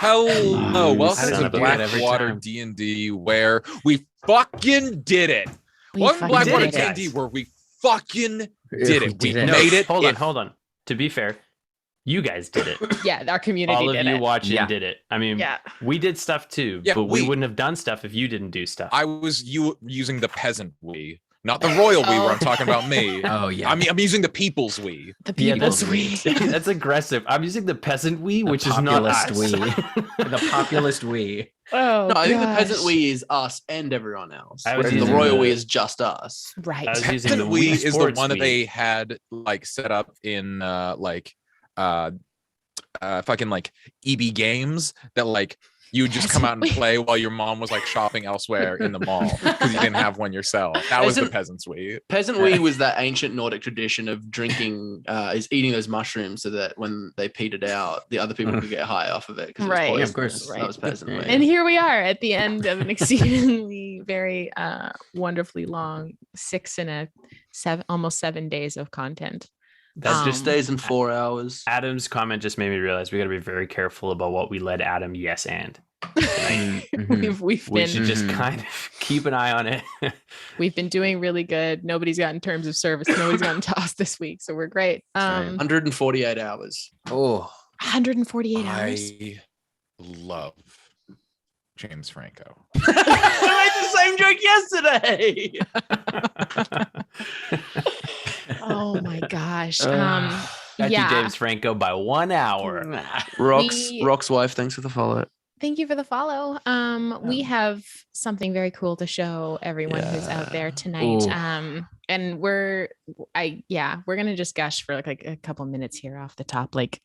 Hello, welcome Son to of a gun every Blackwater time. D&D, where we fucking did it. We Welcome to fucking Blackwater did it. D&D, where we fucking did We it. We did it. made it. Hold on. To be fair, you guys did it. Yeah, our community All of did you it. watching Yeah. did it. I mean, Yeah. we did stuff too, Yeah, but we we- wouldn't have done stuff if you didn't do stuff. I was using the peasant we, not the royal we, where I'm talking about me. Oh yeah. I'm using the people's we. The yeah, people's that's we. that's aggressive. I'm using the peasant we, The which is not populist us. we. The populist we. Oh, No, I think the gosh. peasant we is us and everyone else. I was Whereas the using royal the- we is just us. Right. I was using the Peasant we Wii is the Sports one that we. they had like set up in fucking like EB games that like you would just come out and play while your mom was like shopping elsewhere in the mall because you didn't have one yourself. That was the peasant's we. Peasant we was that ancient Nordic tradition of drinking, is eating those mushrooms so that when they petered out, the other people could get high off of it. 'cause it was Right. poisonous. Of course. That was peasant we. And here we are at the end of an exceedingly very wonderfully long 7 days of content. That just stays in 4 hours. Adam's comment just made me realize we got to be very careful about what we let Adam yes and. Mhm. We've We been should just Mhm. kind of keep an eye on it. we've been doing really good. Nobody's gotten terms of service. Nobody's gotten tossed this week, so we're great. right. 148 hours. Oh. 148 hours. I love James Franco. I made the same joke yesterday. Oh my gosh. Got you, Yeah. James Franco, by 1 hour. Rock's wife, thanks for the follow. Thank you for the follow. We have something very cool to show everyone who's out there tonight. Ooh. And we're gonna just gush for like a couple minutes here off the top. Like,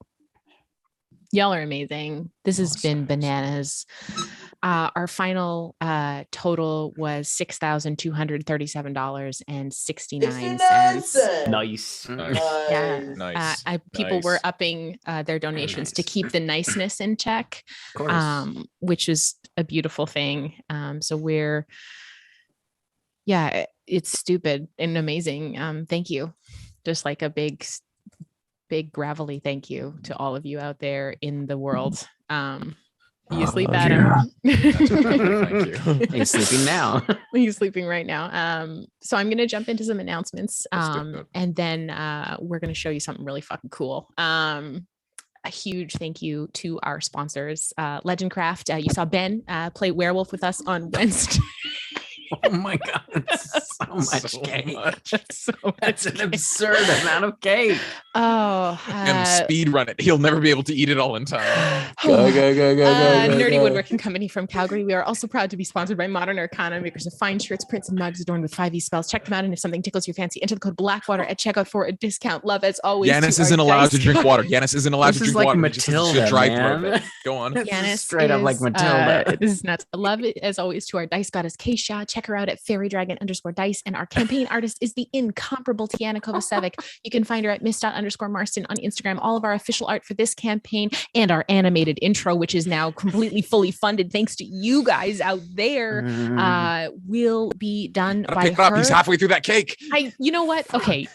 y'all are amazing. This has been bananas. Our final total was $6,237.69. Nice. Yeah. Nice. People were Nice. upping their donations to nice. keep the niceness in check, Of course. which is a beautiful thing. So it's stupid and amazing. Thank you. Just like a big gravelly thank you to all of you out there in the world. You sleep, Adam. Thank you. He's sleeping now. He's sleeping right now. So I'm going to jump into some announcements, Let's do it. and then we're going to show you something really fucking cool. A huge thank you to our sponsors, Legendcraft. You saw Ben play werewolf with us on Wednesday. Oh my god. That's so much So cake. much. So That's much an cake. absurd amount of cake. Oh, Him speed run it. He'll never be able to eat it all in time. Nerdy Woodworking Company from Calgary. We are also proud to be sponsored by Modern Arcana, makers of fine shirts, prints, and mugs adorned with 5e spells. Check them out, and if something tickles your fancy, enter the code Blackwater at checkout for a discount. Love as always. Yanis to our isn't allowed dice to drink water. Yanis isn't allowed This to is drink like water. He just has to Matilda, dry man. throat it. Go on. Yanis Straight up like is, Matilda. This is nuts. Love it as always to our dice goddess Keisha. Check her out at fairydragon_dice. And our campaign artist is the incomparable Tiana Kovacevic. You can find her at miss._marston on Instagram. All of our official art for this campaign and our animated intro, which is now completely fully funded thanks to you guys out there, will be done Gotta by pick it up. her. He's halfway through that cake. You know what? Okay.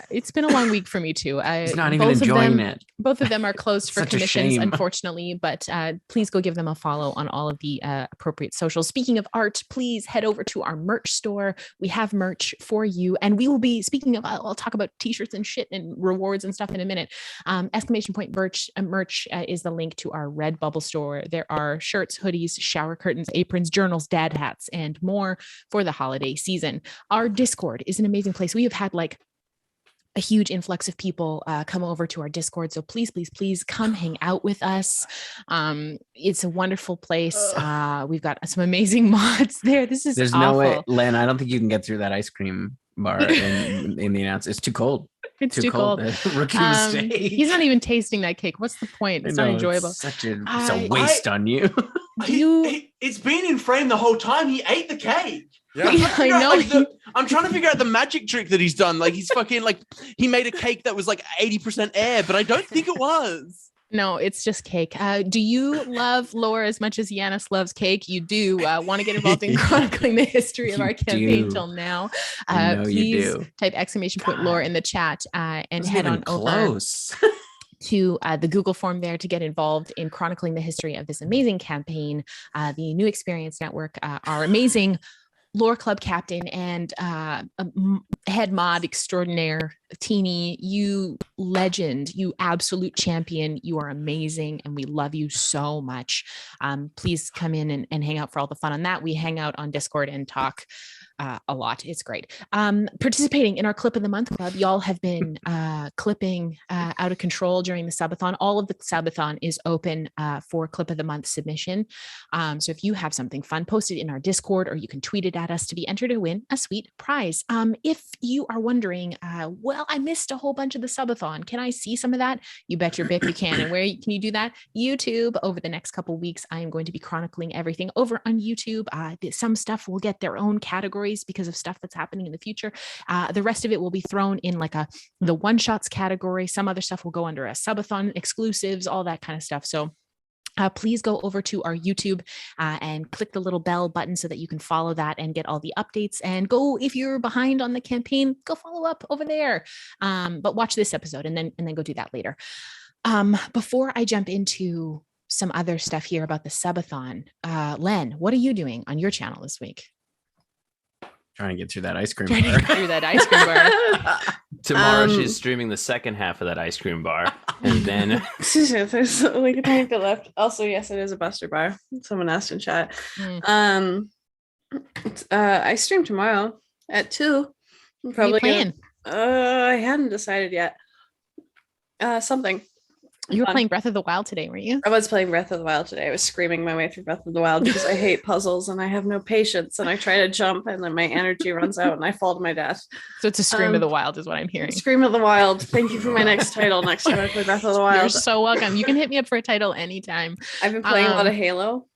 It's been a long week for me too. He's not even both of enjoying them- it. Both of them are closed for Such a commissions, shame. unfortunately, but please go give them a follow on all of the appropriate socials. Speaking of art, please head over to our merch store. We have merch for you, and we will be speaking of, I'll talk about t-shirts and shit and rewards and stuff in a minute. Exclamation point merch is the link to our Redbubble store. There are shirts, hoodies, shower curtains, aprons, journals, dad hats, and more for the holiday season. Our Discord is an amazing place. We have had like a huge influx of people come over to our Discord. So please, please, please come hang out with us. It's a wonderful place. We've got some amazing mods there. This is There's awful. no way, Len. I don't think you can get through that ice cream bar in the announce. It's too cold. It's too cold. Rookie mistake. He's not even tasting that cake. What's the point? It's I not know, enjoyable. It's such a I- waste on you. It's been in frame the whole time. He ate the cake. Yeah. I know. I'm trying to figure out the magic trick that he's done. Like he's fucking like he made a cake that was like 80% air, but I don't think it was. No, it's just cake. Do you love lore as much as Yanis loves cake? You do want to get involved in chronicling the history of You our campaign do. till now. I know you Please do. type exclamation point lore in the chat and Wasn't head even on over close. to the Google form there to get involved in chronicling the history of this amazing campaign. The New Experience Network, our amazing lore club captain and head mod extraordinaire, Teeny, you legend, you absolute champion. You are amazing and we love you so much. Please come in and hang out for all the fun on that. We hang out on Discord and talk a lot. It's great. Participating in our Clip of the Month Club, y'all have been clipping out of control during the subathon. All of the subathon is open for Clip of the Month submission. So if you have something fun, post it in our Discord or you can tweet it at us to be entered to win a sweet prize. If you are wondering, well, I missed a whole bunch of the subathon. Can I see some of that? You bet your Bic you can. And where can you do that? YouTube. Over the next couple of weeks, I am going to be chronicling everything over on YouTube. Some stuff will get their own categories because of stuff that's happening in the future. The rest of it will be thrown in like the one shots category. Some other stuff will go under a subathon exclusives, all that kind of stuff. So please go over to our YouTube and click the little bell button so that you can follow that and get all the updates. And go, if you're behind on the campaign, go follow up over there. But watch this episode and then go do that later. Before I jump into some other stuff here about the subathon, Len, what are you doing on your channel this week? Trying to get through that ice cream Trying to bar. get through that ice cream bar. Tomorrow she's streaming the second half of that ice cream bar. And then There's like a tiny bit left. Also, yes, it is a Buster bar. Someone asked in chat. I stream tomorrow at 2. I'm probably playing? I hadn't decided yet. Something. You were fun. playing Breath of the Wild today, weren't you? I was playing Breath of the Wild today. I was screaming my way through Breath of the Wild because I hate puzzles and I have no patience and I try to jump and then my energy runs out and I fall to my death. So it's a Scream of the Wild is what I'm hearing. Scream of the Wild. Thank you for my next title. Next time I play Breath of the Wild. You're so welcome. You can hit me up for a title anytime. I've been playing a lot of Halo.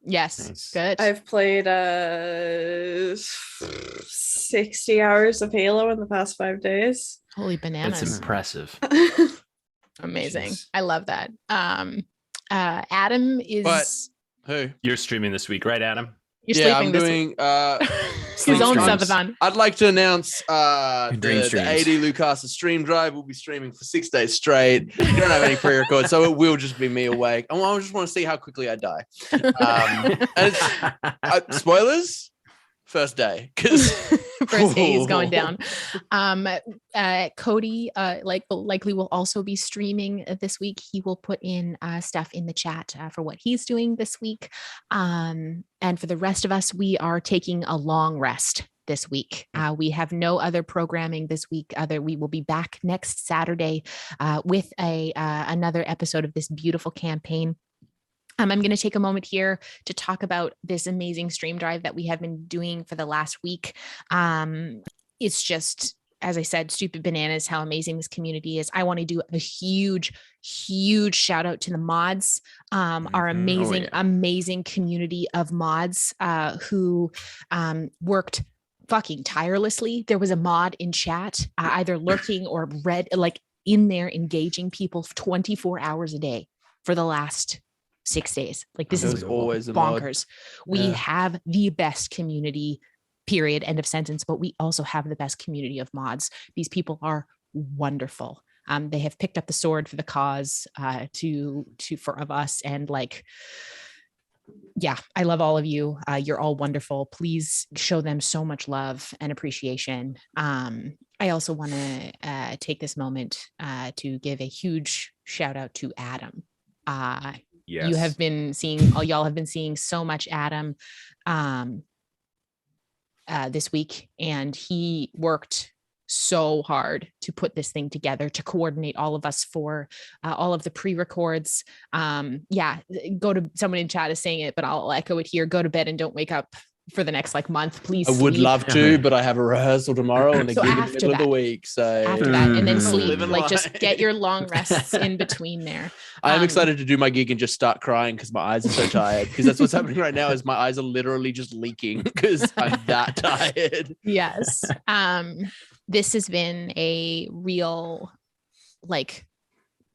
Yes, Nice. good. I've played 60 hours of Halo in the past 5 days. Holy that's bananas. impressive. Amazing. Jeez. I love that. Adam is But who? You're streaming this week, right, Adam? you're Yeah, sleeping I'm this doing his own streams. subathon. I'd like to announce Dream the streams. AD Lucas stream drive will be streaming for 6 days straight. You don't have any pre-record, so it will just be me awake. I just want to see how quickly I die. And it's, spoilers, first day, because First day is going down. Cody likely will also be streaming this week. He will put in stuff in the chat for what he's doing this week. And for the rest of us, we are taking a long rest this week. We have no other programming this week. We will be back next Saturday with another episode of this beautiful campaign. I'm going to take a moment here to talk about this amazing stream drive that we have been doing for the last week. It's just, as I said, stupid bananas how amazing this community is. I want to do a huge shout out to the mods, our amazing, amazing community of mods who worked fucking tirelessly. There was a mod in chat, either lurking or in there engaging people 24 hours a day for the last 6 days. Like, this is always a mod. bonkers. We have the best community, period, end of sentence, but we also have the best community of mods. These people are wonderful. They have picked up the sword for the cause of us. And I love all of you. You're all wonderful. Please show them so much love and appreciation. I also want to take this moment to give a huge shout out to Adam. Yes. You have been seeing, y'all have been seeing so much Adam this week, and he worked so hard to put this thing together, to coordinate all of us for all of the pre-records. Go to, someone in chat is saying it, but I'll echo it here. Go to bed and don't wake up for the next month, please. I would sleep. love to, but I have a rehearsal tomorrow and a So gig in the after middle of the that- week. So After that, and then sleep. Living Just life. get your long rests in between there. I am excited to do my gig and just start crying because my eyes are so tired. Because that's what's happening right now is my eyes are literally just leaking because I'm that tired. Yes. This has been a real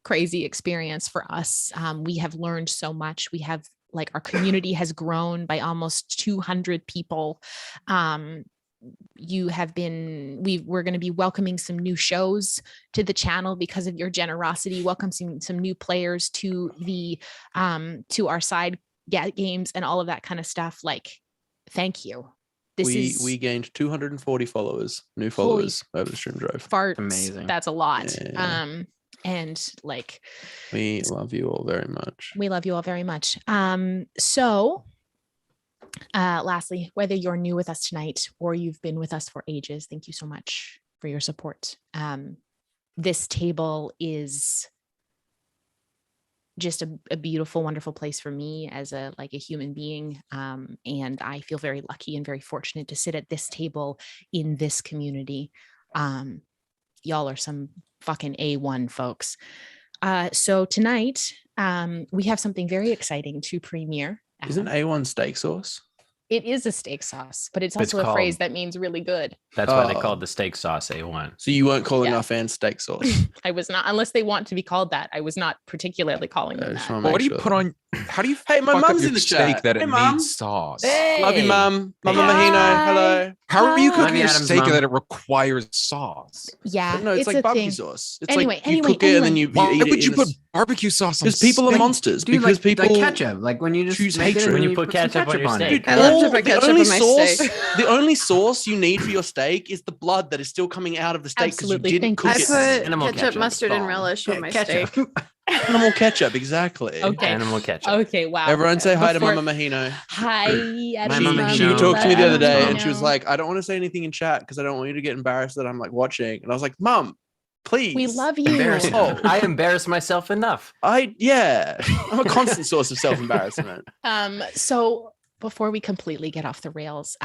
crazy experience for us. We have learned so much. We have our community has grown by almost 200 people. we're going to be welcoming some new shows to the channel because of your generosity. Welcome some new players to to our side games and all of that kind of stuff. Like, thank you. We gained 240 new followers over the stream drive. Farts. Amazing. That's a lot. Yeah. And like, we love you all very much. We love you all very much. So lastly, whether you're new with us tonight or you've been with us for ages, thank you so much for your support. This table is just a beautiful, wonderful place for me as a human being. And I feel very lucky and very fortunate to sit at this table in this community. Y'all are some fucking A1 folks. So tonight, we have something very exciting to premiere. Isn't A1 steak sauce? It is a steak sauce, but it's also a phrase that means really good. That's why they called the steak sauce A1. So you weren't calling our fans steak sauce? I was not, unless they want to be called that. I was not particularly calling them that. What do you put on? How do you? Hey, my fuck up mum's your in the steak chat. that Hey, it Mum. needs sauce. Love you, Mum. Mama Hi. Mahino. Hello. How are you Hi. cooking Love you, your Adam's steak mom. that it requires sauce? Yeah, But no, it's like a barbecue thing. sauce. It's Anyway, like you cook it and then you Why eat it. would you put barbecue sauce on? Because people are steak? monsters. Dude, because like, people like ketchup, like when you just choose make it hatred. and When then you put some ketchup on your it. steak. I love to All- put the ketchup only on my sauce, steak. the only sauce you need for your steak is the blood that is still coming out of the steak because you Absolutely. didn't Thank cook I it. put Animal ketchup, ketchup. mustard, and Bomb. relish on my Ketchup. steak. Animal ketchup, exactly. Okay. Animal ketchup. Okay, wow. Everyone say hi to Before- Mama Mahino. Hi, Adam's Mama mom. She Mahino. talked to me the other Adam's day and she was Mahino. like, I don't want to say anything in chat because I don't want you to get embarrassed that I'm like watching. And I was like, Mum, please. We love you. Embarrassing. Oh, I embarrass myself enough. I'm a constant source of self-embarrassment. So before we completely get off the rails,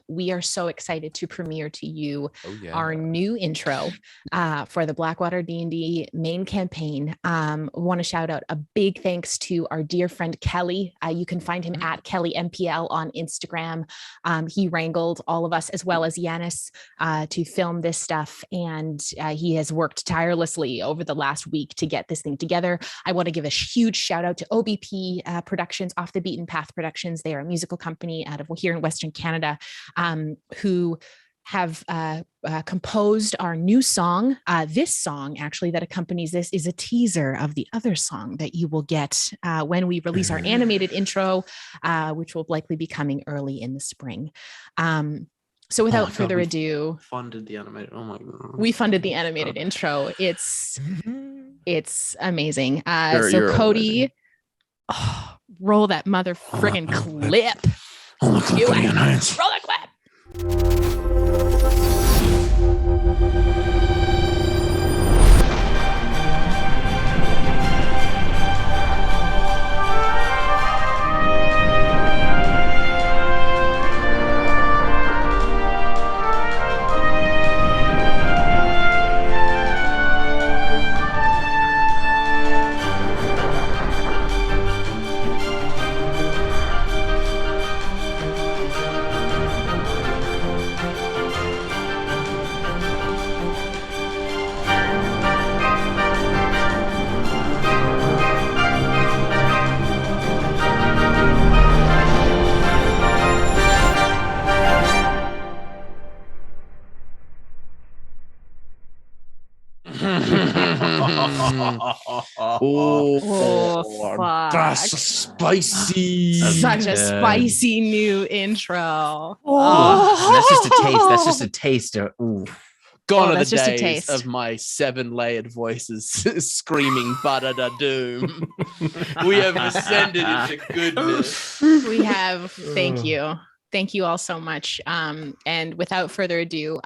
we are so excited to premiere to you Oh yeah. our new intro for the Blackwater D&D main campaign. Want to shout out a big thanks to our dear friend Kelly. You can find him at Kelly MPL on Instagram. He wrangled all of us as well as Yanis to film this stuff, and he has worked tirelessly over the last week to get this thing together. I want to give a huge shout out to OBP Productions, Off the Beaten Path Productions. They are a musical company out of here in Western Canada, who have composed our new song. This song actually that accompanies this is a teaser of the other song that you will get when we release our animated intro, which will likely be coming early in the spring. So without further ado, Funded the animated. Oh my god. we funded the animated intro. It's amazing. You're So all Cody, roll that mother friggin' clip. Oh my Do god. it. Nice. Roll that clip. Oh, fuck. that's spicy. Such a good. spicy new intro. And that's just a taste. That's just a taste. Ooh. Gone Oh, are that's the just a days taste. of my 7-layered voices screaming "Ba-da-da doom." We have ascended into goodness. We have. Thank you all so much. And without further ado,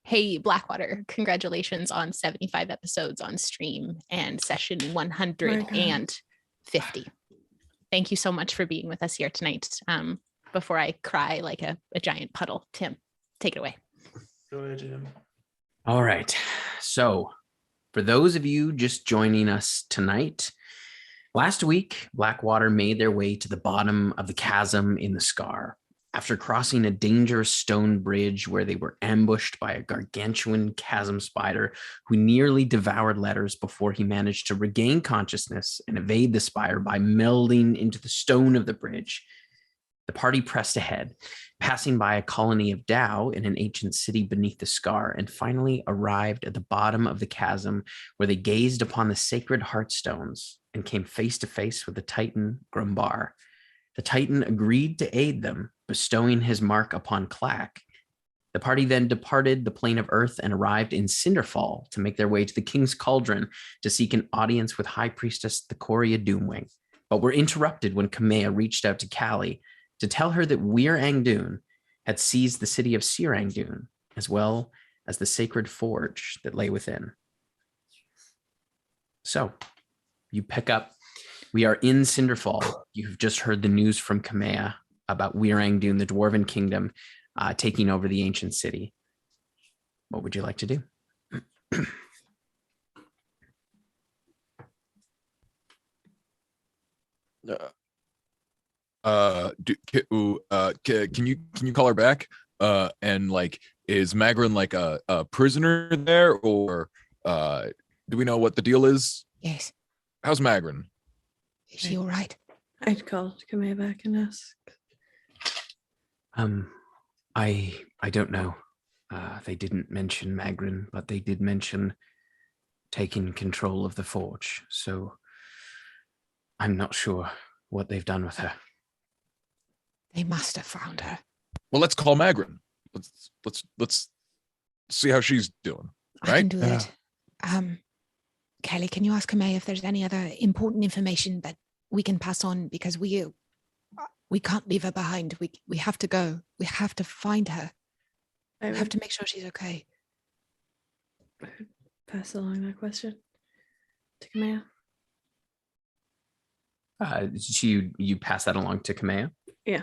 hey Blackwater, congratulations on 75 episodes on stream and session 150. Thank you so much for being with us here tonight. Before I cry like a giant puddle, Tim, take it away. Go ahead, Jim. All right. So, for those of you just joining us tonight, last week, Blackwater made their way to the bottom of the chasm in the Scar. After crossing a dangerous stone bridge where they were ambushed by a gargantuan chasm spider who nearly devoured Letters before he managed to regain consciousness and evade the spire by melding into the stone of the bridge. The party pressed ahead, passing by a colony of Dao in an ancient city beneath the scar, and finally arrived at the bottom of the chasm where they gazed upon the sacred heartstones and came face to face with the Titan Grumbar. The Titan agreed to aid them, bestowing his mark upon Clack. The party then departed the plane of Earth and arrived in Cinderfall to make their way to the King's Cauldron to seek an audience with High Priestess Thecoria Doomwing, but were interrupted when Kamea reached out to Callie to tell her that Wyr-Ang-Dun had seized the city of Wyr-Ang-Dun, as well as the sacred forge that lay within. So, you pick up. We are in Cinderfall. You've just heard the news from Kamea about Wyr-Ang-Dun, the Dwarven Kingdom, taking over the ancient city. What would you like to do? Can you call her back? And like, is Magrin like a prisoner there, or do we know what the deal is? Yes. How's Magrin? Is she all right? I'd call Kamea back and ask. I don't know. They didn't mention Magrin, but they did mention taking control of the forge. So I'm not sure what they've done with her. They must have found her. Well, let's call Magrin. Let's see how she's doing. I Right? can do that. Kelly, can you ask Kamea if there's any other important information that we can pass on, because we can't leave her behind. We have to go. We have to find her. I We have to make sure she's okay. pass along that question to Kamea. You pass that along to Kamea? Yeah.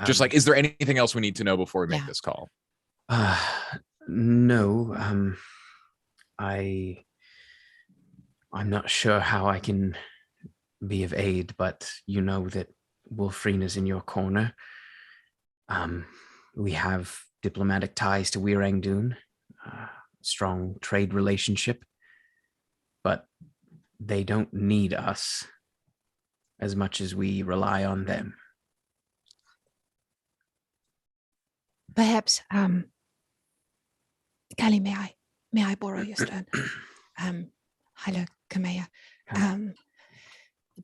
Just like, is there anything else we need to know before we make Yeah. this call? No. I'm not sure how I can be of aid, but you know that Wolfrine is in your corner. We have diplomatic ties to Wyr-Ang-Dun, strong trade relationship, but they don't need us as much as we rely on them. Perhaps, Kelly, may I borrow your stone? Hello, Kamea.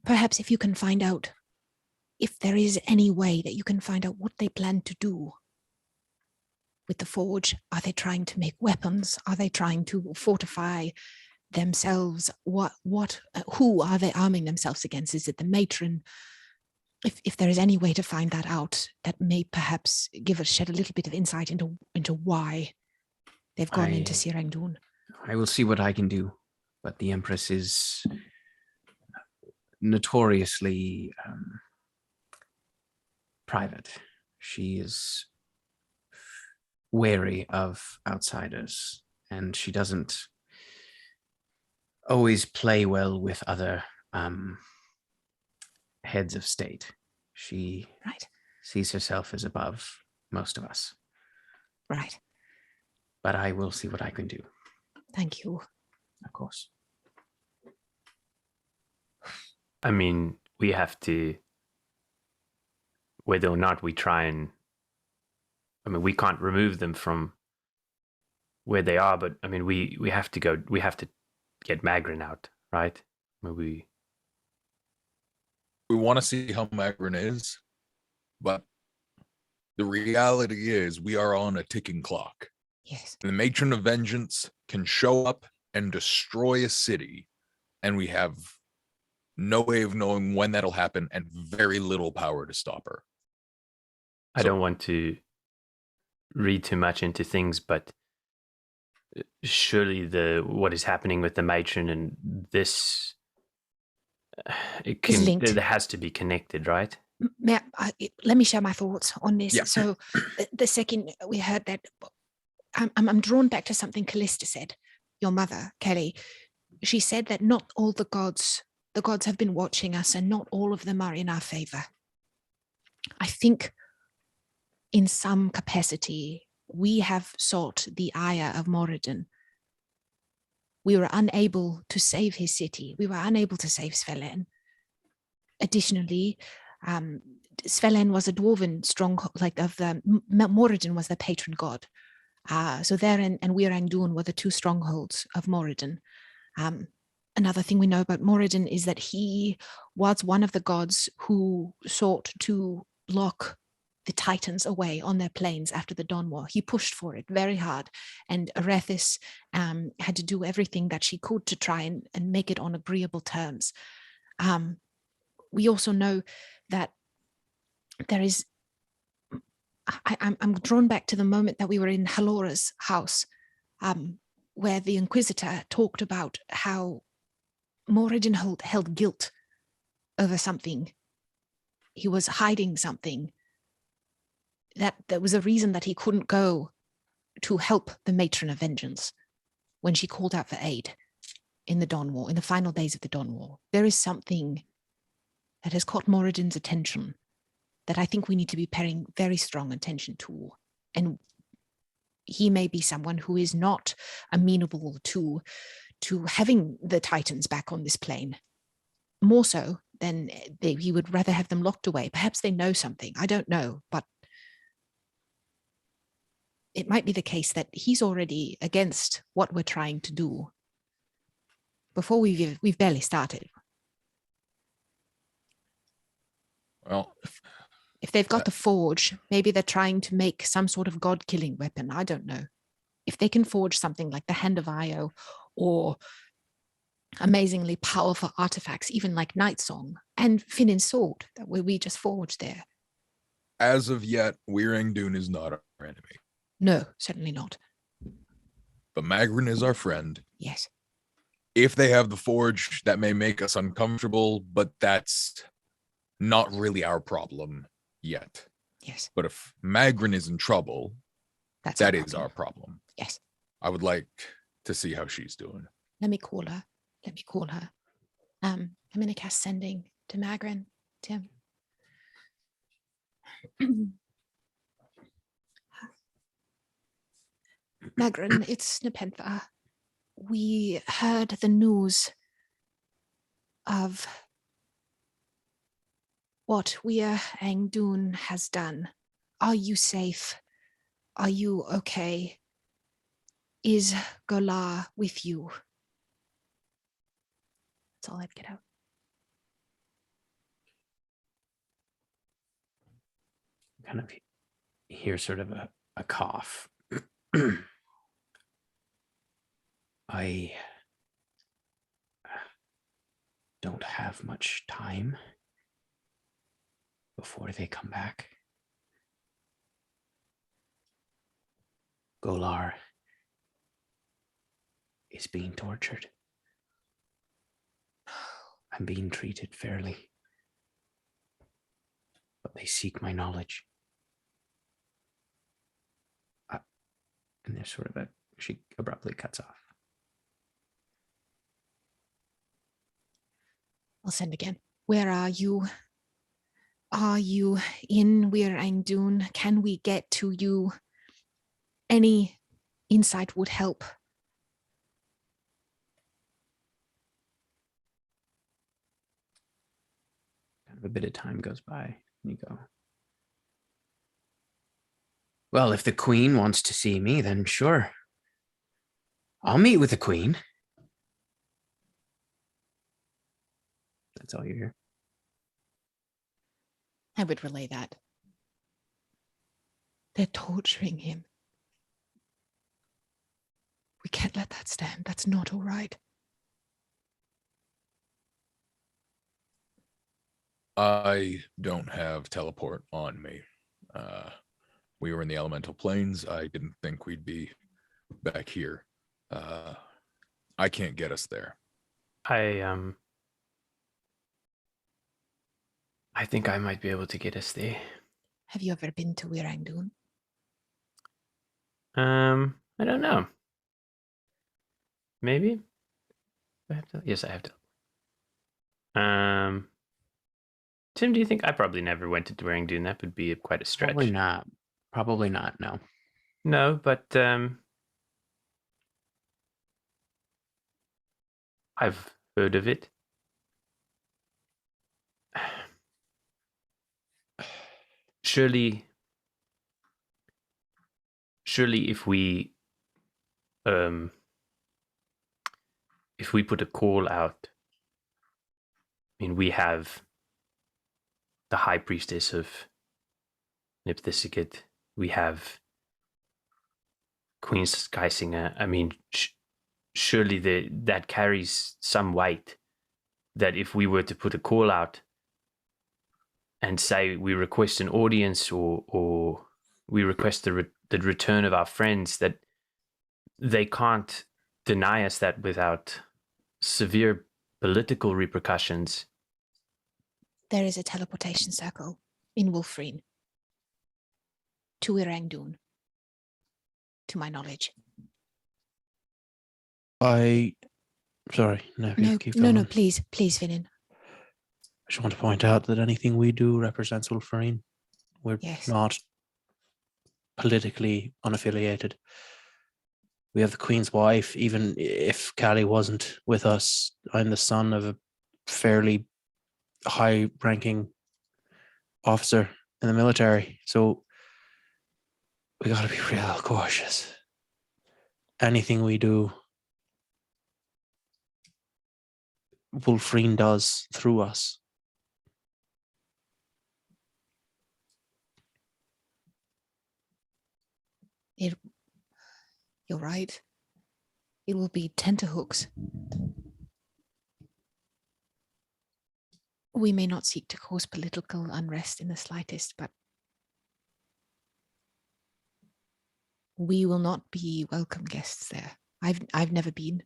Perhaps if you can find out if there is any way that you can find out what they plan to do with the forge. Are they trying to make weapons? Are they trying to fortify themselves? Who are they arming themselves against? Is it the matron? If there is any way to find that out, that may perhaps shed a little bit of insight into why they've gone into Wyr-Ang-Dun. I will see what I can do, but the Empress is notoriously private. She is wary of outsiders, and she doesn't always play well with other heads of state. She sees herself as above most of us. Right. But I will see what I can do. Thank you. Of course. I mean, we have to, whether or not we try and, I mean, we can't remove them from where they are, but I mean, we have to get Magrin out, right? I mean, We want to see how Magrin is, but the reality is we are on a ticking clock. Yes. The Matron of Vengeance can show up and destroy a city, and we have no way of knowing when that'll happen and very little power to stop her. I don't want to read too much into things, but surely what is happening with the matron and this, linked. there has to be connected, right? Let me share my thoughts on this. Yeah. So the second we heard that, I'm drawn back to something Callista said, your mother, Kelly. She said that not all the gods have been watching us, and not all of them are in our favor. I think in some capacity, we have sought the ire of Moradin. We were unable to save his city. We were unable to save Svelen. Additionally, Svelen was a dwarven stronghold, like of the Moradin was their patron god. So there and Wyr-Ang-Dun were the two strongholds of Moradin. Another thing we know about Moradin is that he was one of the gods who sought to lock the Titans away on their plains after the Dawn War. He pushed for it very hard, and Arethys had to do everything that she could to try and make it on agreeable terms. We also know that there is, I'm drawn back to the moment that we were in Halora's house, where the Inquisitor talked about how Moradin held guilt over something. He was hiding something. That there was a reason that he couldn't go to help the Matron of Vengeance when she called out for aid in the Dawn War, in the final days of the Dawn War. There is something that has caught Moradin's attention that I think we need to be paying very strong attention to. And he may be someone who is not amenable to having the Titans back on this plane. More so than he would rather have them locked away. Perhaps they know something. I don't know, but it might be the case that he's already against what we're trying to do before we've barely started. Well, if they've got the forge, maybe they're trying to make some sort of god-killing weapon. I don't know. If they can forge something like the Hand of Io or amazingly powerful artifacts, even like Night Song and Finn's sword that we just forged there. as of yet, Wyr-Ang-Dun is not our enemy. No, certainly not. But Magrin is our friend. Yes. If they have the forge, that may make us uncomfortable, but that's not really our problem yet. Yes. But if Magrin is in trouble, that is our problem. Yes. I would like to see how she's doing. Let me call her. I'm going to cast Sending to Magrin, Tim. Magrin, it's Nepentha. We heard the news of what Wyr-Ang-Dun has done. Are you safe? Are you okay? Is Golar with you? That's all I'd get out. Kind of hear sort of a cough. I don't have much time before they come back. Golar is being tortured. I'm being treated fairly, but they seek my knowledge. And there's sort of she abruptly cuts off. I'll send again. Where are you? Are you in Wyr-Ang-Dun? Can we get to you? Any insight would help. Kind of a bit of time goes by, and you go, well, if the Queen wants to see me, then sure. I'll meet with the Queen. That's all you hear. I would relay that. They're torturing him. We can't let that stand. That's not all right. I don't have teleport on me. We were in the elemental planes. I didn't think we'd be back here. I can't get us there. I think I might be able to get us there. Have you ever been to Wyr-Ang-Dun? I don't know. Maybe. Yes, I have to. Tim, do you think I probably never went to Wyr-Ang-Dun? That would be quite a stretch. Probably not. Probably not. No. No, but I've heard of it. surely if we put a call out, I mean, we have the High Priestess of Nipthisiket, we have Queen Skysinger. I mean, surely that carries some weight, that if we were to put a call out and say we request an audience or we request the return of our friends, that they can't deny us that without severe political repercussions. There is a teleportation circle in Wolfreen to Wyr-Ang-Dun, to my knowledge. Sorry, no, keep going. No, please, Vinin. I just want to point out that anything we do represents Wolfreen. We're Yes. not politically unaffiliated. We have the Queen's wife. Even if Callie wasn't with us, I'm the son of a fairly high-ranking officer in the military. So we got to be real cautious. Anything we do, Wolfreen does through us. You're right. It will be tenterhooks. We may not seek to cause political unrest in the slightest, but we will not be welcome guests there. I've never been.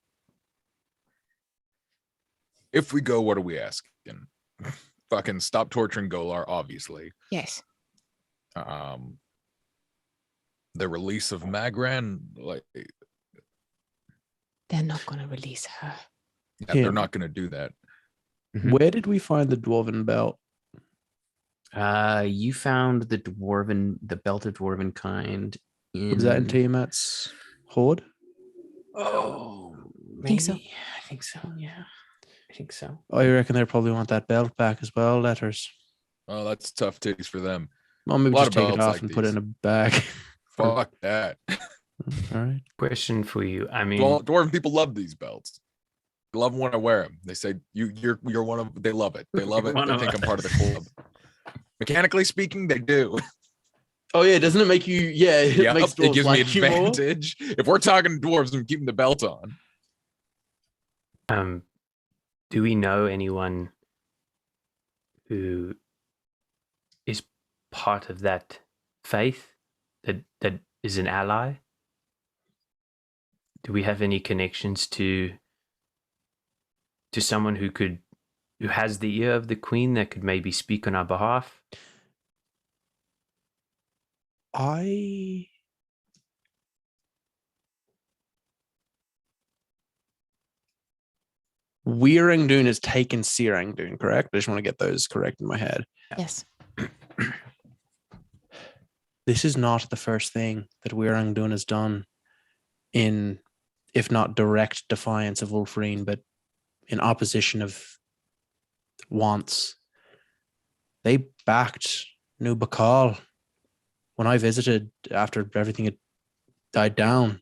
If we go, what are we asking? Fucking stop torturing Golar, obviously. Yes. The release of Magran, like, They're not going to release her. yeah, they're not going to do that. Where did we find the dwarven belt? You found the belt of dwarven kind. Was that in Tiamat's hoard? Oh, I think so. I think so. Yeah, I think so. I reckon they probably want that belt back as well. Letters. Oh, that's tough titties for them. Well, maybe A lot just of take it belts off like and put it these. in a bag. Fuck that. All right. Question for you. I mean, Dwarven people love these belts. They love them when I wear them. They say you're one of. They love it. They love it. One They of think I'm part of the us. club. Mechanically speaking, they do. Oh yeah, doesn't it make you? Yeah, it Yep, makes it dwarves gives me like you more. advantage. If we're talking dwarves, I'm keeping the belt on. do we know anyone who is part of that faith that is an ally? Do we have any connections to someone who has the ear of the Queen that could maybe speak on our behalf? Wyr-Ang-Dun has taken Sir-Ang-Dun, correct? I just want to get those correct in my head. Yes. This is not the first thing that Wyr-Ang-Dun has done in, if not direct defiance of Wolfreen, but in opposition of wants. They backed New Bakal when I visited after everything had died down.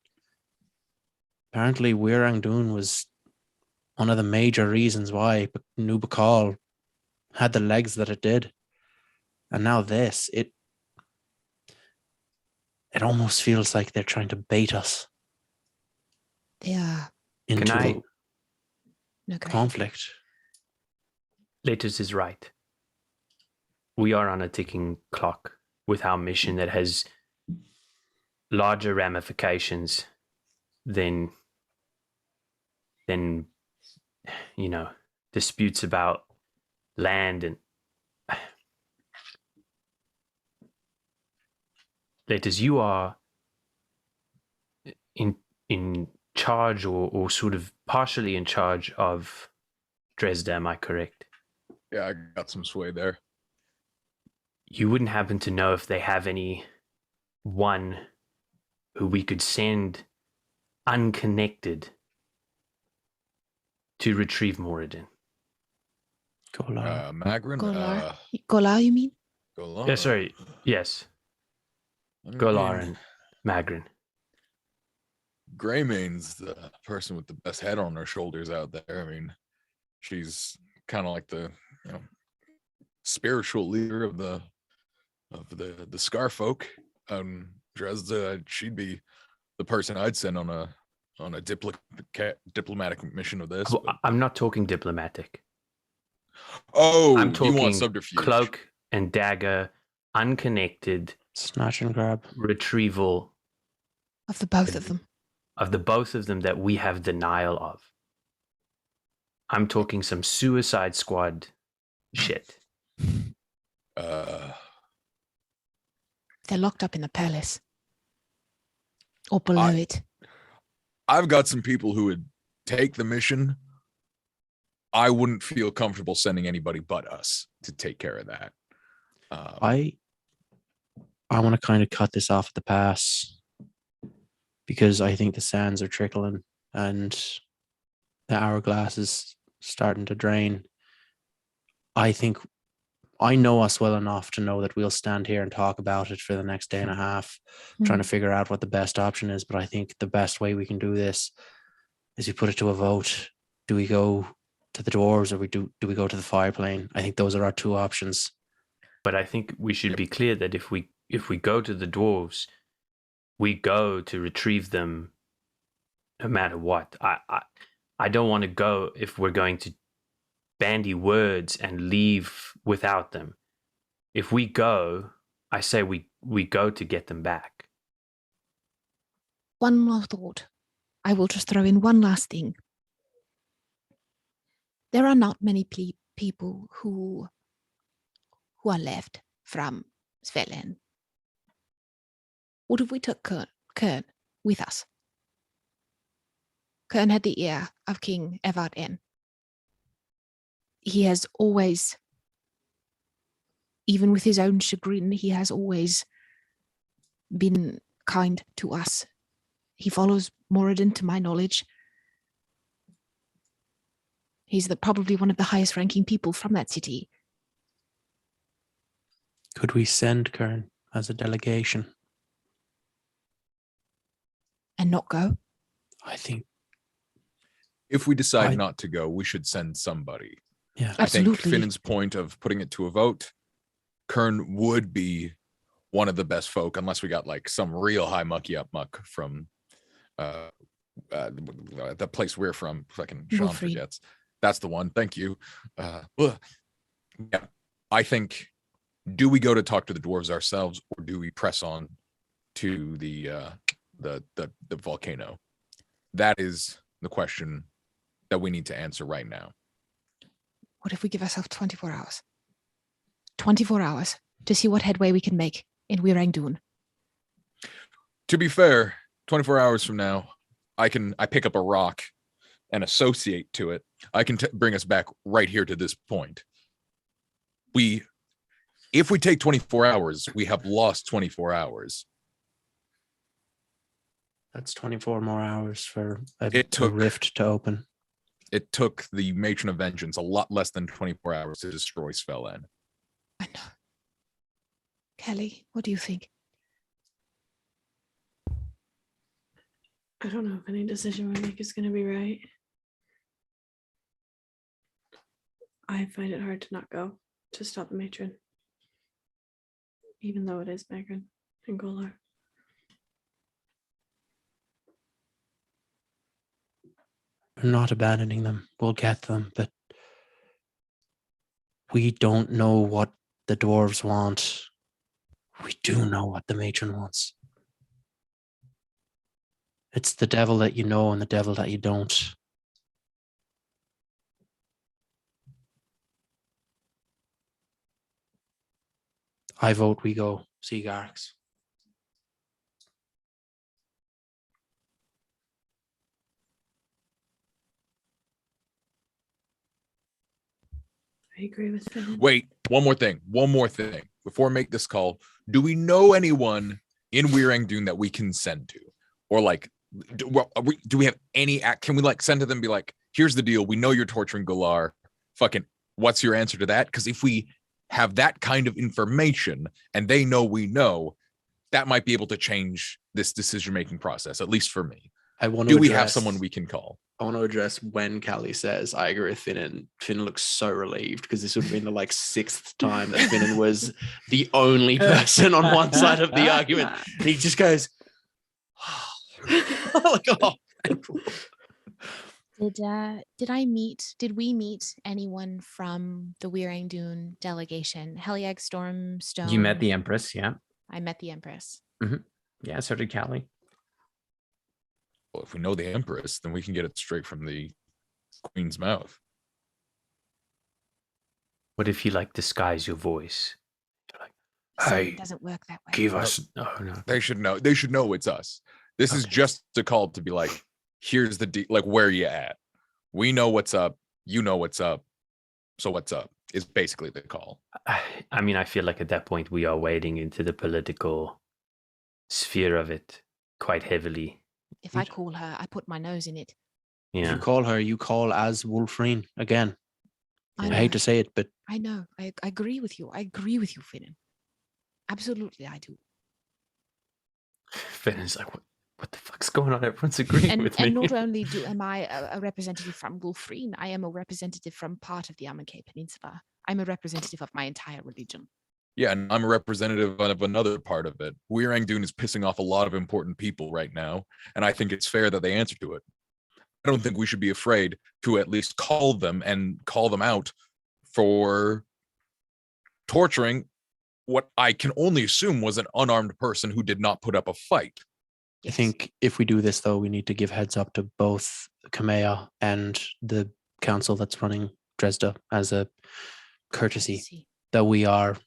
Apparently, Wyr-Ang-Dun was one of the major reasons why New Bakal had the legs that it did. And now this, it almost feels like they're trying to bait us They are. into Can I- No, go ahead. conflict. Letters is right. We are on a ticking clock with our mission that has larger ramifications than disputes about land and Letters, you are in charge or sort of partially in charge of Dresda, am I correct? Yeah, I got some sway there. You wouldn't happen to know if they have anyone who we could send unconnected to retrieve Moradin? Golar. Magrin. Golar, you mean? Go Yeah, sorry. Yes. Golar and Magrin. Greymane's the person with the best head on her shoulders out there. I mean, she's kind of like the spiritual leader of the Scar folk. Dresda, she'd be the person I'd send on a diplomatic mission of this. Well, But... I'm not talking diplomatic. Oh, I'm you talking want subterfuge? cloak and dagger, unconnected Snatch and grab. retrieval Of the both of them. of the both of them that we have denial of. I'm talking some Suicide Squad shit. They're locked up in the palace. Or below it. I've got some people who would take the mission. I wouldn't feel comfortable sending anybody but us to take care of that. I want to kind of cut this off at the pass because I think the sands are trickling and the hourglass is starting to drain. I think I know us well enough to know that we'll stand here and talk about it for the next day and a half, trying to figure out what the best option is. But I think the best way we can do this is we put it to a vote. Do we go to the dwarves or do we go to the fireplane? I think those are our two options. But I think we should be clear that if we go to the dwarves, we go to retrieve them no matter what. I don't want to go if we're going to bandy words and leave without them. If we go, I say we go to get them back. One more thought. I will just throw in one last thing. There are not many people who are left from Svetland. What if we took Kern with us? Kern had the ear of King Evard-N. He has always, even with his own chagrin, he has always been kind to us. He follows Moradin, to my knowledge. He's probably one of the highest ranking people from that city. Could we send Kern as a delegation? And not go? I think. If we decide not to go, we should send somebody. Yeah, I think absolutely. Finn's point of putting it to a vote, Kern would be one of the best folk, unless we got like some real high mucky up muck from the place we're from. Fucking Sean Wolfried. forgets. That's the one. Thank you. Yeah, I think. Do we go to talk to the dwarves ourselves, or do we press on to the volcano? That is the question that we need to answer right now. What if we give ourselves 24 hours? 24 hours to see what headway we can make in Wyr-Ang-Dun. To be fair, 24 hours from now, I pick up a rock and associate to it. I can bring us back right here to this point. If we take 24 hours, we have lost 24 hours. That's 24 more hours for a rift to open. It took the Matron of Vengeance a lot less than 24 hours to destroy Svelland. I know. Kelly, what do you think? I don't know if any decision we make is going to be right. I find it hard to not go to stop the matron, even though it is Magrin and Golar. We're not abandoning them. We'll get them, but we don't know what the dwarves want. We do know what the matron wants. It's the devil that you know and the devil that you don't. I vote we go see Garx. I agree with Finn. Wait, one more thing. Before I make this call, do we know anyone in Wyr-Ang-Dun that we can send to? Or like, do we have any can we like send to them and be like, here's the deal. We know you're torturing Golar. Fucking, what's your answer to that? Because if we have that kind of information and they know we know, that might be able to change this decision-making process, at least for me. I want to Do we have someone we can call? I want to address when Callie says, I agree with Finnan. Finn looks so relieved because this would have been the like 6th time that Finnan was the only person on one side of the argument. And he just goes, like, oh. Did we meet anyone from the Wyr-Ang-Dun delegation? Heliag, Stormstone. You met the Empress, yeah. I met the Empress. Yeah, so did Callie. Well, if we know the Empress, then we can get it straight from the Queen's mouth. What if you like disguise your voice? You're like, So hey, it doesn't work that way. give us. No. They should know. They should know it's us. This is Okay. just a call to be like, here's the like, where you at? We know what's up. You know what's up. So what's up is basically the call. I mean, I feel like at that point we are wading into the political sphere of it quite heavily. If I call her, I put my nose in it. If Yeah. you call her, you call as Wolverine again. I hate to say it, but I know. I agree with you. I agree with you, Finnan. Absolutely, I do. Finn's like, what the fuck's going on? Everyone's agreeing with me. And not only am I a representative from Wolfreen, I am a representative from part of the Amakay Peninsula. I'm a representative of my entire religion. Yeah, and I'm a representative of another part of it. Wyr-Ang-Dun is pissing off a lot of important people right now, and I think it's fair that they answer to it. I don't think we should be afraid to at least call them and call them out for torturing what I can only assume was an unarmed person who did not put up a fight. I think if we do this, though, we need to give heads up to both Kamea and the council that's running Dresda as a courtesy that we are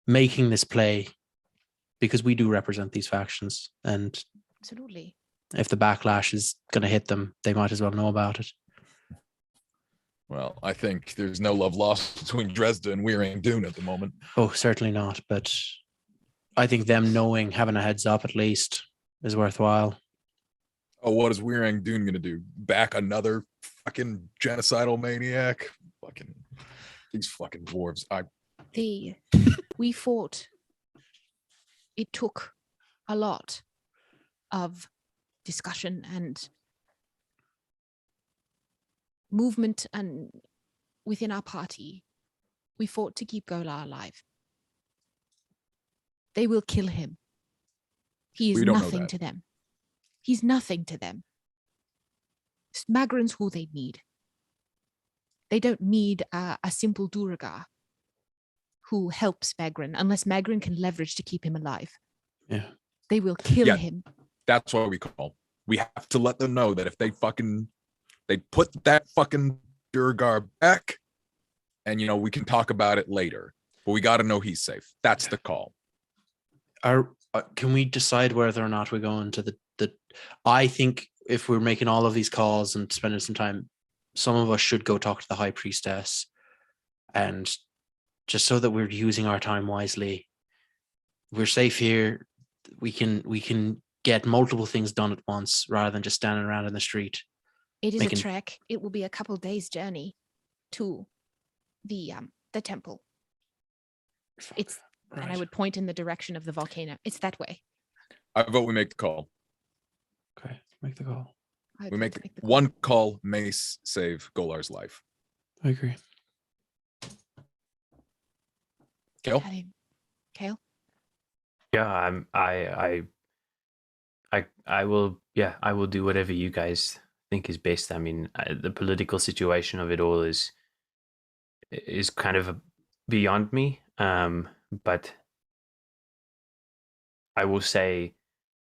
making this play because we do represent these factions. And Absolutely. if the backlash is going to hit them, they might as well know about it. Well, I think there's no love lost between Dresda and Wyr-Ang-Dun at the moment. Oh, certainly not. But I think them knowing, having a heads up at least, is worthwhile. Oh, what is Wyr-Ang-Dun going to do? Back another fucking genocidal maniac? Fucking these fucking dwarves. We fought. It took a lot of discussion and movement and within our party. We fought to keep Gola alive. They will kill him. He is We don't know nothing that. to them. He's nothing to them. Magrin's who they need. They don't need a simple Duragar who helps Magrin unless Magrin can leverage to keep him alive. Yeah. They will kill Yeah. him. That's what we call. We have to let them know that if they put that fucking Durgar back, and we can talk about it later. But we got to know he's safe. That's the call. Can we decide whether or not we're going to the I think if we're making all of these calls and spending some time, some of us should go talk to the high priestess, and just so that we're using our time wisely. We're safe here. We can get multiple things done at once rather than just standing around in the street. It is making- a trek. It will be a couple days journey to the temple. It's and I Right. would point in the direction of the volcano. It's that way. I vote we make the call. Okay, make the call. I'd We like make to the call. one call may save Golar's life. I agree. Kel? Kale? Yeah, I will. Yeah, I will do whatever you guys think is best. I mean, the political situation of it all is kind of beyond me. But I will say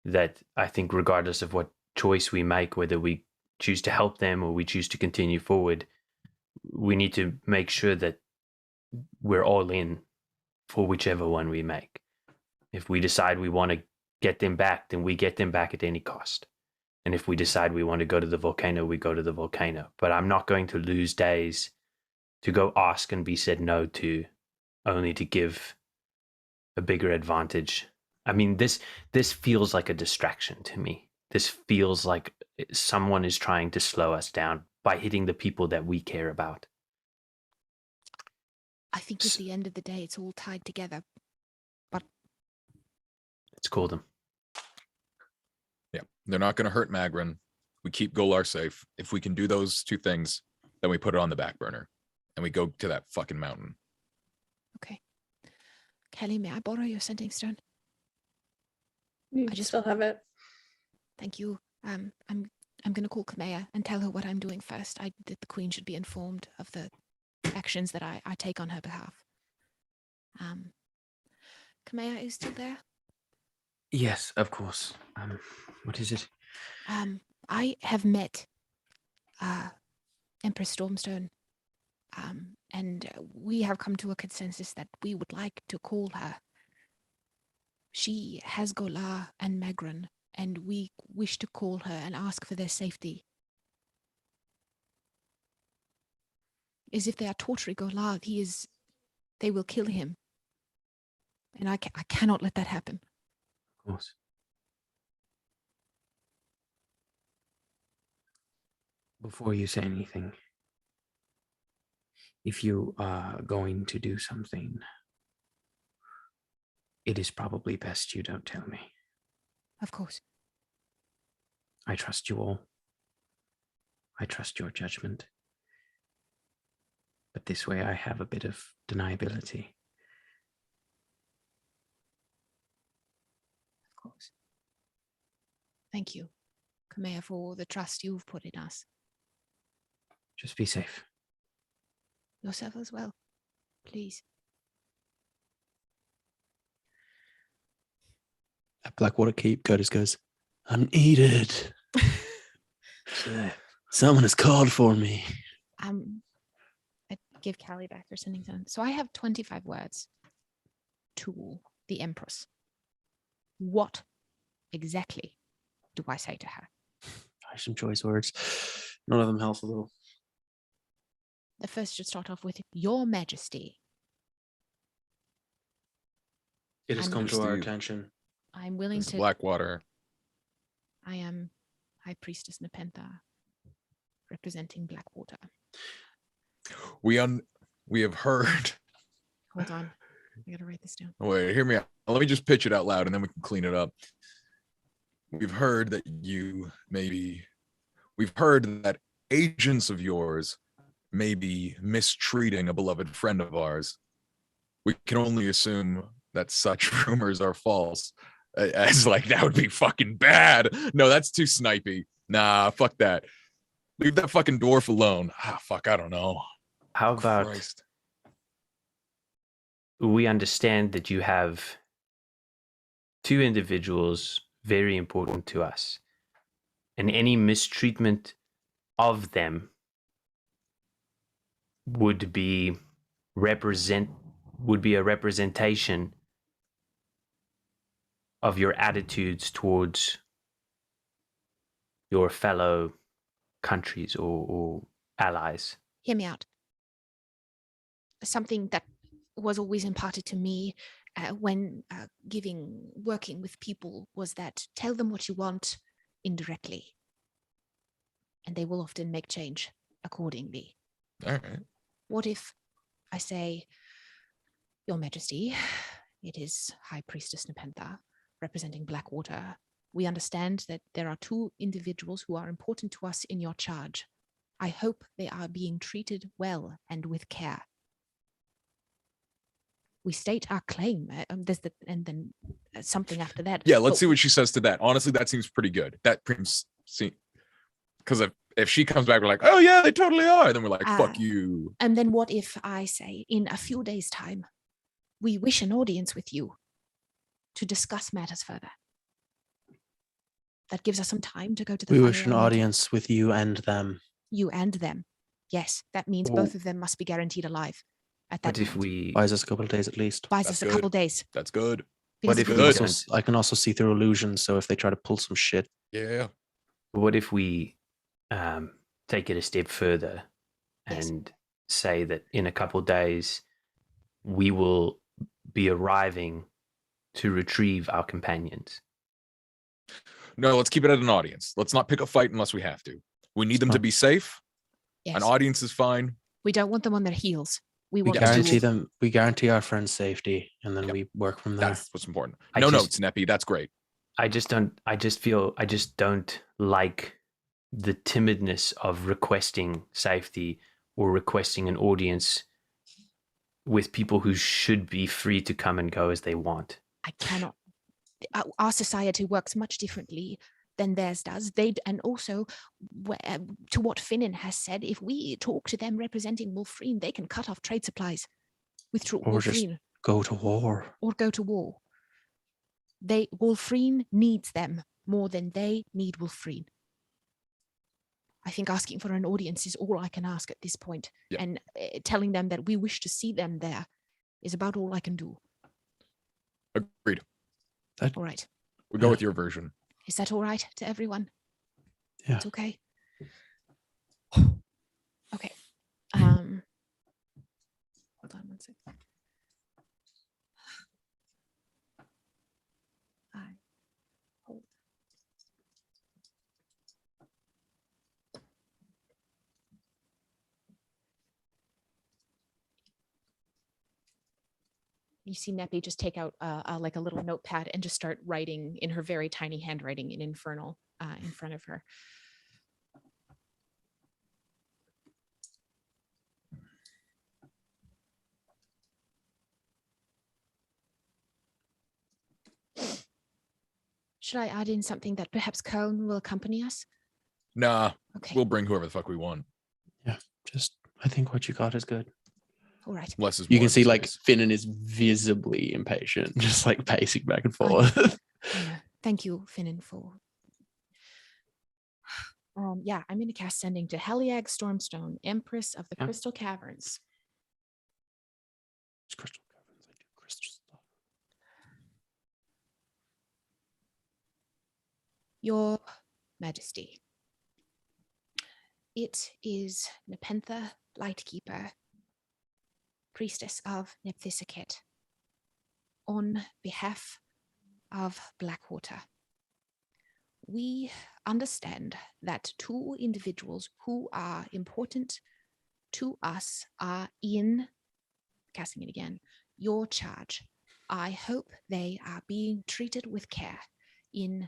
that I think regardless of what choice we make, whether we choose to help them or we choose to continue forward, we need to make sure that we're all in for whichever one we make. If we decide we want to get them back, then we get them back at any cost. And if we decide we want to go to the volcano, we go to the volcano. But I'm not going to lose days to go ask and be said no to, only to give a bigger advantage. I mean, this feels like a distraction to me. This feels like someone is trying to slow us down by hitting the people that we care about. I think at the end of the day, it's all tied together. Let's call them. Yeah, they're not going to hurt Magrin. We keep Golar safe. If we can do those two things, then we put it on the back burner and we go to that fucking mountain. Okay. Kelly, may I borrow your sending stone? You I just- still have it. Thank you. I'm going to call Kamea and tell her what I'm doing first. That the queen should be informed of the actions that I take on her behalf. Kamea is still there. Yes, of course. What is it? I have met Empress Stormstone, and we have come to a consensus that we would like to call her. She has Golar and Magrin, and we wish to call her and ask for their safety. As if they are torturing Golar, they will kill him. And I cannot let that happen. Of course. Before you say anything, if you are going to do something, it is probably best you don't tell me. Of course. I trust you all. I trust your judgment. But this way I have a bit of deniability. Of course. Thank you, Kamea, for the trust you've put in us. Just be safe. Yourself as well, please. At Blackwater Keep, Curtis goes, I'm needed. Someone has called for me. I give Callie back her sending stone. So I have 25 words to the Empress. What exactly do I say to her? Some choice words. None of them helpful though. The first should start off with Your Majesty. It has I'm come to our Steve. attention. I'm willing It's to. Blackwater. I am High Priestess Nepentha, representing Blackwater. We have heard. Hold on. I gotta write this down. Wait, hear me out. Let me just pitch it out loud and then we can clean it up. We've heard that we've heard that agents of yours may be mistreating a beloved friend of ours. We can only assume that such rumors are false. As like, that would be fucking bad. No, that's too snipey. Nah, fuck that. Leave that fucking dwarf alone. Fuck, I don't know. How about Christ. we understand that you have two individuals very important to us, and any mistreatment of them would be a representation of your attitudes towards your fellow countries or allies. Hear me out. Something that was always imparted to me when working with people was that tell them what you want indirectly, and they will often make change accordingly. All right. What if I say, Your Majesty, it is High Priestess Nepentha, representing Blackwater. We understand that there are two individuals who are important to us in your charge. I hope they are being treated well and with care. We state our claim, and then something after that. Yeah, let's see what she says to that. Honestly, that seems pretty good. That because if she comes back, we're like, oh yeah, they totally are. Then we're like, fuck you. And then what if I say, in a few days' time, we wish an audience with you to discuss matters further. That gives us some time to go to the. We wish an final audience with you and them. You and them. Yes, that means both of them must be guaranteed alive. At that What if point. we Buys us a couple of days at least. Buys That's us a couple good. days. That's good. What if we Good. don't- I can also see through illusions, so if they try to pull some shit. Yeah. what if we take it a step further Yes. and say that in a couple of days we will be arriving to retrieve our companions? No, let's keep it at an audience. Let's not pick a fight unless we have to. We need them to Fine. be safe. Yes. An audience is fine. We don't want them on their heels. We We want guarantee to. them. We guarantee our friends' safety, and then Yep. we work from there. That's what's important. I No just- notes, Neppy. That's great. I just don't like the timidness of requesting safety or requesting an audience with people who should be free to come and go as they want. I cannot. Our society works much differently than theirs does. And also, to what Finnan has said, if we talk to them representing Wolfreen, they can cut off trade supplies with Or just Wolfreen go to war. or go to war. Wolfreen needs them more than they need Wolfreen. I think asking for an audience is all I can ask at this point. Yeah. And telling them that we wish to see them there is about all I can do. Agreed. All right. We go with your version. Is that all right to everyone? Yeah. It's okay. Okay. Hold on one second. Hold. You see Neppy just take out like a little notepad and just start writing in her very tiny handwriting in Infernal in front of her. Should I add in something that perhaps Cone will accompany us? Nah, Okay. we'll bring whoever the fuck we want. I think what you got is good. All right. Less is You more can in see this like case. Finnan is visibly impatient, just like pacing back and I know. forth. I know. Thank you, Finnan, for. Yeah, I'm going to cast Sending to Heliag Stormstone, Empress of the Yeah. Crystal Caverns. It's crystal caverns. I do crystal stuff. Your Majesty, it is Nepentha, Lightkeeper, Priestess of Nephthisiket, on behalf of Blackwater. We understand that two individuals who are important to us are in, casting it again, your charge. I hope they are being treated with care. In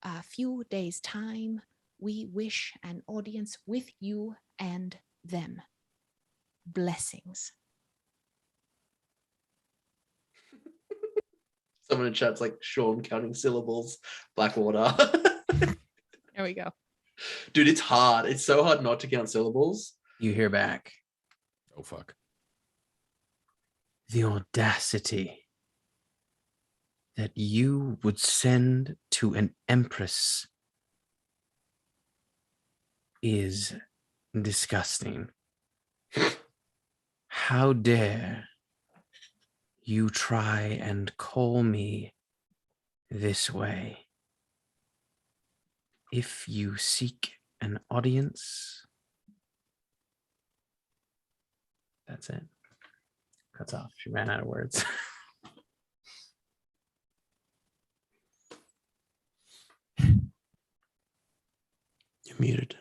a few days' time, we wish an audience with you and them. Blessings. Someone in chat's like Sean counting syllables, Blackwater. There we go. Dude, it's hard. It's so hard not to count syllables. You hear back. Oh fuck. The audacity that you would send to an empress is disgusting. How dare you try and call me this way? If you seek an audience, that's it. Cuts off. She ran out of words. You muted.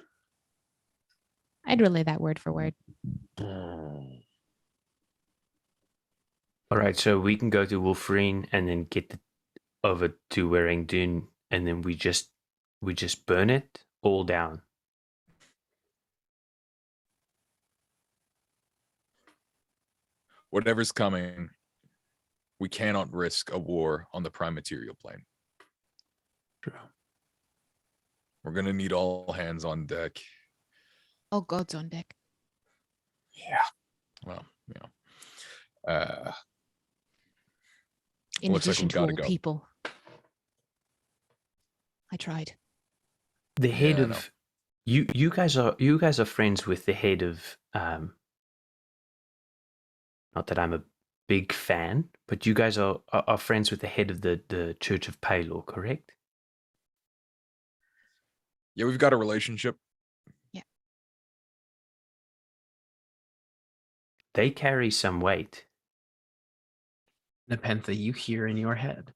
I'd relay that word for word. All right, so we can go to Wolfreen and then get over to Wyr-Ang-Dun, and then we just burn it all down. Whatever's coming, we cannot risk a war on the prime material plane. True. We're gonna need all hands on deck. All gods on deck. Yeah. Well, you know. In Looks like addition we've to all gotta go. people. I tried. The head Yeah, I know. of you guys are friends with the head of not that I'm a big fan, but you guys are friends with the head of the Church of Palor, correct? Yeah, we've got a relationship. They carry some weight. Nepentha, you hear in your head.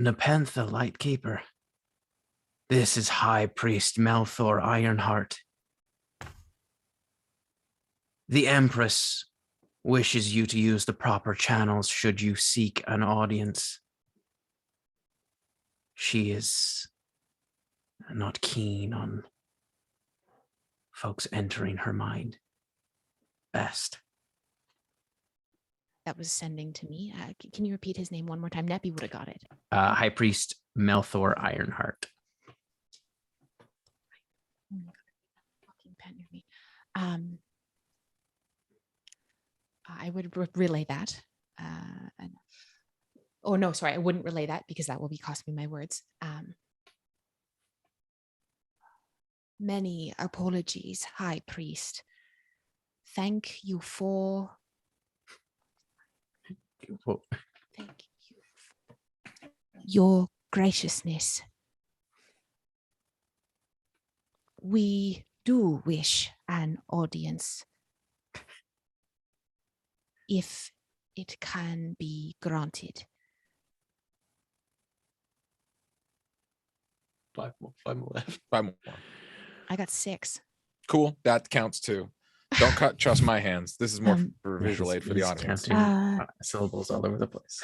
Nepentha, Lightkeeper. This is High Priest Melthor Ironheart. The Empress wishes you to use the proper channels should you seek an audience. She is not keen on folks entering her mind. Best. That was sending to me. Can you repeat his name one more time? Neppy would have got it. High Priest Melthor Ironheart. Oh my God, fucking pen near me. I would relay that. Oh no, sorry, I wouldn't relay that because that will be costing me my words. Many apologies, High Priest. Thank you for. Thank you for your graciousness. We do wish an audience, if it can be granted. 5 more left. 5 more. I got 6. Cool. That counts too. Don't trust my hands. This is more for visual aid for the audience. Counting syllables all over the place.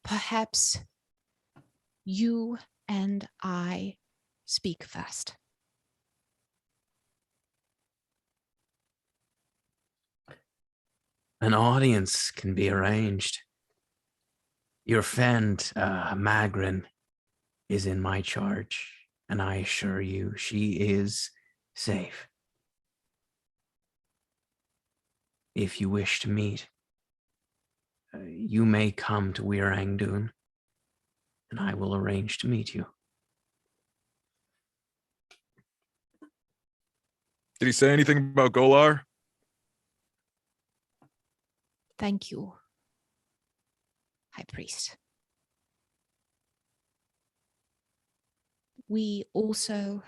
Perhaps you and I speak first. An audience can be arranged. Your friend, Magrin, is in my charge, and I assure you she is safe. If you wish to meet, you may come to Wyr-Ang-Dun, and I will arrange to meet you. Did he say anything about Golar? Thank you, High Priest. We also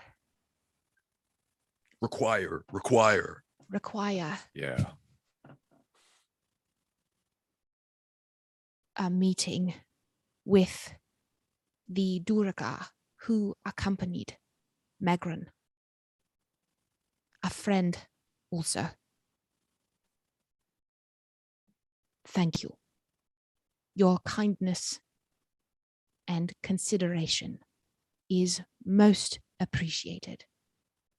Require. require Yeah. a meeting with the Duragar who accompanied Magrin. A friend also. Thank you. Your kindness and consideration is most appreciated,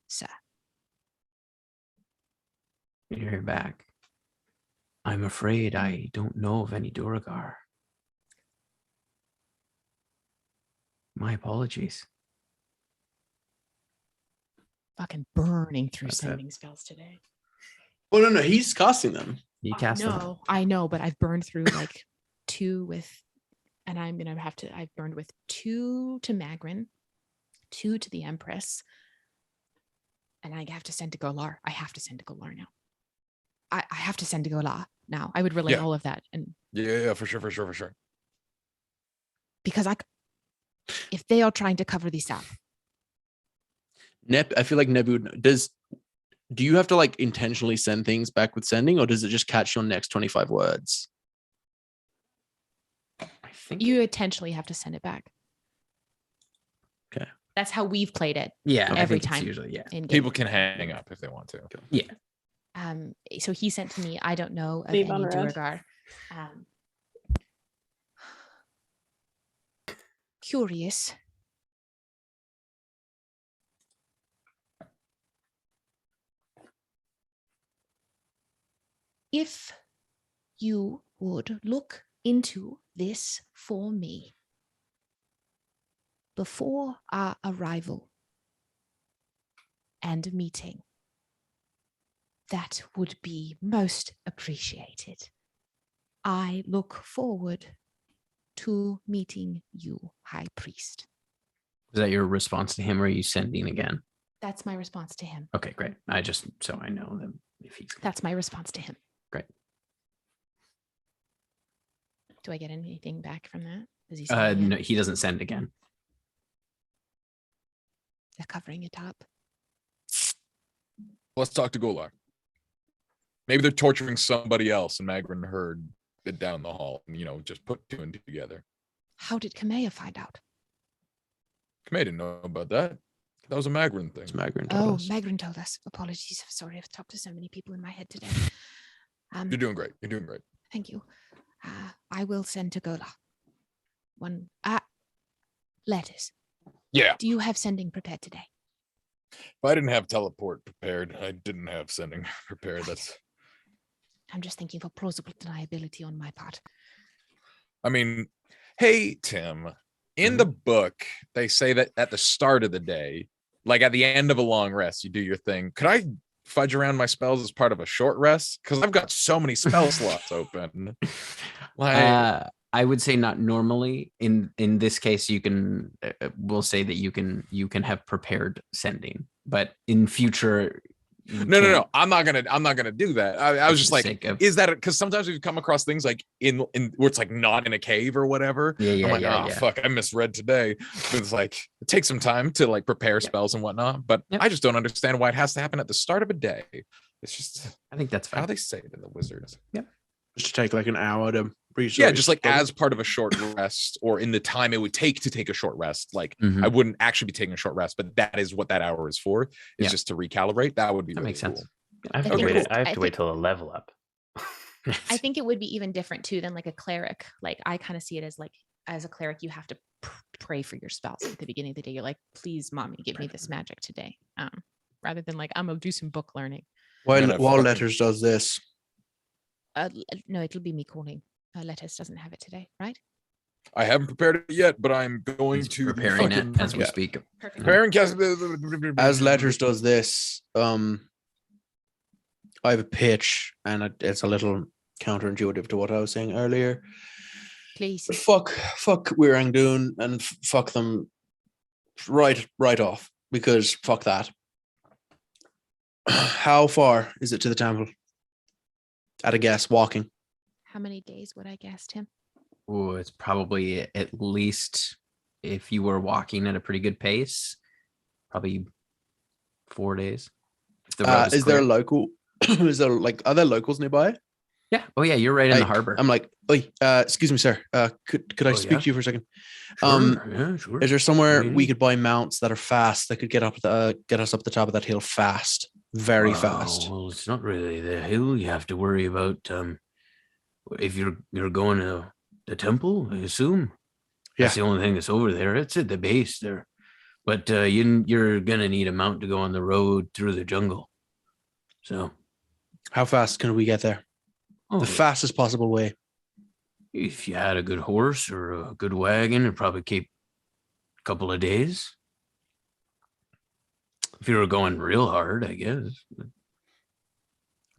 sir. You're back. I'm afraid I don't know of any Duragar. My apologies. Fucking burning through That's it. sending spells today. Well, no, he's casting them. You cast them. No, I know, but I've burned through like 2 with, and I'm gonna have to. I've burned with 2 to Magrin, 2 to the Empress, and I have to send to Golar. I have to send to Golar now. I have to send to Golar now. I would relay Yeah. all of that, and Yeah, for sure. because if they are trying to cover this up, I feel like Nebu would know. Do you have to like intentionally send things back with sending, or does it just catch your next 25 words? I think you intentionally have to send it back. Okay. That's how we've played it. Yeah, every I think it's time. usually, yeah. In game. People can hang up if they want to. Yeah. So he sent to me, I don't know of Leave any on red. Duragar. Curious. If you would look into this for me before our arrival and meeting, that would be most appreciated. I look forward to meeting you, High Priest. Is that your response to him, or are you sending again? That's my response to him. Okay, great. I just, so I know that if he's... That's my response to him. Great. Do I get anything back from that? Does he No, he doesn't send again. They're covering it up. Let's talk to Golar. Maybe they're torturing somebody else, and Magrin heard it down the hall, and just put 2 and 2 together. How did Kamea find out? Kamei didn't know about that. That was a Magrin thing. It's Magrin. Oh, Magrin told us. Apologies. Sorry, I've talked to so many people in my head today. You're doing great. You're doing great. Thank you. I will send to Gola. One letters. Yeah. Do you have sending prepared today? If I didn't have teleport prepared, I didn't have sending prepared. That's. I'm just thinking for plausible deniability on my part. I mean, hey Tim, in the book they say that at the start of the day, like at the end of a long rest, you do your thing. Could I fudge around my spells as part of a short rest? Because I've got so many spell slots open. Like, I would say not normally. In this case, you can. We'll say that you can have prepared sending, but in future. No. I'm not gonna do that. I was just like, is that because sometimes we've come across things like in where it's like not in a cave or whatever. Yeah. I'm like, fuck, I misread today. But it's like it takes some time to like prepare spells and whatnot. But I just don't understand why it has to happen at the start of a day. It's just I think that's fine. how they say it in the Wizards. Yep. Just to take like an hour to research. Yeah, just like as part of a short rest, or in the time it would take to take a short rest. Like I wouldn't actually be taking a short rest, but that is what that hour is for. Is just to recalibrate. That would be that really makes sense. cool. I have to wait till a level up. I think it would be even different too than like a cleric. Like I kind of see it as like as a cleric, you have to pray for your spells at the beginning of the day. You're like, please, mommy, give me this magic today. Rather than like I'm gonna do some book learning. While Letters does this. No, it'll be me calling. Letters doesn't have it today, right? I haven't prepared it yet, but I'm going to preparing it as we speak. Perfect. Preparing As Letters does this, I have a pitch, and it's a little counterintuitive to what I was saying earlier. Please. But fuck Wyr-Ang-Dun and fuck them right off, because fuck that. How far is it to the temple? At a guess, walking. How many days would I guess, Tim? Oh, it's probably at least, if you were walking at a pretty good pace, probably 4 days. If the road is there a local? Is there like are there locals nearby? Yeah. Oh yeah, you're right in the harbor. I'm like, excuse me, sir. Could I speak to you for a second? Sure. Is there somewhere we could buy mounts that are fast that could get us up the top of that hill fast, very fast? Well, it's not really the hill you have to worry about. If you're going to the temple, I assume. That's the only thing that's over there. It's at the base there, but you're gonna need a mount to go on the road through the jungle. So, how fast can we get there? The fastest possible way. If you had a good horse or a good wagon, it'd probably keep a couple of days. If you were going real hard, I guess.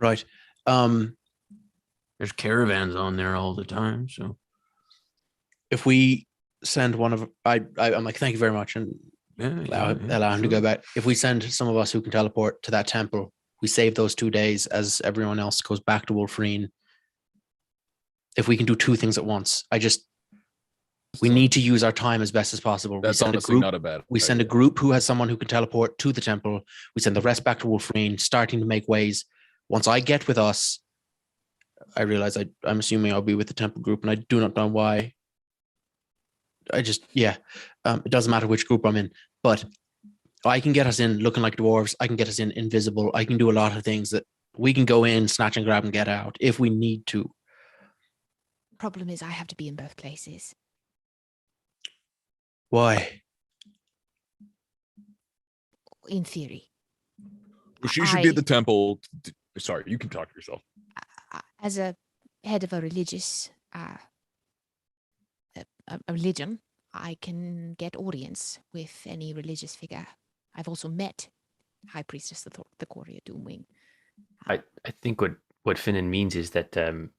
Right. There's caravans on there all the time. So if we send one of I'm like, thank you very much, and allow him to go back. If we send some of us who can teleport to that temple, we save those 2 days as everyone else goes back to Wolfreen. If we can do two things at once, we need to use our time as best as possible. That's honestly not a bad. We send a group who has someone who can teleport to the temple. We send the rest back to Wolfreen, starting to make ways. Once I get with us, I realize I'm assuming I'll be with the temple group, and I do not know why. It doesn't matter which group I'm in, but I can get us in looking like dwarves. I can get us in invisible. I can do a lot of things that we can go in, snatch and grab and get out if we need to. Problem is I have to be in both places. Why? In theory. She should be at the temple. Sorry, you can talk to yourself. As a head of a religious a religion, I can get audience with any religious figure. I've also met High Priestess the Courier Doomwing. I think what Finnan means is that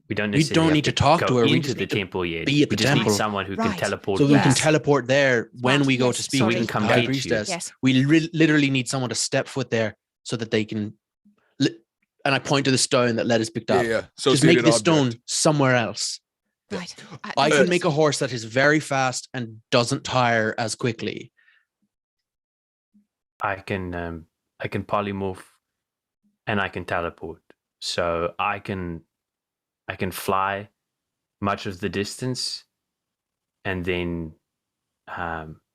we don't need to talk to her. We into the temple yet. Be at the we just temple. need someone who can teleport. So we can teleport there when we go to speak we can with come High get Priestess. you. Yes. We literally need someone to step foot there so that they can. And I point to the stone that Let us picked up. Yeah. Just make the stone somewhere else. Right. I can make a horse that is very fast and doesn't tire as quickly. I can polymorph, and I can teleport. So I can fly much of the distance, and then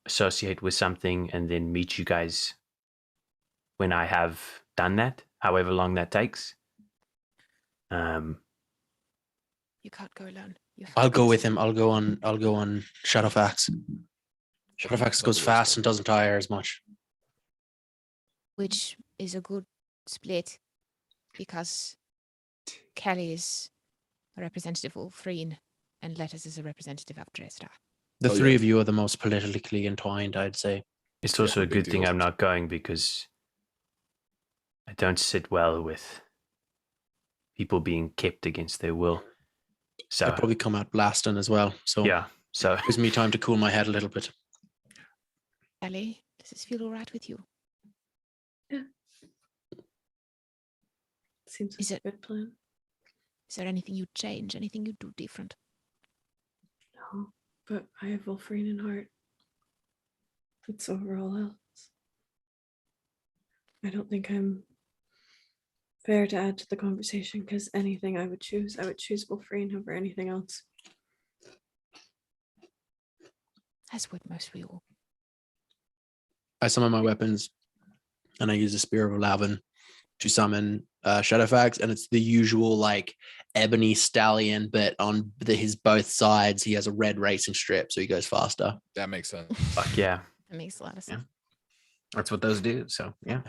associate with something, and then meet you guys when I have done that, however long that takes. You can't go alone. I'll go with him. I'll go on Shadowfax. Shadowfax goes fast and doesn't tire as much. Which is a good split because Kelly is a representative of Freen and Lettuce is a representative of Dresda. The Oh, three yeah. of you are the most politically entwined, I'd say. It's also Yeah, a big good thing deal. I'm not going because I don't sit well with people being kept against their will. So I'd probably come out blasting as well. So yeah, so it gives me time to cool my head a little bit. Kelly, does this feel all right with you? Seems Is like it- a good plan. Is there anything you'd change? Anything you'd do different? No, but I have Wolverine in heart. It's over all else. I don't think I'm fair to add to the conversation because anything I would choose Wolverine over anything else. As would most people. I summon my weapons and I use the Spear of Lavin to summon Shadowfax, and it's the usual like ebony stallion, but on his both sides he has a red racing strip, so he goes faster. That makes sense. fuck yeah. That makes a lot of sense. That's what those do. So yeah.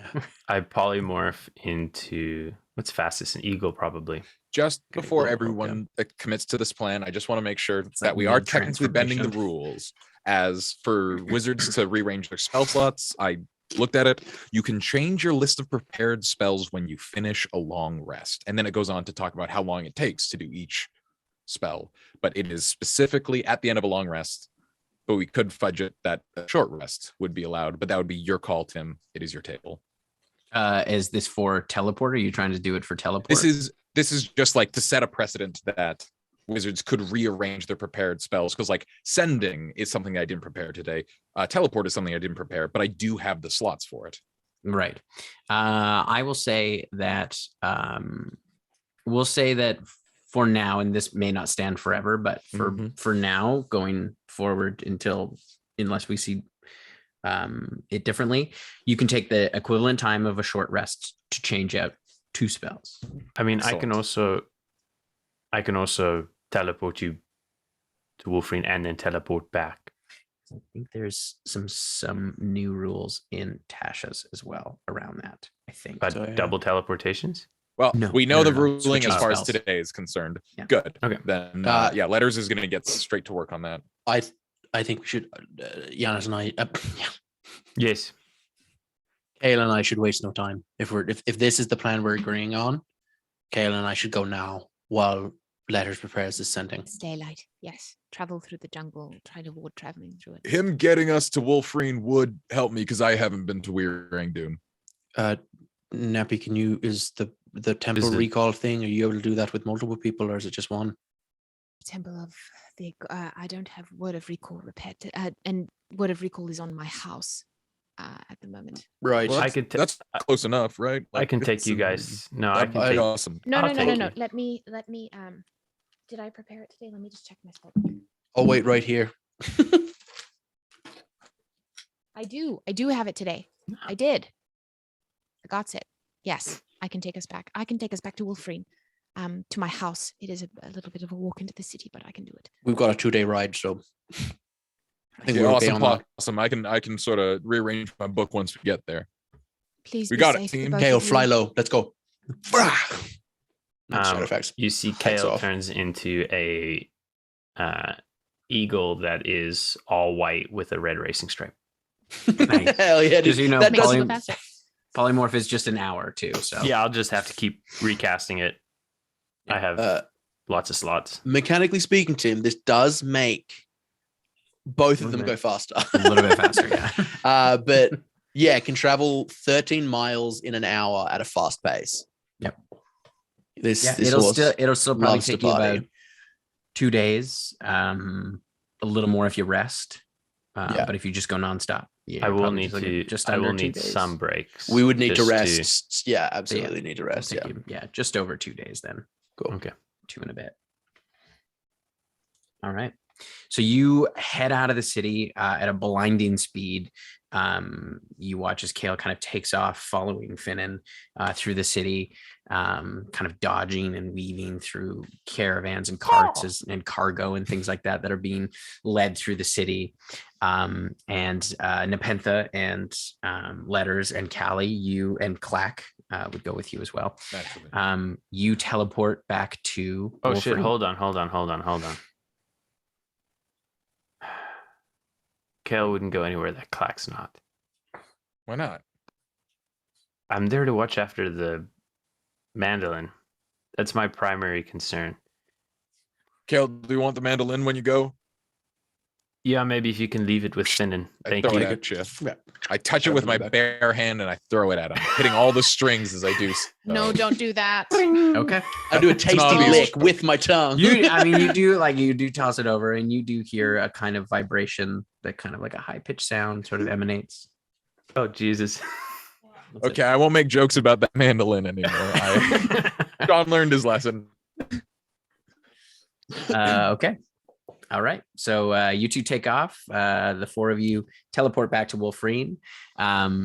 I polymorph into what's fastest? An eagle, probably. Just Okay, before little everyone commits to this plan, I just want to make sure It's that like we are technically bending the mid-transformation. rules. As for wizards to rearrange their spell slots, I looked at it. You can change your list of prepared spells when you finish a long rest. And then it goes on to talk about how long it takes to do each spell. But it is specifically at the end of a long rest. But we could fudge it that a short rest would be allowed. But that would be your call, Tim. It is your table. Is this for teleport? Are you trying to do it for teleport? This is just like to set a precedent that wizards could rearrange their prepared spells, because like sending is something I didn't prepare today. Teleport is something I didn't prepare, but I do have the slots for it. Right. I will say that we'll say that for now, and this may not stand forever, but for now, going forward unless we see it differently, you can take the equivalent time of a short rest to change out 2 spells. I mean, Excellent. I can also teleport you to Wolverine and then teleport back. I think there's some new rules in Tasha's as well around that. I think. But So, yeah. double teleportations? Well, No, we know no, the no. ruling Switching as far as spells. today is concerned. Yeah. Good. Okay. Then Uh, Letters is going to get straight to work on that. I think we should Giannis and I Yes. Kayla and I should waste no time. If this is the plan we're agreeing on, Kayla and I should go now while Letters prepares this sending. It's daylight. Yes. Travel through the jungle. Try to avoid traveling through it. Him getting us to Wolverine would help me because I haven't been to Wyr-Ang-Dun. Nappy, is the temple the- recall thing? Are you able to do that with multiple people, or is it just one? Temple of the I don't have word of recall repaired, and word of recall is on my house at the moment. Right. Well, I could that's close enough, right? I can take you guys. No, I can take Awesome. No, I'll no, no, no, take no. it. Let me. Did I prepare it today? Let me just check my spell. Oh wait, right here. I do have it today. I did. I got it. Yes, I can take us back. I can take us back to Wolverine, to my house. It is a little bit of a walk into the city, but I can do it. We've got a 2-day ride, so I think Yeah, we're okay on that. awesome. I can sort of rearrange my book once we get there. Please We be got it, safe, the team. both Kale, of you. fly low. Let's go. Um, Shadowfax. You see Takes Kale off. turns into a eagle that is all white with a red racing stripe. Nice. Hell yeah, dude. Because you know That Makes does- you go faster. polymorph is just an hour too. So Yeah, I'll just have to keep recasting it. I have lots of slots. mechanically speaking, Tim, this does make both of them go faster. a little bit faster. Yeah. But yeah, it can travel 13 miles in an hour at a fast pace. Yep. This It'll horse still probably loves to take you party. about 2 days. A little more if you rest. Yeah. But if you just go nonstop, yeah, I you're will probably need just looking to. just I will under 2 need days. some breaks. We would need to just rest. Yeah, absolutely need to rest. Take Yeah. you- yeah, just over 2 days then. Cool. Okay. 2 and a bit. All right. So you head out of the city at a blinding speed. You watch as Kale kind of takes off following Finnan through the city, kind of dodging and weaving through caravans and carts and cargo and things like that that are being led through the city. And Nepentha and Letters and Callie, you and Clack would go with you as well. Naturally. You teleport back to Oh shit! Wolfram. Hold on. Kale wouldn't go anywhere that Clack's not. Why not? I'm there to watch after the mandolin. That's my primary concern. Kale, do you want the mandolin when you go? Yeah, maybe if you can leave it with Finnan. I Thank throw you. it at you. I touch it with my bare hand and I throw it at him, hitting all the strings as I do so. No, don't do that. Okay. I do a tasty obvious lick choice. with my tongue. You do toss it over and you do hear a kind of vibration that kind of like a high pitched sound sort of emanates. Oh Jesus! Okay, I won't make jokes about that mandolin anymore. John learned his lesson. Okay. All right. So you two take off. The four of you teleport back to Wolfreen.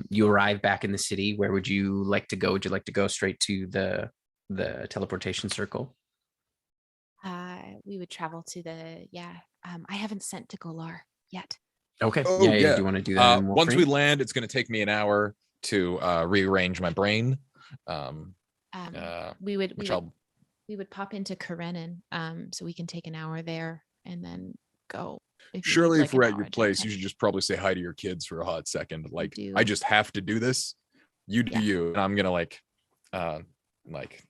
You arrive back in the city. Where would you like to go? Would you like to go straight to the teleportation circle? We would travel to the I haven't sent to Golar yet. Okay. Oh, yeah. yeah. Do you want to do that? In Once we Wolfreen? land, it's going to take me an hour to rearrange my brain. We would Which we would pop into Karenin, so we can take an hour there and then go. Surely, like if we're an at hour your and place, 10 you should just probably say hi to your kids for a hot second. Like, do. I just have to do this. You do Yeah. you, and I'm gonna like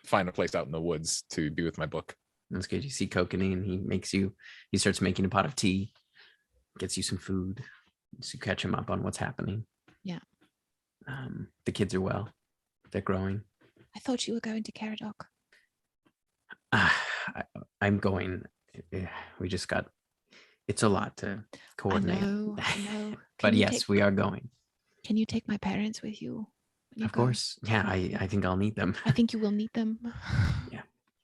find a place out in the woods to be with my book. That's good. You see Kokanine. He starts making a pot of tea, gets you some food, so you catch him up on what's happening. Yeah. The kids are well. They're growing. I thought you were going to Caradoc. I'm going. We just got. It's a lot to coordinate. I know. But yes, we are going. Can you take my parents with you? when you Of go? course. Yeah, I think I'll need them. I think you will need them.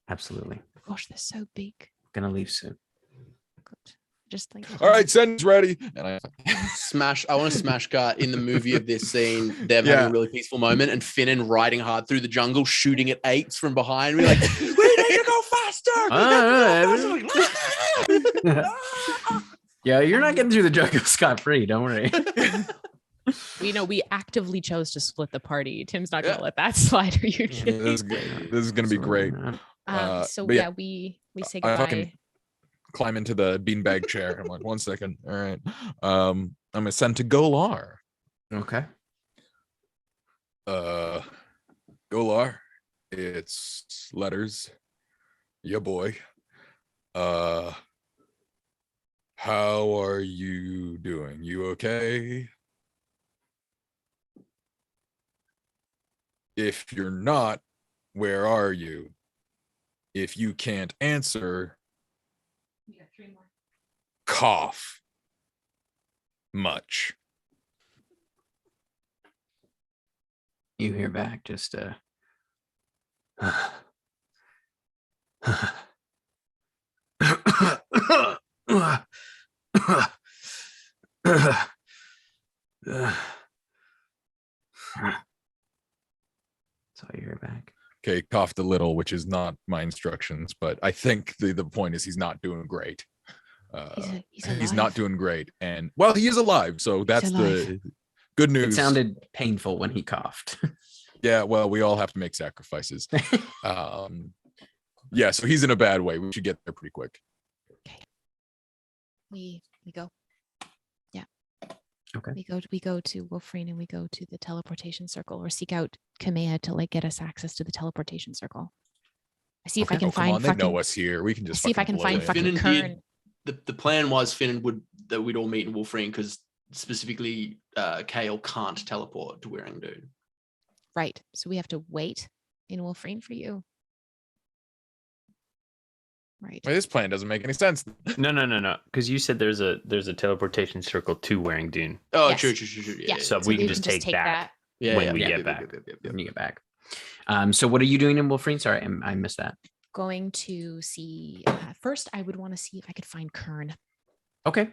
Absolutely. Gosh, they're so big. Gonna leave soon. Good. Just like All right, sentence ready. And I I want to smash cut in the movie of this scene. Them having a really peaceful moment, and Finnan riding hard through the jungle, shooting at apes from behind. We're like, we need to go faster. Yeah, you're not getting through the jungle scot free. Don't worry. We actively chose to split the party. Tim's not gonna let that slide. Are you kidding? this is gonna be great. But we say I goodbye. fucking climb into the beanbag chair. I'm like, 1 second. All right. I'm gonna send to Golar. Okay. Golar, it's Letters. Yeah, boy. How are you doing? You okay? If you're not, where are you? If you can't answer, cough much. You hear back just that's all you hear back. Okay, coughed a little, which is not my instructions, but I think the point is he's not doing great. He's not alive. doing great, and well, he is alive, so that's the good news. It sounded painful when he coughed. Yeah, well, we all have to make sacrifices. Yeah, so he's in a bad way. We should get there pretty quick. We go. Yeah. Okay. We go to Wolfreen and we go to the teleportation circle, or seek out Kamea to like get us access to the teleportation circle. I see if I can Oh, come find on, they know us here. We can just see if I can find fucking Finnan Kern. The plan was Finnan that we'd all meet in Wolfreen because specifically Kale can't teleport to Wyr-Ang-Dun. Right. So we have to wait in Wolfreen for you. Right. Well, this plan doesn't make any sense. No. Because you said there's a teleportation circle to Wyr-Ang-Dun. Oh, Yes. true. Yeah. So we can just take that. that. Yeah, when yeah, we yeah, get yeah, back. yeah, yeah, yeah. When you get back. So what are you doing in Wolfreen? Sorry, I missed that. Going to see first I would want to see if I could find Kern. Okay.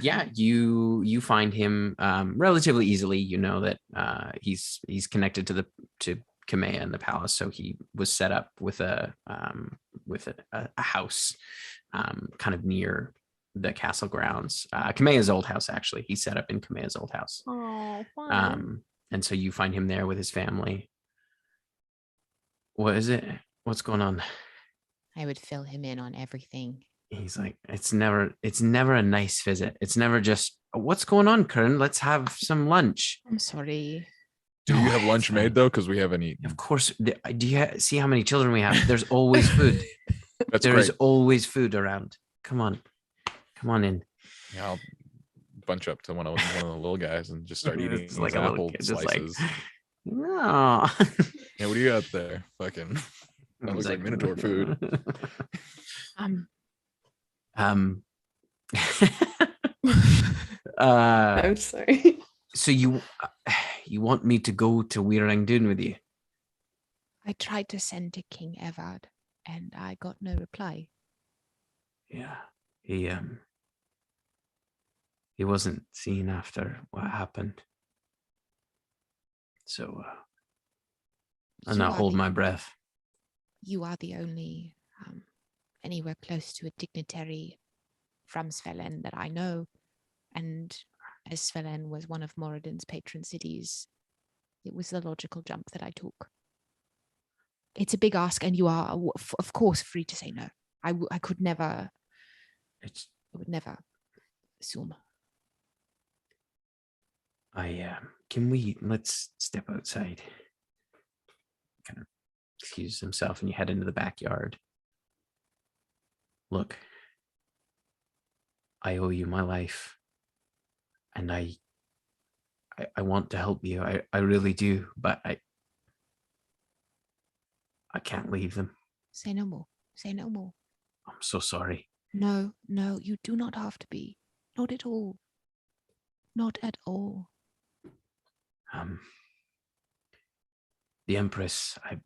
Yeah, you find him relatively easily. You know that he's connected to Kamea in the palace, so he was set up with a house kind of near the castle grounds. Kamea's old house, actually. He's set up in Kamea's old house. Oh, fun. And so you find him there with his family. What is it? What's going on? I would fill him in on everything. He's like, it's never a nice visit. It's never just, what's going on, Kern? Let's have some lunch. I'm sorry. Do you have lunch made though? Because we haven't eaten. Of course. Do you see how many children we have? There's always food. That's There is great. always food around. Come on in. Yeah, I'll bunch up to one of the little guys and just start eating It's like like a little apple kid, just like, slices. No. Yeah, what do you got there? Fucking. That looks like Minotaur food. I'm sorry. So you want me to go to Wyr-Ang-Dun with you? I tried to send to King Evard, and I got no reply. Yeah, he wasn't seen after what happened. So I'll You not are hold the- my breath. You are the only anywhere close to a dignitary from Svelen that I know, and as Svelen was one of Moradin's patron cities, it was the logical jump that I took. It's a big ask, and you are, of course, free to say no. I could never. I would never assume. Let's step outside. Kind of excuse himself, and you head into the backyard. Look, I owe you my life, and I want to help you. I really do, but I can't leave them. Say no more. Say no more. I'm so sorry. No, you do not have to be. Not at all. Not at all. The Empress, I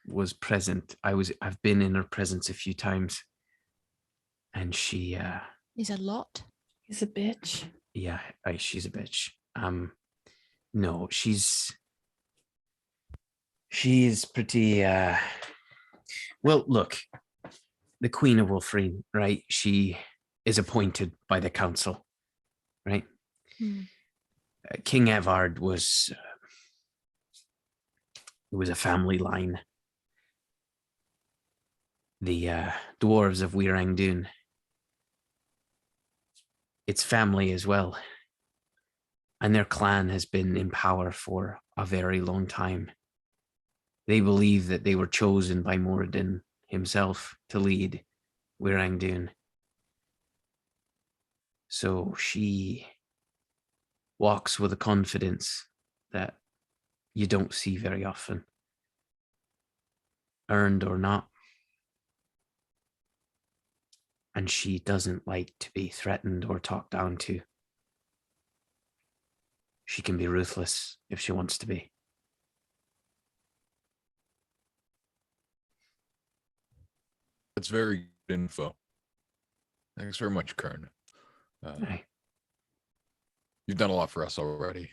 was present. I've been in her presence a few times, and she Is a lot. He's a bitch. yeah, she's a bitch. No, she's pretty well, look, the Queen of Wolfrine, right? She is appointed by the council, right? King Evard was it was a family line. The dwarves of Wyr-Ang-Dun, it's family as well. And their clan has been in power for a very long time. They believe that they were chosen by Moradin himself to lead Wyr-Ang-Dun. So she walks with a confidence that you don't see very often, earned or not. And she doesn't like to be threatened or talked down to. She can be ruthless if she wants to be. That's very good info. Thanks very much, Kern. Aye. You've done a lot for us already.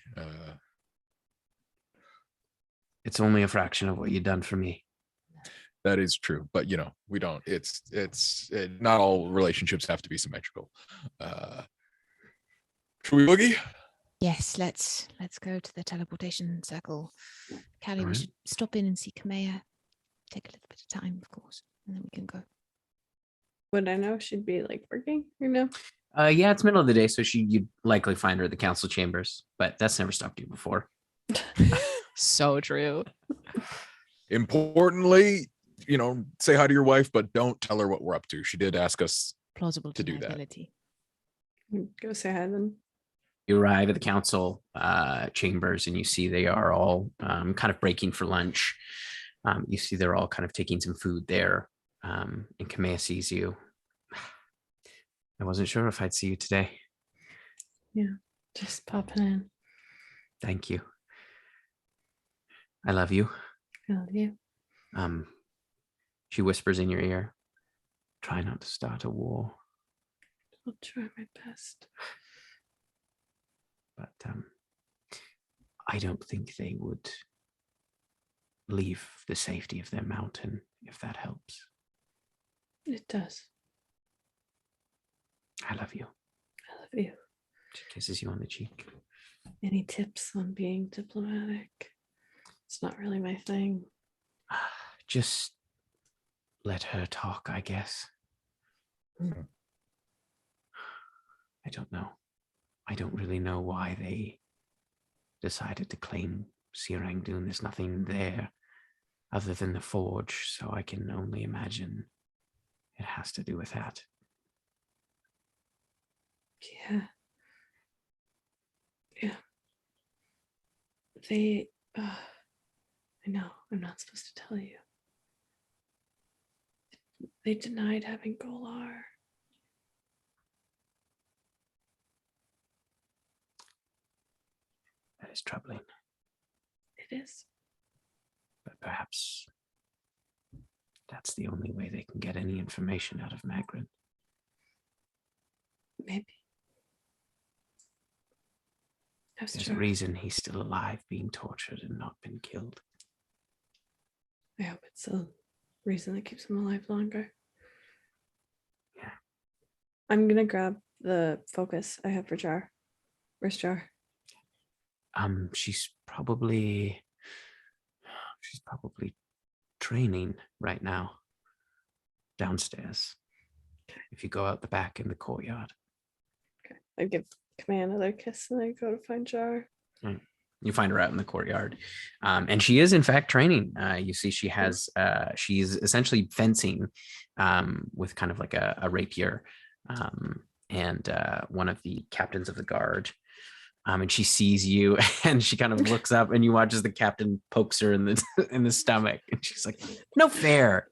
It's only a fraction of what you've done for me. That is true, but we don't. Not all relationships have to be symmetrical. Should we boogie? Yes, let's go to the teleportation circle. Callie, we Alright. should stop in and see Kamea. Take a little bit of time, of course, and then we can go. Would I know she'd be like working? Yeah, it's middle of the day, so you'd likely find her at the council chambers, but that's never stopped you before. So true. Importantly, say hi to your wife, but don't tell her what we're up to. She did ask us. Plausible To do that. deniability. Go say hi then. You arrive at the council chambers, and you see they are all kind of breaking for lunch. You see they're all kind of taking some food there. And Kamea sees you. I wasn't sure if I'd see you today. Just popping in. Thank you. I love you. I love you. She whispers in your ear, try not to start a war. I'll try my best. But I don't think they would leave the safety of their mountain, if that helps. It does. I love you. I love you. She kisses you on the cheek. Any tips on being diplomatic? It's not really my thing. Just let her talk, I guess. Mm. I don't know. I don't really know why they decided to claim Wyr-Ang-Dun. There's nothing there other than the forge, so I can only imagine it has to do with that. Yeah. Yeah. They, I know, I'm not supposed to tell you. They denied having Golar. That is troubling. It is. But perhaps that's the only way they can get any information out of Magrin. Maybe. That's There's true. a reason he's still alive, being tortured and not been killed. I hope it's the reason that keeps him alive longer. Yeah. I'm gonna grab the focus I have for Jar. Where's Jar? She's probably training right now downstairs. If you go out the back in the courtyard. Okay. I give Kamea another kiss and I go to find Jar. You find her out in the courtyard, and she is in fact training. You see, she has she's essentially fencing with kind of like a rapier, and one of the captains of the guard. And she sees you, and she kind of looks up, and you watch as the captain pokes her in the stomach, and she's like, "No fair."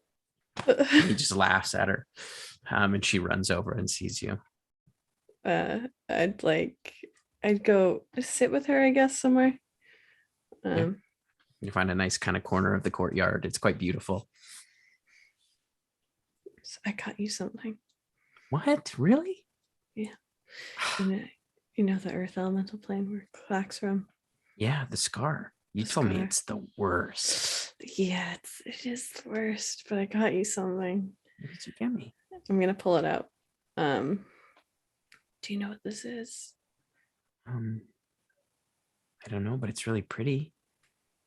And he just laughs at her, and she runs over and sees you. I'd go sit with her, I guess, somewhere. You find a nice kind of corner of the courtyard. It's quite beautiful. I got you something. What? Really? Yeah. You know the Earth Elemental Plane where Clack's from? Yeah, the scar. You The told me scar. it's the worst. Yeah, it is the worst, but I got you something. What did you get me? I'm gonna pull it out. Do you know what this is? I don't know, but it's really pretty.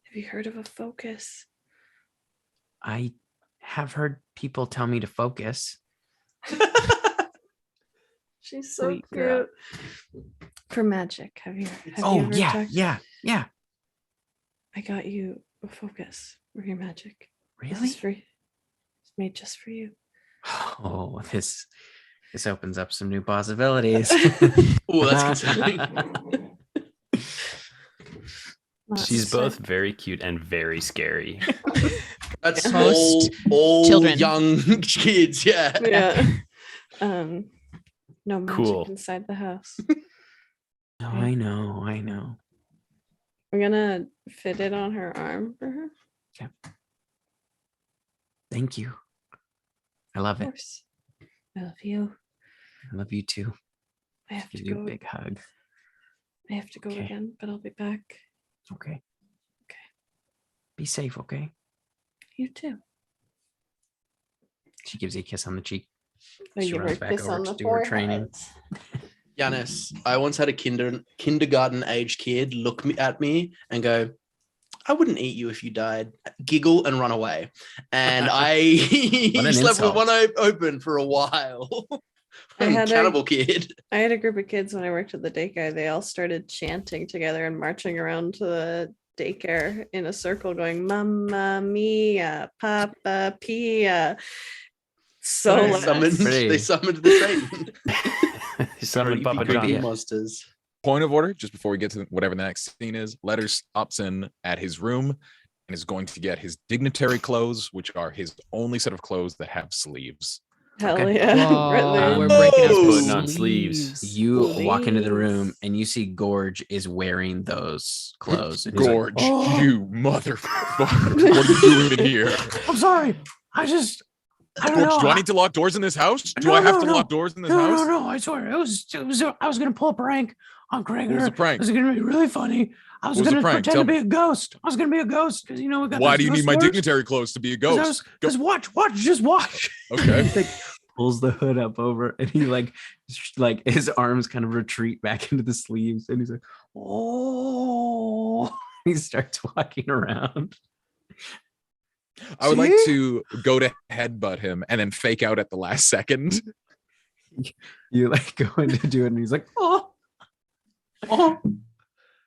Have you heard of a focus? I have heard people tell me to focus. She's so Sweet cute. girl. For magic, have you Oh, ever yeah, talked- yeah. I got you a focus for your magic. This Really? is free. It's made just for you. Oh, this opens up some new possibilities. Oh, that's concerning. Not She's so- both very cute and very scary. That's Most all children. young kids. Yeah. Yeah. No magic Cool. inside the house. Oh, I know. I'm gonna fit it on her arm for her. Thank you. I love Of it. course. I love you. I love you too. I have to Give you a go. big hug. I have to go Okay. again, but I'll be back. Okay. Okay. Be safe, okay? You too. She gives you a kiss on the cheek. I She give her runs a back kiss over on to the do her training. forehead. Yanis, I once had a kindergarten age kid look at me and go, "I wouldn't eat you if you died," giggle and run away. And I What an slept with insult. one eye open for a while. I I'm a had a- cannibal kid. I had a group of kids when I worked at the daycare. They all started chanting together and marching around to the daycare in a circle going, "Mamma mia, Papa Pia." So They loud. summoned, Pretty. they summoned the Satan. Summon Papa Creepy John. monsters. Point of order, just before we get to whatever the next scene is, Letter stops in at his room and is going to get his dignitary clothes, which are his only set of clothes that have sleeves. Hell Okay. yeah. Right Whoa, there. we're breaking out Whoa. the Putting on sleeves. You walk into the room Please. and you see Gorge is wearing those clothes. And he's like, Gorge, "Oh." you motherfucker. What are you doing in here? I'm sorry. I just I don't know. Do I need to lock doors in this house? Do No, I have no, to no. lock doors in this No, house? no, I swear. I was gonna pull a prank on Gregor. What was the prank? It was gonna be really funny. I was What was the gonna prank? pretend Tell to be me. a ghost. I was gonna be a ghost because we got. Why those do you need ghost my doors. dignitary clothes to be a ghost? Because watch, just watch. Okay. He, like, pulls the hood up over, and he like his arms kind of retreat back into the sleeves, and he's like, oh. He starts walking around. I would like See? to go to headbutt him and then fake out at the last second. You like go in to do it, and he's like, oh.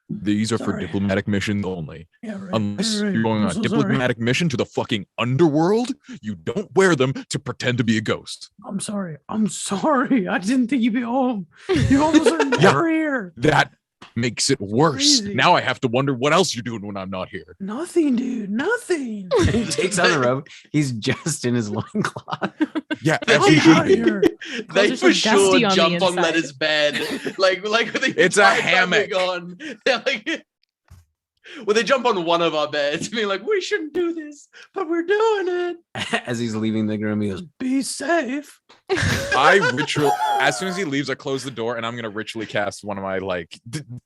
These are for Sorry. diplomatic missions only. Yeah, right. Unless right, right. you're going I'm on a so diplomatic mission to the fucking underworld, you don't wear them to pretend to be a ghost. I'm sorry. I didn't think you'd be home. You almost are never here. That makes it worse. Crazy. Now I have to wonder what else you're doing when I'm not here. Nothing, dude. Nothing. He takes on the robe. He's just in his loincloth. Yeah, I'm as you out should of be. here. They are so for sure dusty on the jump on inside. Letter's bed. Like with the It's a entire time hammock. we're gone. They're like, well, they jump on one of our beds, being like, we shouldn't do this, but we're doing it. As he's leaving the room, he goes, "Be safe." As soon as he leaves, I close the door and I'm gonna ritually cast one of my like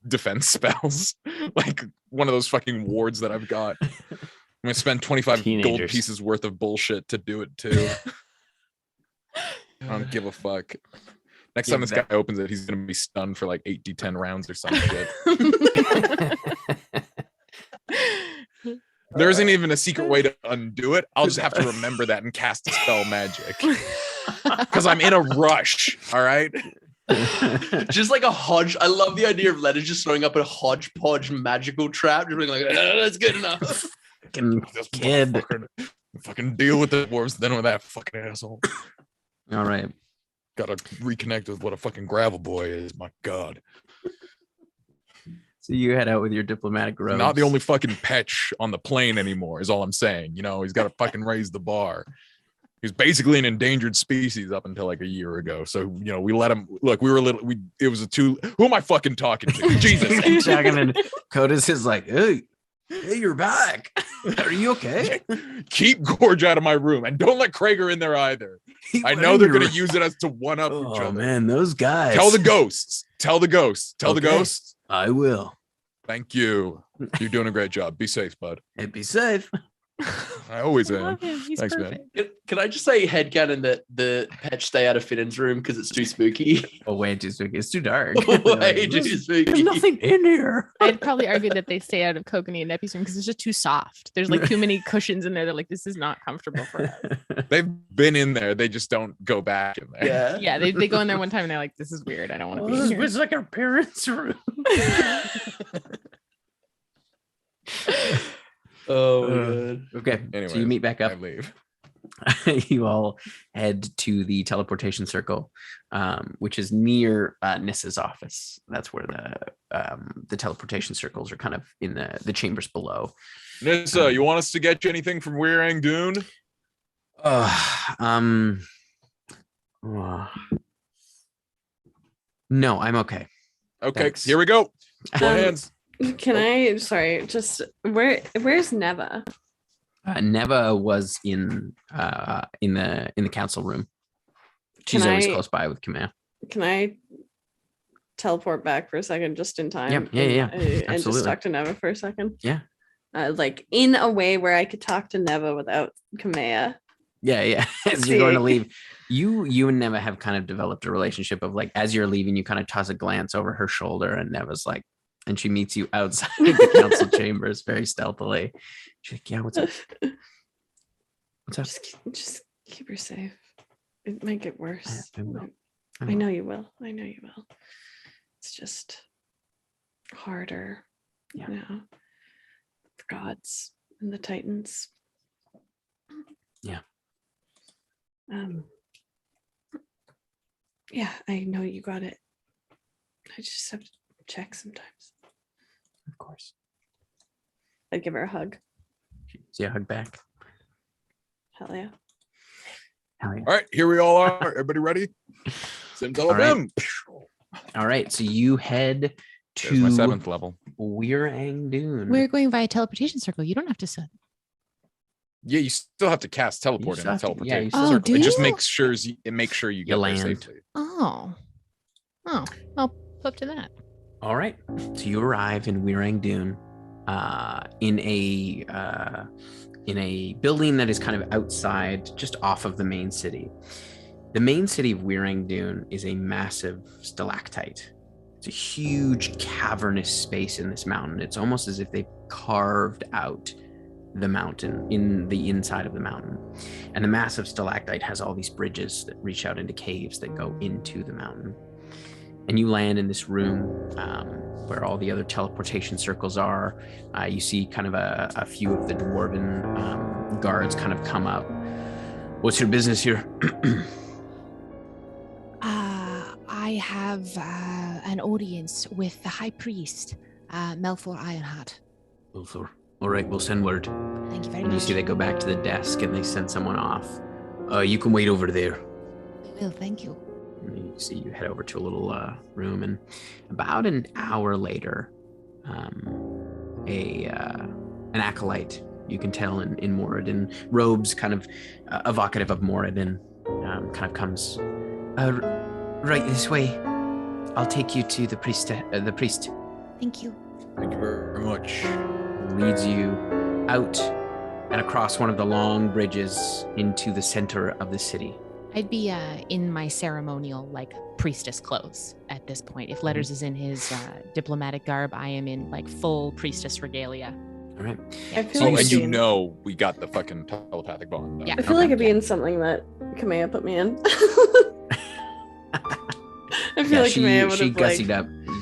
defense spells, like one of those fucking wards that I've got. I'm gonna spend 25 gold Teenagers. pieces worth of bullshit to do it too. I don't give a fuck. Next time this guy opens it, he's gonna be stunned for like 8d10 rounds or some shit. There isn't even a secret way to undo it. I'll just have to remember that and cast a spell magic. Because I'm in a rush. All right. Just like a hodge. I love the idea of Letter just throwing up a hodgepodge magical trap, just being like, that's good enough. Fucking This kid. motherfucker. Fucking deal with the dwarves, then with that fucking asshole. All right. Gotta reconnect with what a fucking gravel boy is. My God. So you head out with your diplomatic robes. Not the only fucking petch on the plane anymore, is all I'm saying. You know, he's got to fucking raise the bar. He's basically an endangered species up until like a year ago. So, you know, we let him look. We were it was a two. Who am I fucking talking to? Jesus. And Chagan and Codis is like, hey, you're back. Are you okay? Keep Gorge out of my room and don't let Krager in there either. I know they're going to use it as to one up each Oh other. man, those guys. Tell the ghosts. Tell the ghosts. Tell the Okay. ghosts. I will. Thank you. You're doing a great job. Be safe, bud. And be safe. I always I am. love him. He's Thanks, man. perfect. Can I just say headcanon that the patch stay out of Finn's room because it's too spooky? Oh, way too spooky. It's too dark. Way too There's spooky. nothing in here. I'd probably argue that they stay out of Kokanee and Neppy's room because it's just too soft. There's like too many cushions in there. They're like, this is not comfortable for us. They've been in there. They just don't go back in there. Yeah. Yeah, they go in there one time and they're like, this is weird. I don't want to be here. It's like our parents' room. Oh, good. Okay. So Anyways, you meet back I up. leave. You all head to the teleportation circle, which is near Nissa's office. That's where the teleportation circles are kind of in the chambers below. Nissa, you want us to get you anything from Wyr-Ang-Dun? No, I'm okay. Okay, Thanks. here we go. Go hands. Can I? Sorry, just where's Neva? Neva was in the council room. She's Can always I- close by with Kamea. Can I teleport back for a second, just in time? Yeah, and just absolutely. talk to Neva for a second. Yeah. Like in a way where I could talk to Neva without Kamea. Yeah. As you're going to See. leave, you and Neva have kind of developed a relationship of like, as you're leaving, you kind of toss a glance over her shoulder, and Neva's like, and she meets you outside the council chambers very stealthily. She's like, yeah, what's up? What's up? Just keep her safe. It might get worse. I will. I know you will. I know you will. It's just harder Yeah. now. The gods and the titans. Yeah. Yeah, I know you got it. I just have to check sometimes. Of course. I'd give her a hug. So you hug back. Hell yeah. Hell yeah. All right, here we all are. Everybody ready? Simsalabim. All right. So you head There's my to 7th level. Wyr-Ang-Dun. We're going via teleportation circle. You don't have to set. Yeah, you still have to cast teleport still and have to- yeah, you teleportation. still Oh, have to- do It just you? makes sure you get there land. safely. Oh. Well, up to that. All right. So you arrive in Wyr-Ang-Dun, in a building that is kind of outside, just off of the main city. The main city of Wyr-Ang-Dun is a massive stalactite. It's a huge cavernous space in this mountain. It's almost as if they've carved out the mountain in the inside of the mountain. And the massive stalactite has all these bridges that reach out into caves that go into the mountain. And you land in this room where all the other teleportation circles are. You see kind of a few of the dwarven guards kind of come up. What's your business here? I have an audience with the High Priest, Melfor Ironheart. Melfor. All right, we'll send word. Thank you very And you much. see they go back to the desk and they send someone off. You can wait over there. Well, thank you. And you see you head over to a little room, and about an hour later, an acolyte, you can tell in Moradin, robes kind of evocative of Moradin, kind of comes. Right this way. I'll take you to the priest. Thank you. Thank you very much. Leads you out and across one of the long bridges into the center of the city. I'd be in my ceremonial, like, priestess clothes at this point. If Letters is in his diplomatic garb, I am in, like, full priestess regalia. All right. I feel Oh, like and I'd you be in- know we got the fucking telepathic bond. Yeah. I feel like I'd be in something that Kamea put me in. I feel like Kamea would she have like,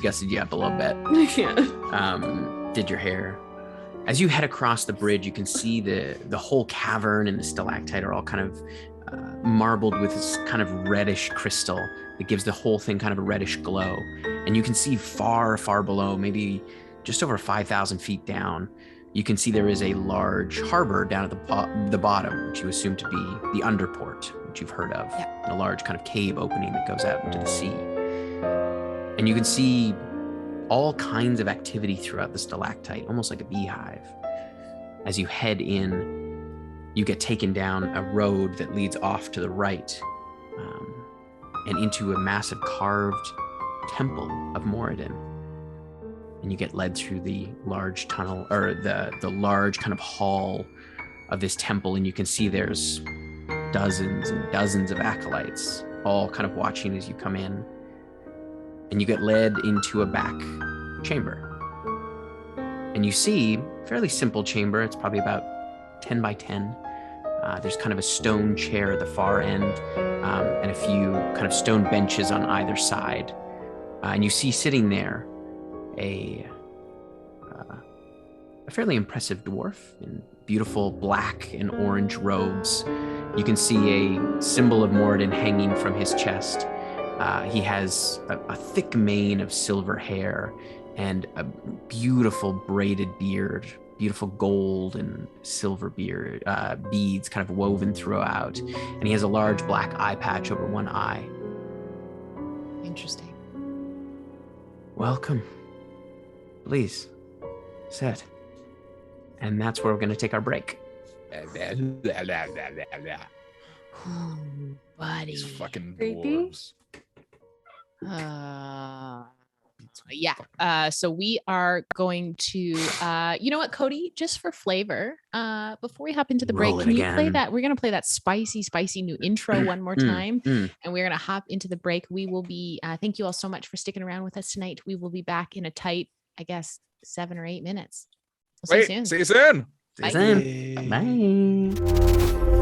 gussied you up a little bit. yeah. Did your hair. As you head across the bridge, you can see the whole cavern and the stalactite are all kind of marbled with this kind of reddish crystal that gives the whole thing kind of a reddish glow. And you can see far, far below, maybe just over 5,000 feet down, you can see there is a large harbor down at the bottom, which you assume to be the underport, which you've heard of. Yeah. And a large kind of cave opening that goes out into the sea. And you can see all kinds of activity throughout the stalactite, almost like a beehive. As you head in, you get taken down a road that leads off to the right and into a massive carved temple of Moradin. And you get led through the large tunnel, or the large kind of hall of this temple, and you can see there's dozens and dozens of acolytes, all kind of watching as you come in. And you get led into a back chamber. And you see a fairly simple chamber. It's probably about 10 by 10. There's kind of a stone chair at the far end, and a few kind of stone benches on either side. And you see sitting there a fairly impressive dwarf in beautiful black and orange robes. You can see a symbol of Moradin hanging from his chest. He has a thick mane of silver hair and a beautiful braided beard, beautiful gold and silver beard beads kind of woven throughout. And he has a large black eye patch over one eye. Interesting. Welcome. Please, sit. And that's where we're going to take our break. Oh, buddy. These fucking Creepy. dwarves. Yeah. So we are going to, you know what, Cody, just for flavor, before we hop into the break, Roll it can you play again. that? We're going to play that spicy new intro one more time. And we're going to hop into the break. We will be, thank you all so much for sticking around with us tonight. We will be back in a tight, I guess, 7 or 8 minutes. We'll see you soon. See you soon. Bye. See you soon. Bye.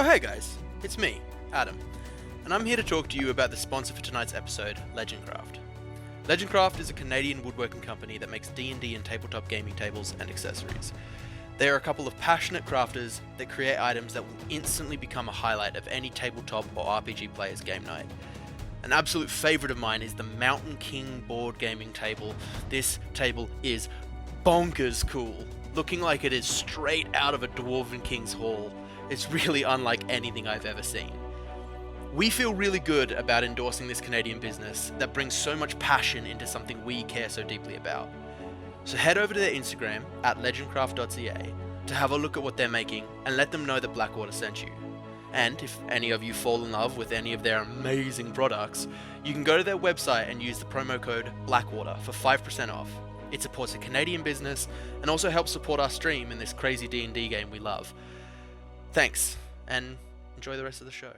Oh, hey guys, it's me, Adam, and I'm here to talk to you about the sponsor for tonight's episode, Legendcraft. Legendcraft is a Canadian woodworking company that makes D&D and tabletop gaming tables and accessories. They are a couple of passionate crafters that create items that will instantly become a highlight of any tabletop or RPG player's game night. An absolute favourite of mine is the Mountain King board gaming table. This table is bonkers cool, looking like it is straight out of a Dwarven King's Hall. It's really unlike anything I've ever seen. We feel really good about endorsing this Canadian business that brings so much passion into something we care so deeply about. So head over to their Instagram at legendcraft.ca to have a look at what they're making and let them know that Blackwater sent you. And if any of you fall in love with any of their amazing products, you can go to their website and use the promo code Blackwater for 5% off. It supports a Canadian business and also helps support our stream in this crazy D&D game we love. Thanks, and enjoy the rest of the show.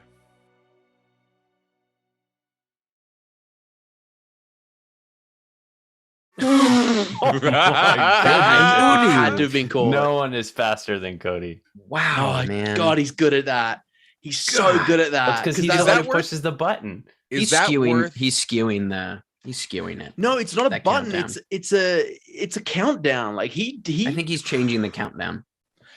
Oh my Had God. to have been called. No one is faster than Cody. Wow, Oh, man. God, he's good at that. He's so good at that. That's because he's the that's one that who worth- pushes the button. Is He's that skewing. worth? He's skewing it. No, it's not a that button. countdown. It's a countdown. Like he. I think he's changing the countdown.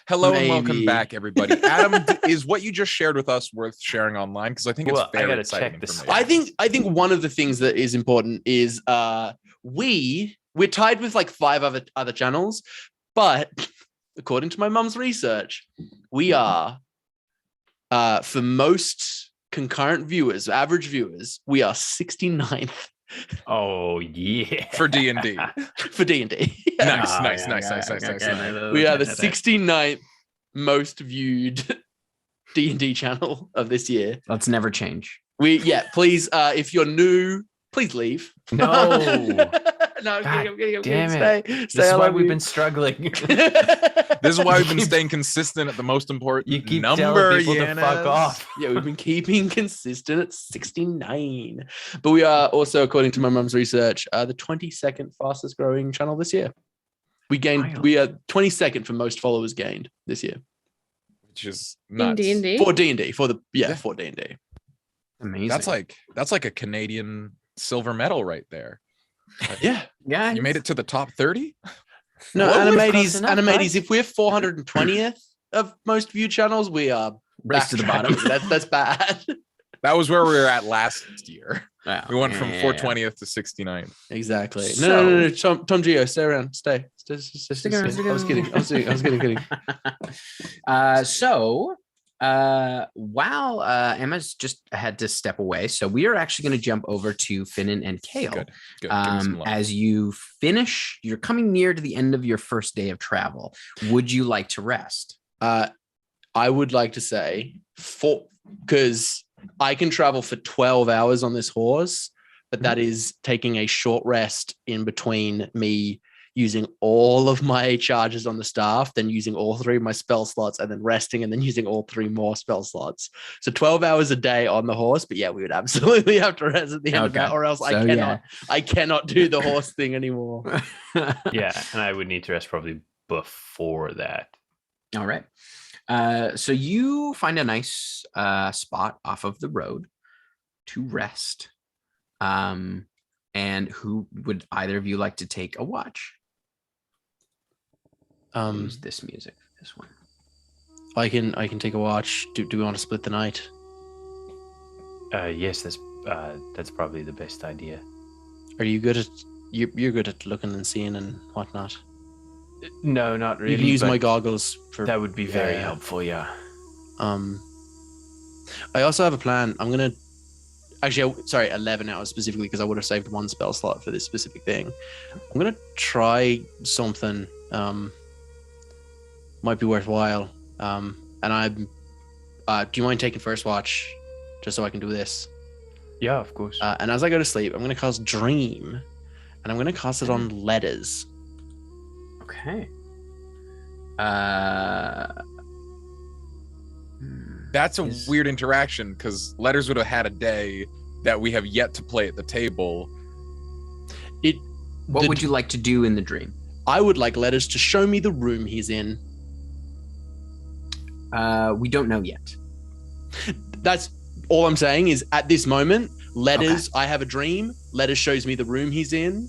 Hello and welcome Maybe. back, everybody. Adam, is what you just shared with us worth sharing online? Because I think it's Well, I very gotta exciting check this information. I think one of the things that is important is we're tied with like 5 other channels, but according to my mum's research, we are for most concurrent viewers, average viewers, we are 69th Oh yeah. For D&D. for D&D. Nice, Oh, nice, yeah, nice, yeah, nice, nice, okay, nice, okay, nice. no, We are the okay, 69th most viewed D&D channel of this year. Let's never change. Please, if you're new, please leave. No. No, I'm God kidding. damn Stay. This Stay. is I why love we've you. been struggling. This is why we've been You- staying consistent at the most important You keep number. telling people to fuck Yanis. off. Yeah, we've been keeping consistent at 69. But we are also, according to my mum's research, the 22nd fastest growing channel this year. Wild. We are 22nd for most followers gained this year. Which is In nuts. D&D? For D&D, for D&D. Amazing. That's like a Canadian silver medal right there. Yeah. yeah. You made it to the top 30? No, Well, we've Animates, close enough, guys. if we're 420th of most viewed channels, we are Race to the bottom. backtracking. That's bad. That was where we were at last year. Wow. We went from Yeah. 420th to 69. Exactly. So- No. Tom Geo, stay around. Stay. Stick around, stick I was kidding. I was kidding. While Emma's just had to step away, so we are actually going to jump over to Finnan and Kale. Good. Give me some love. As you finish, you're coming near to the end of your first day of travel. Would you like to rest? I would like to say because I can travel for 12 hours on this horse, but that is taking a short rest in between me using all of my charges on the staff, then using all 3 of my spell slots, and then resting, and then using all 3 more spell slots. So 12 hours a day on the horse. But yeah, we would absolutely have to rest at the end of that, or else I cannot do the horse thing anymore. Yeah, and I would need to rest probably before that. All right. So you find a nice spot off of the road to rest. And who would either of you like to take a watch? Use this music. This one. I can take a watch. Do we want to split the night? Yes, that's probably the best idea. Are you good at you're good at looking and seeing and whatnot? No, not really. You can use but my goggles for that would be very Yeah. helpful. Yeah. I also have a plan. I'm gonna 11 hours specifically because I would have saved 1 spell slot for this specific thing. I'm gonna try something might be worthwhile. And I'm do you mind taking first watch just so I can do this? Yeah, of course. And as I go to sleep, I'm gonna cast Dream, and I'm gonna cast it on letters. Okay. That's a is- weird interaction because letters would have had a day that we have yet to play at the table. What would you like to do in the dream? I would like letters to show me the room he's in. We don't know yet. That's all I'm saying is at this moment, Letters, I have a dream. Letters shows me the room he's in.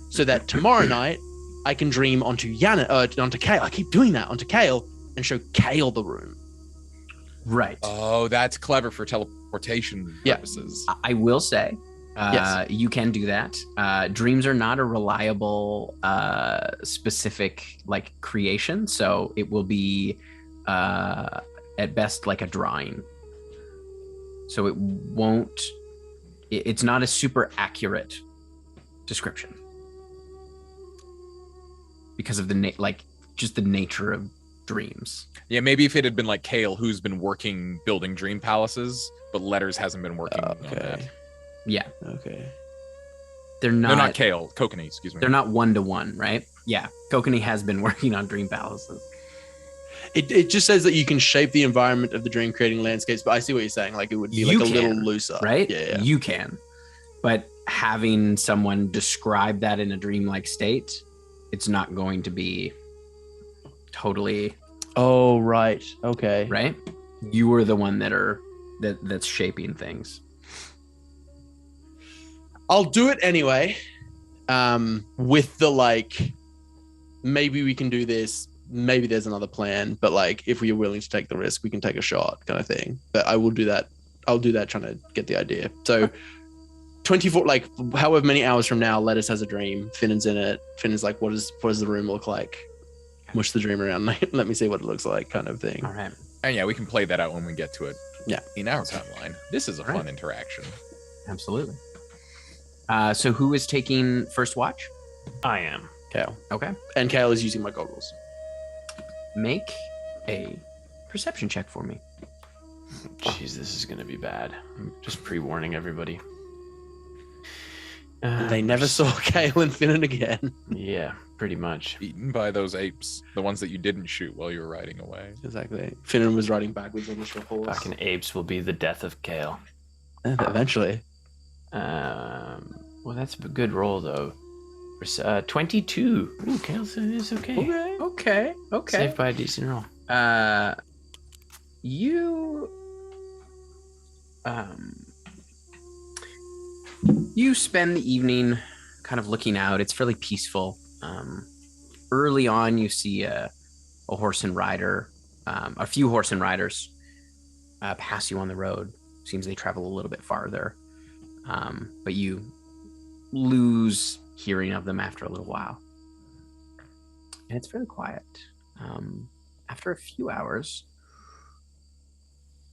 So that tomorrow night I can dream onto onto Kale. I keep doing that onto Kale and show Kale the room. Right. Oh, that's clever for teleportation purposes. I will say, you can do that. Dreams are not a reliable, specific like creation, so it will be at best like a drawing. So it won't. It's not a super accurate description because of just the nature of dreams. Yeah, maybe if it had been like Kale, who's been working building dream palaces, but Letters hasn't been working on that. Yeah. Okay. They're not Kale. Kokanee, excuse me. They're not 1-to-1, right? Yeah. Kokanee has been working on dream palaces. It just says that you can shape the environment of the dream creating landscapes, but I see what you're saying. Like it would be like a little looser. Right? Yeah. You can. But having someone describe that in a dreamlike state, it's not going to be totally. Oh, right. Okay. Right? You are the one that's shaping things. I'll do it anyway. With the maybe we can do this. Maybe there's another plan, but if we are willing to take the risk, we can take a shot kind of thing. But I will do that. I'll do that trying to get the idea. So 24, however many hours from now, Lettuce has a dream. Finn's in it. Finn's like, what does the room look like? Mush the dream around. Let me see what it looks like kind of thing. All right. And yeah, we can play that out when we get to it. Yeah. In our timeline. This is a fun interaction. Absolutely. So who is taking first watch? I am. Kale. Okay. And Kale is using my goggles. Make a perception check for me. Jeez, this is going to be bad. I'm just pre-warning everybody. They never saw Kale and Finn again. Yeah, pretty much. Eaten by those apes. The ones that you didn't shoot while you were riding away. Exactly. Finn was riding backwards on the ship horse. Fucking apes will be the death of Kale. Eventually. Well, that's a good roll, though. 22. Ooh, Kale is okay. Okay. Saved by a decent roll. You spend the evening kind of looking out. It's fairly peaceful. Early on, you see a horse and rider, a few horse and riders pass you on the road. Seems they travel a little bit farther, but you lose hearing of them after a little while. And it's fairly quiet. After a few hours,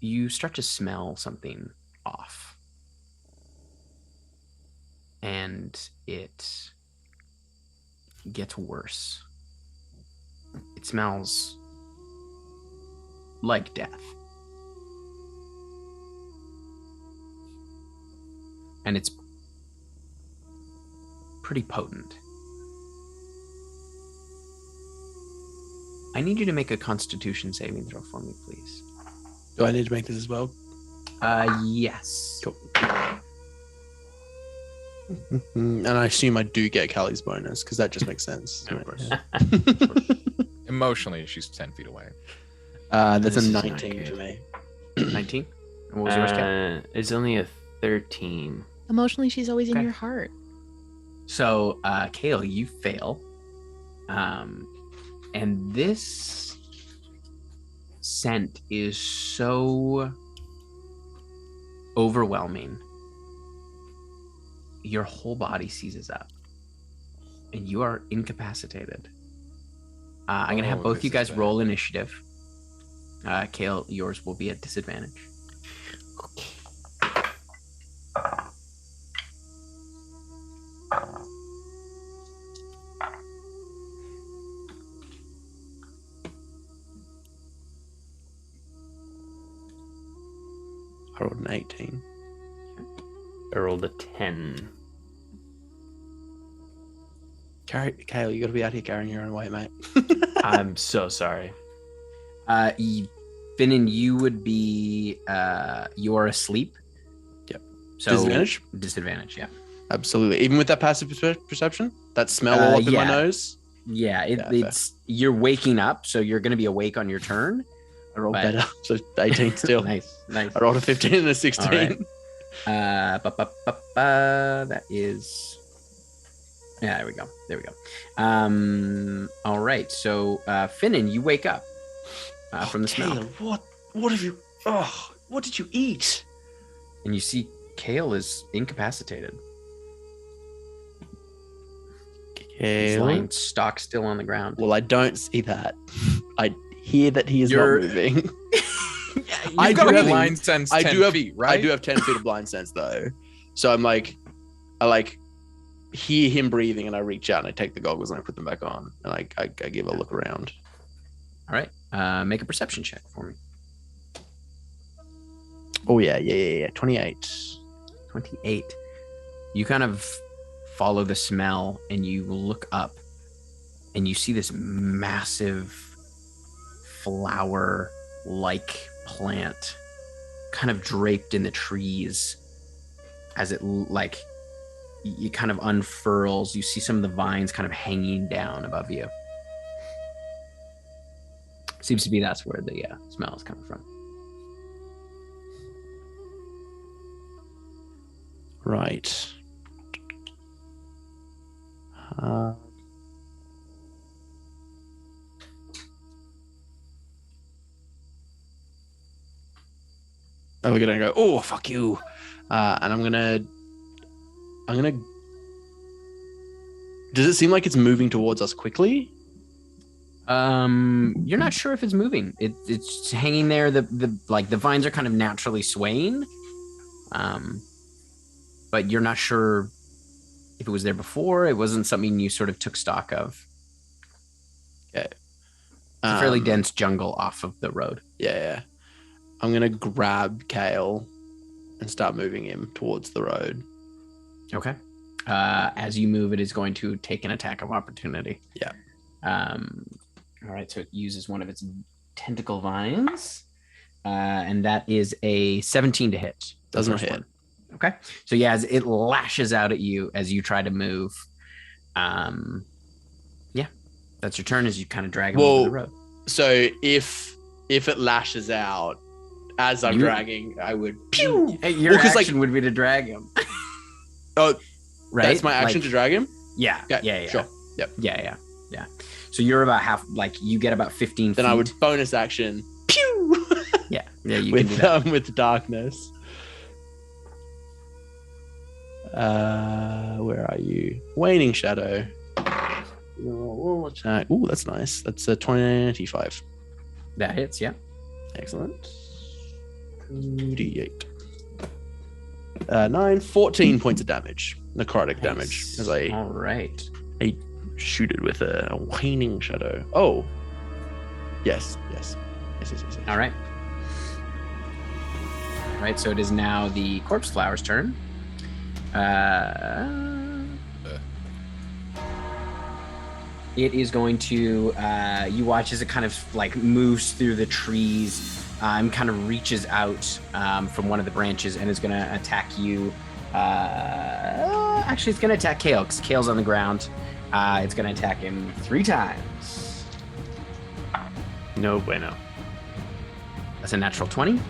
you start to smell something off. And it gets worse. It smells like death. And it's pretty potent. I need you to make a Constitution saving throw for me, please. Do I need to make this as well? Yes. Cool. And I assume I do get Callie's bonus because that just makes sense. Of course. Emotionally, she's 10 feet away. That's This a is not 19 good. for me. 19? And what was yours, Kat? It's only a 13. Emotionally, she's always in Okay. your heart. So, Kale, you fail. And this scent is so overwhelming. Your whole body seizes up. And you are incapacitated. I'm going to have both this you is guys bad. roll initiative. Kale, yours will be at disadvantage. I rolled an 18. I rolled a 10. Kale, you got to be out here carrying your own weight, mate. I'm so sorry. Finnan, you would be you're asleep. Yep. So Disadvantage? Disadvantage, yeah. Absolutely. Even with that passive perception? That smell all up in my yeah. nose? Yeah, Yeah, it's you're waking up, so you're going to be awake on your turn. I rolled But- better. So 18 still. Nice. I rolled a 15 and a 16. All right. That is. Yeah, there we go. All right. So, Finnan, you wake up from the smell, Kale, what have you? Oh, what did you eat? and you see Kale is incapacitated. He's lying stock still on the ground. Well, I don't see that. I hear that he is You're- not moving. I I do do have have- blind sense 10 I do have feet, right? I do have 10 feet of blind sense though, so I hear him breathing, and I reach out and I take the goggles and I put them back on, and I give a look around. All right. Make a perception check for me. Oh yeah. 28. 28. You kind of follow the smell and you look up and you see this massive flower-like plant kind of draped in the trees as it kind of unfurls. You see some of the vines kind of hanging down above you. Seems to be that's where the smell is coming from. Right. I look at it and go, "Oh, fuck you," and I'm gonna. Does it seem like it's moving towards us quickly? You're not sure if it's moving. It's hanging there. The vines are kind of naturally swaying. But you're not sure if it was there before. It wasn't something you sort of took stock of. Okay. It's a fairly dense jungle off of the road. Yeah. I'm gonna grab Kale and start moving him towards the road. Okay. As you move, it is going to take an attack of opportunity. Yeah. All right. So it uses one of its tentacle vines, and that is a 17 to hit. The Doesn't first hit. one. Okay. So yeah, as it lashes out at you as you try to move. Yeah, that's your turn as you kind of drag him over the road. So if it lashes out as I'm dragging, I would pew. Your Well, 'cause, action would be to drag him. Oh, right. that's my action to drag him. Yeah. Okay, Yeah. sure. Yep. Yeah. So you're about half. You get about 15 feet. Then I would bonus action pew. Yeah. You can do with that. with darkness. Where are you? Waning Shadow. Ooh, that's nice. That's a 25. That hits. Yeah. Excellent. 2d8. 9, 14 points of damage. Necrotic damage. As I All right. shoot it with a waning shadow. Oh. Yes. All right. All right. So it is now the corpse flower's turn. It is going to. You watch as it kind of moves through the trees. And kind of reaches out from one of the branches and is going to attack you. Actually, it's going to attack Kale because Kale's on the ground. It's going to attack him 3 times. No bueno. That's a natural 20.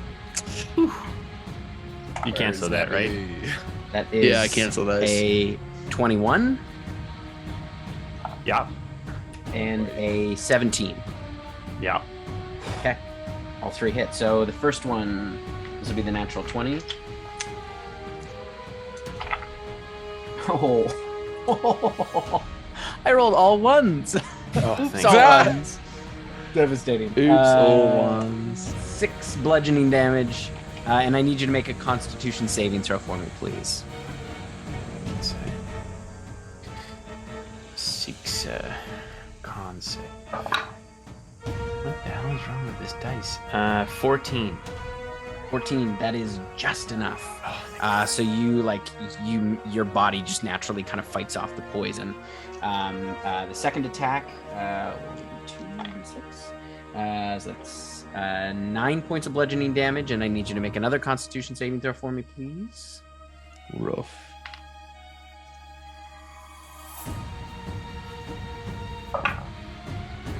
You cancel that, right? That is Yeah, I cancel those. a 21 Yeah. and a 17. Yeah. Okay. All 3 hit. So the first one, this will be the natural 20. Oh. I rolled all ones. Oh, Oops, thank all God. ones. Devastating. Oops, all ones. 6 bludgeoning damage. And I need you to make a Constitution saving throw for me, please. 6 con save. What the hell is wrong with this dice? 14. 14. That is just enough. So your body just naturally kind of fights off the poison. The second attack, 1, 2, 6. So that's 9 points of bludgeoning damage, and I need you to make another Constitution saving throw for me, please. Rough.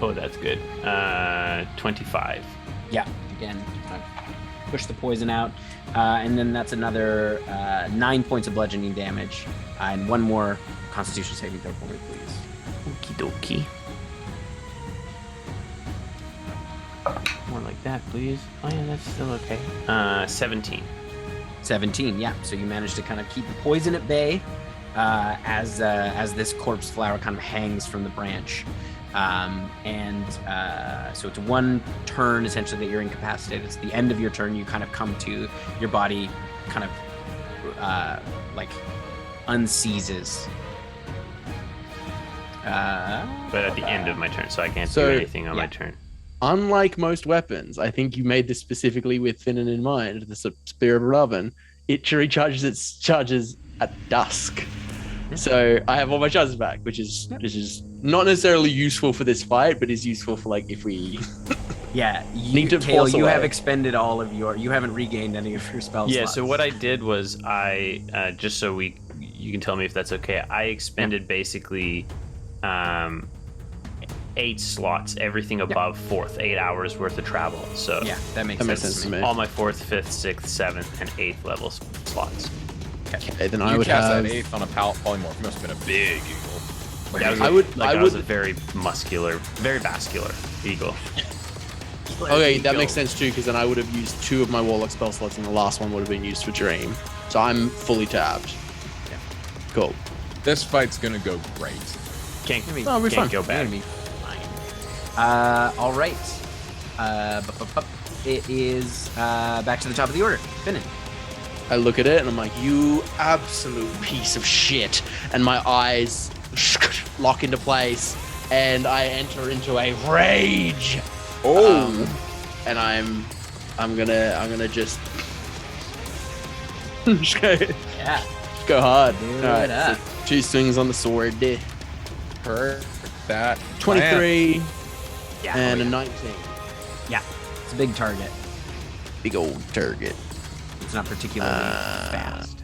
Oh, that's good. 25. Yeah, again, push the poison out. And then that's another 9 points of bludgeoning damage. And one more Constitution saving throw for me, please. Okie dokie. More like that, please. Oh yeah, that's still okay. 17. 17, yeah. So you manage to kind of keep the poison at bay as this corpse flower kind of hangs from the branch. So it's one turn essentially that you're incapacitated. It's the end of your turn. You kind of come to your body, kind of like unseizes. But at the end of my turn, so I can't So- do anything on my turn. Unlike most weapons, I think you made this specifically with Finnan in mind, the Spear of Raven. It recharges its charges at dusk. So I have all my charges back, which is not necessarily useful for this fight, but is useful for like if we Yeah, Need to Kale, force you away. have expended all of your. You haven't regained any of your spell Yeah, slots. so what I did was I just so you can tell me if that's okay. I expended basically 8 slots, everything above 4th, 8 hours worth of travel. So Yeah, that makes that makes sense sense to me. all my 4th, 5th, 6th, 7th, and 8th level slots. Okay, then I You would cast have. that 8th on a polymorph. It must have been a big eagle. That was I would- like I I was would- a very muscular, very vascular eagle. Okay, that makes sense too, because then I would have used 2 of my Warlock spell slots, and the last one would have been used for Dream. So I'm fully tapped. Yeah. Cool. This fight's gonna go great. Can't, I mean, Oh, we're can't fine. go bad. Gonna be fine. All right. It is back to the top of the order. Finnan. I look at it and I'm like, you absolute piece of shit. And my eyes lock into place and I enter into a rage. And I'm gonna just Yeah. go hard. Do All right, it up. so 2 swings on the sword there. Hurt that. 23 Yeah. and a 19. It's a big target. Big old target. It's not particularly fast.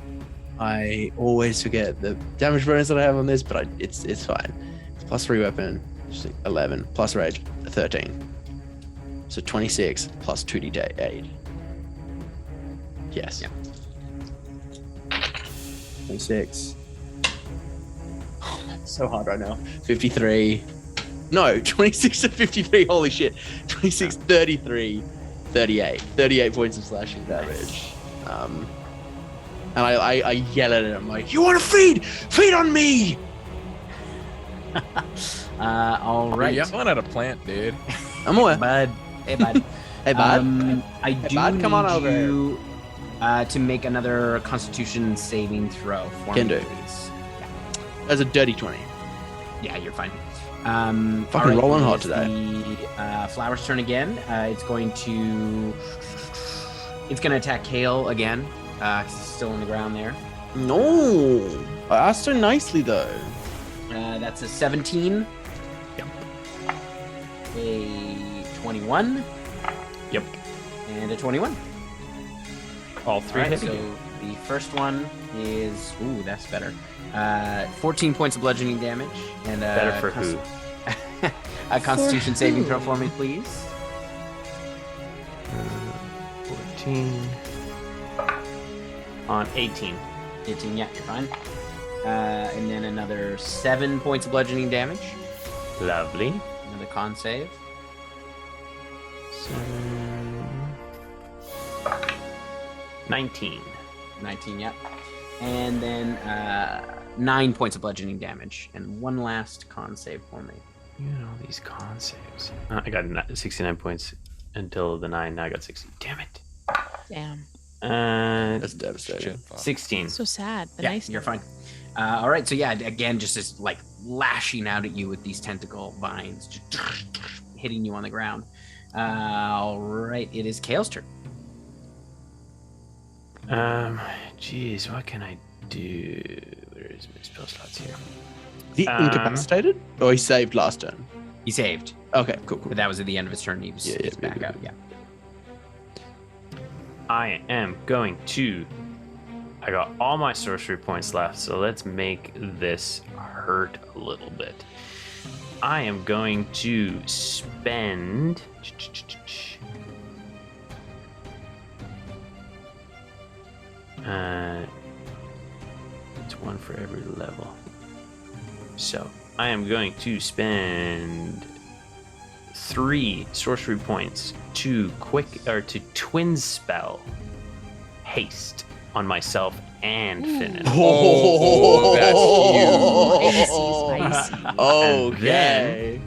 I always forget the damage bonus that I have on this, but it's fine. It's +3 weapon, 11 plus rage, 13. So 26 plus 2d8. Yes. Yep. 26. Oh, that's so hard right now. 53. No, 26 to 53. Holy shit. 26, 33, 38. 38 points of slashing damage. And I yell at him like, you want to feed? Feed on me! All You're right. yelling at a plant, dude. I'm aware. Bud. Hey, bud. Hey, bud. I do bud, come on need over you to make another Constitution saving throw for Can me, do. please. That's a dirty 20. Yeah, you're fine. Fucking rolling hot it is today. The flower's turn again. It's going to attack Kale again. 'Cause he's still on the ground there. No. I asked her nicely, though. That's a 17. Yep. A 21. Yep. And a 21. All 3 All right, hit so again. the first one is that's better. 14 points of bludgeoning damage, and Better for who? A Constitution saving throw for me, please. 14 on 18. 18, yeah, you're fine. And then another 7 points of bludgeoning damage. Lovely. Another con save. 19. 19, yeah. And then 9 points of bludgeoning damage, and one last con save for me. You know these con saves. I got 69 points until the 9. Now I got 60. Damn it. Damn. That's devastating. Shit, fuck. 16. So sad. The Yeah, nice you're fine. All right, so yeah, again, just as like lashing out at you with these tentacle vines, just hitting you on the ground. All right, it is Kale's turn. Geez, what can I do? Where is my spell slots here? Is he incapacitated? Or he saved last turn? He saved, Okay, cool. but that was at the end of his turn. He was Yeah, he's yeah, back yeah, out. Yeah. I am going to. I got all my sorcery points left, so let's make this hurt a little bit. I am going to spend It's one for every level. So I am going to spend 3 sorcery points to twin spell haste on myself and Finnan. Oh, that's Spicy. And Okay. then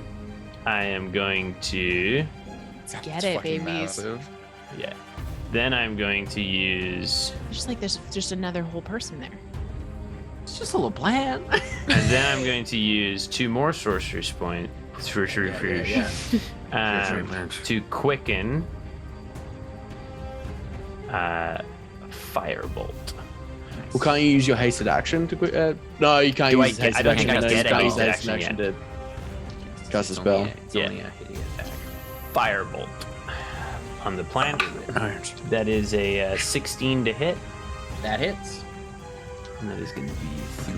I am going to Get That's it, fucking babies. massive. then I'm going to use Just like there's just another whole person there. It's just a little plan. and then I'm going to use 2 more sorcerer's point to quicken firebolt. Well, can't you use your hasted action to quit? No, you can't Do I use get- I hasted don't action. think I No, get you a can't use hasted hasted action action to cast a spell. It's only a hitting attack. Firebolt on the plant. That is a 16 to hit. That hits. And that is going to be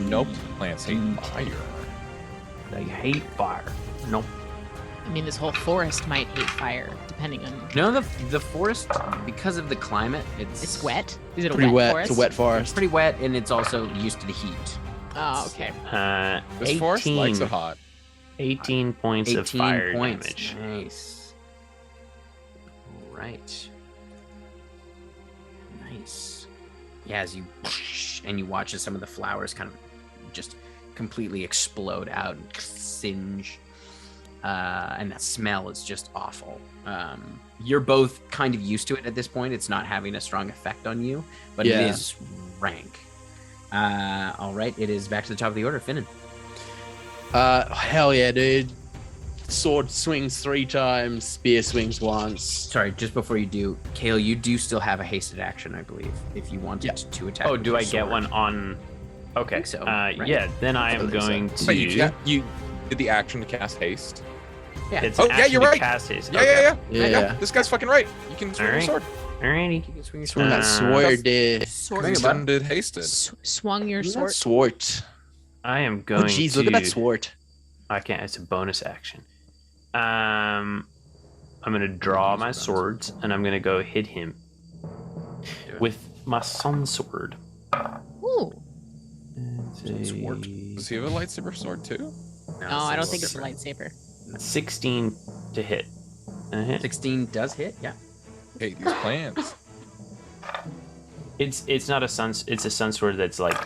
Nope. Plants hate fire. I hate fire. Nope. I mean, this whole forest might hate fire, depending on. No, the forest, because of the climate, It's wet. Is it a Pretty wet. forest? It's a wet It's forest. pretty wet, and it's also used to the heat. Oh, okay. This forest likes it hot. 18 points of 18 fire points. damage. Nice. All right. Nice. Yeah, as you watch as some of the flowers kind of just completely explode out and singe, and that smell is just awful. You're both kind of used to it at this point. It's not having a strong effect on you, but Yeah. it is rank. All right, it is back to the top of the order, Finnan. Hell yeah, dude. Sword swings 3 times, spear swings once. Sorry, just before you do, Kale, you do still have a hasted action, I believe, if you wanted to attack. Oh, with do your I get sword. one on? Okay. think so, right? Yeah, then I am believe so. going to. But you did the action to cast haste. Yeah. It's Oh, an yeah, action you're to right. cast haste. Yeah, Okay. Yeah. This guy's fucking right. You can swing your Alright. sword. Alrighty. You can swing your Swing that Uh, sword there. Sword. Bring it Son up. did hasted. Swung your Sword. sword. Sword. I am Oh, going jeez, to. look at that sword. I can't. It's a bonus action. I'm gonna draw my swords and I'm gonna go hit him with my sun sword. Ooh. Sword. Does he have a lightsaber sword too? No, I don't think it's a lightsaber. 16 to hit. And a hit. 16 does hit, yeah. Hey, these plants. It's not a sun. It's a sun sword that's like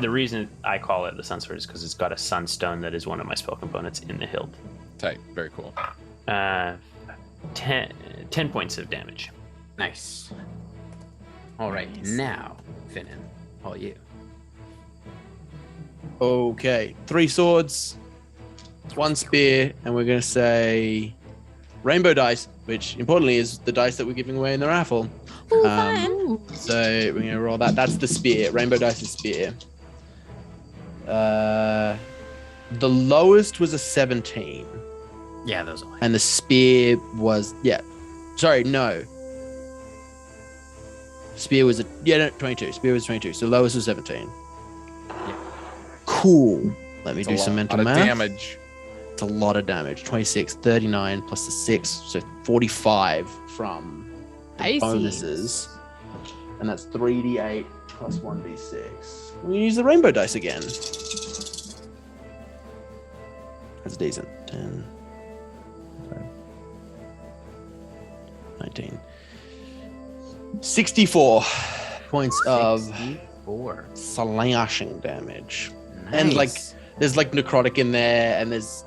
the reason I call it the sun sword is because it's got a sunstone that is one of my spell components in the hilt. Tight. Very cool. 10 points of damage. Nice. All right, now, Finnan, all you. Okay, 3 swords, 1 spear, and we're gonna say rainbow dice, which importantly is the dice that we're giving away in the raffle. Ooh, Um, fun. So we're gonna roll that. That's the spear. Rainbow dice is spear. The lowest was a 17, Yeah, those all hit. and the spear was Sorry, no. Spear was 22. Spear was 22. So lowest was 17. Cool. Let me It's do a some lot mental of math. damage. It's a lot of damage. 26, 39 plus the 6, so 45 from the I see. bonuses. And that's 3d8 plus 1d6. We use the rainbow dice again. That's decent. 10, 19. 64 points of 64. slashing damage. And, like, Nice. There's like necrotic in there, and there's,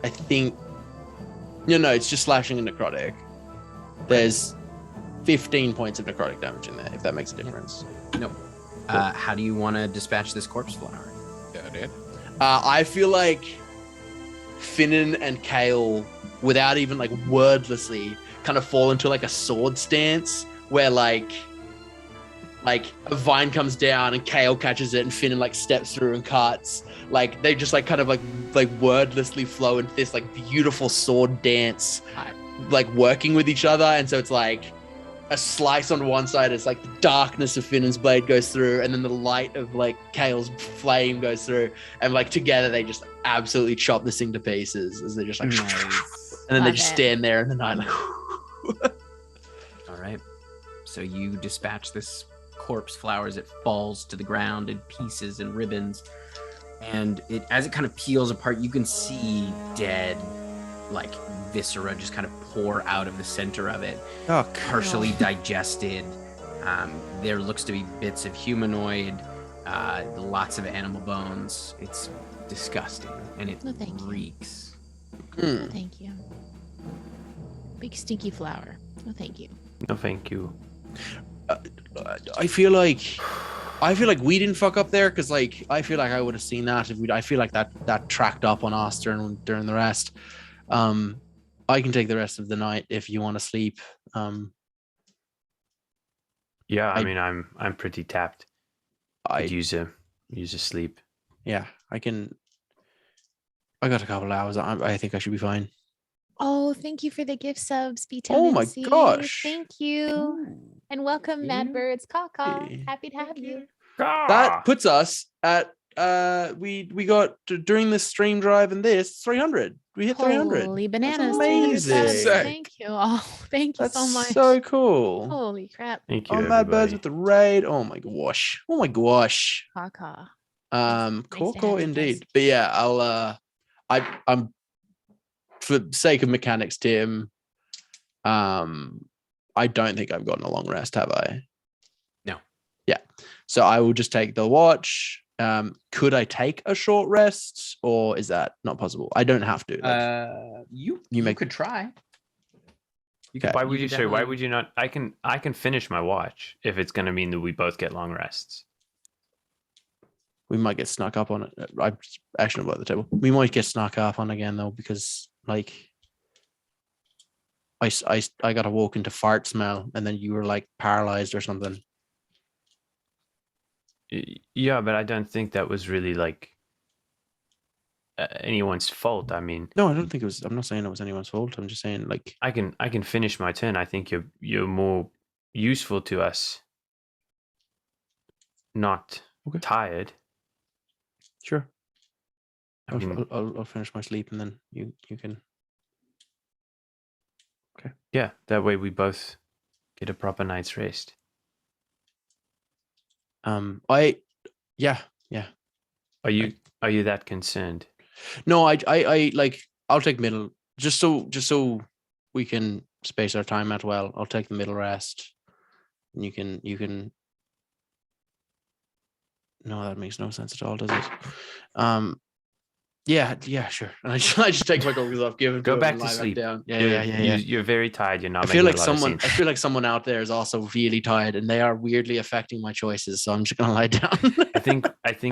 I think, no, it's just slashing and necrotic. There's 15 points of necrotic damage in there, if that makes a difference. Nope. How do you want to dispatch this corpse flower? Yeah, dude. I feel like Finnan and Kale, without even like wordlessly, kind of fall into like a sword stance where like a vine comes down and Kale catches it and Finnan like steps through and cuts. Like they just like kind of like wordlessly flow into this like beautiful sword dance, like working with each other. And so it's like a slice on one side, it's like the darkness of Finnan's blade goes through, and then the light of like Kale's flame goes through, and like together they just absolutely chop this thing to pieces as they just like, and then they Love just it. stand there in the night like. All right. So you dispatch this corpse flower as it falls to the ground in pieces and ribbons. And as it kind of peels apart, you can see dead, like viscera just kind of pour out of the center of it, Oh, partially digested. There looks to be bits of humanoid, lots of animal bones. It's disgusting, and it No, thank you. reeks. Hmm. Thank you. Big stinky flower. No, thank you. No, thank you. I feel like we didn't fuck up there because like I feel like I would have seen that if we. I feel like that tracked up on us during the rest. I can take the rest of the night if you want to sleep. Yeah, I I- mean, I'm pretty tapped. Could use a sleep. Yeah, I can. I got a couple hours. I think I should be fine. Oh, thank you for the gift subs, B Oh my NC. gosh. Thank you. And welcome, Mad Birds. Caw. Hey. Happy to have you. That puts us at we got during this stream drive and this 300. We hit 300. Holy bananas. amazing. 300 subs. Sick. Thank you. Oh, thank you That's so much. so cool. Holy crap. Thank you, Oh, Mad Birds everybody. with the raid. Oh my gosh. Oh my gosh. Caw. Cool, to have cool you guys. indeed. But yeah, I'm for sake of mechanics, Tim. I don't think I've gotten a long rest, have I? No. Yeah. So I will just take the watch. Could I take a short rest, or is that not possible? I don't have to. Like, You could try. okay. Why would you say? Why definitely- would you not? I can finish my watch if it's going to mean that we both get long rests. We might get snuck up on it. I'm actually about the table. We might get snuck up on again though, because like I got to walk into fart smell, and then you were like paralyzed or something. Yeah, but I don't think that was really like anyone's fault. I mean, No, I don't think it was. I'm not saying it was anyone's fault. I'm just saying like I can finish my turn. I think you're more useful to us. Not Okay. tired. sure. I mean, I'll finish my sleep and then you can. yeah. That way we both get a proper night's rest. Yeah. Are you that concerned? No, I like I'll take middle just so we can space our time out well. I'll take the middle rest. And you can. No, that makes no sense at all, does it? Yeah, sure. And I just take my goggles off, give it Go to him, back and to lie sleep. down. You're- Yeah. You're very tired. You're not. I feel making like a lot of sense. I feel like someone out there is also really tired, and they are weirdly affecting my choices. So I'm just gonna lie down. I think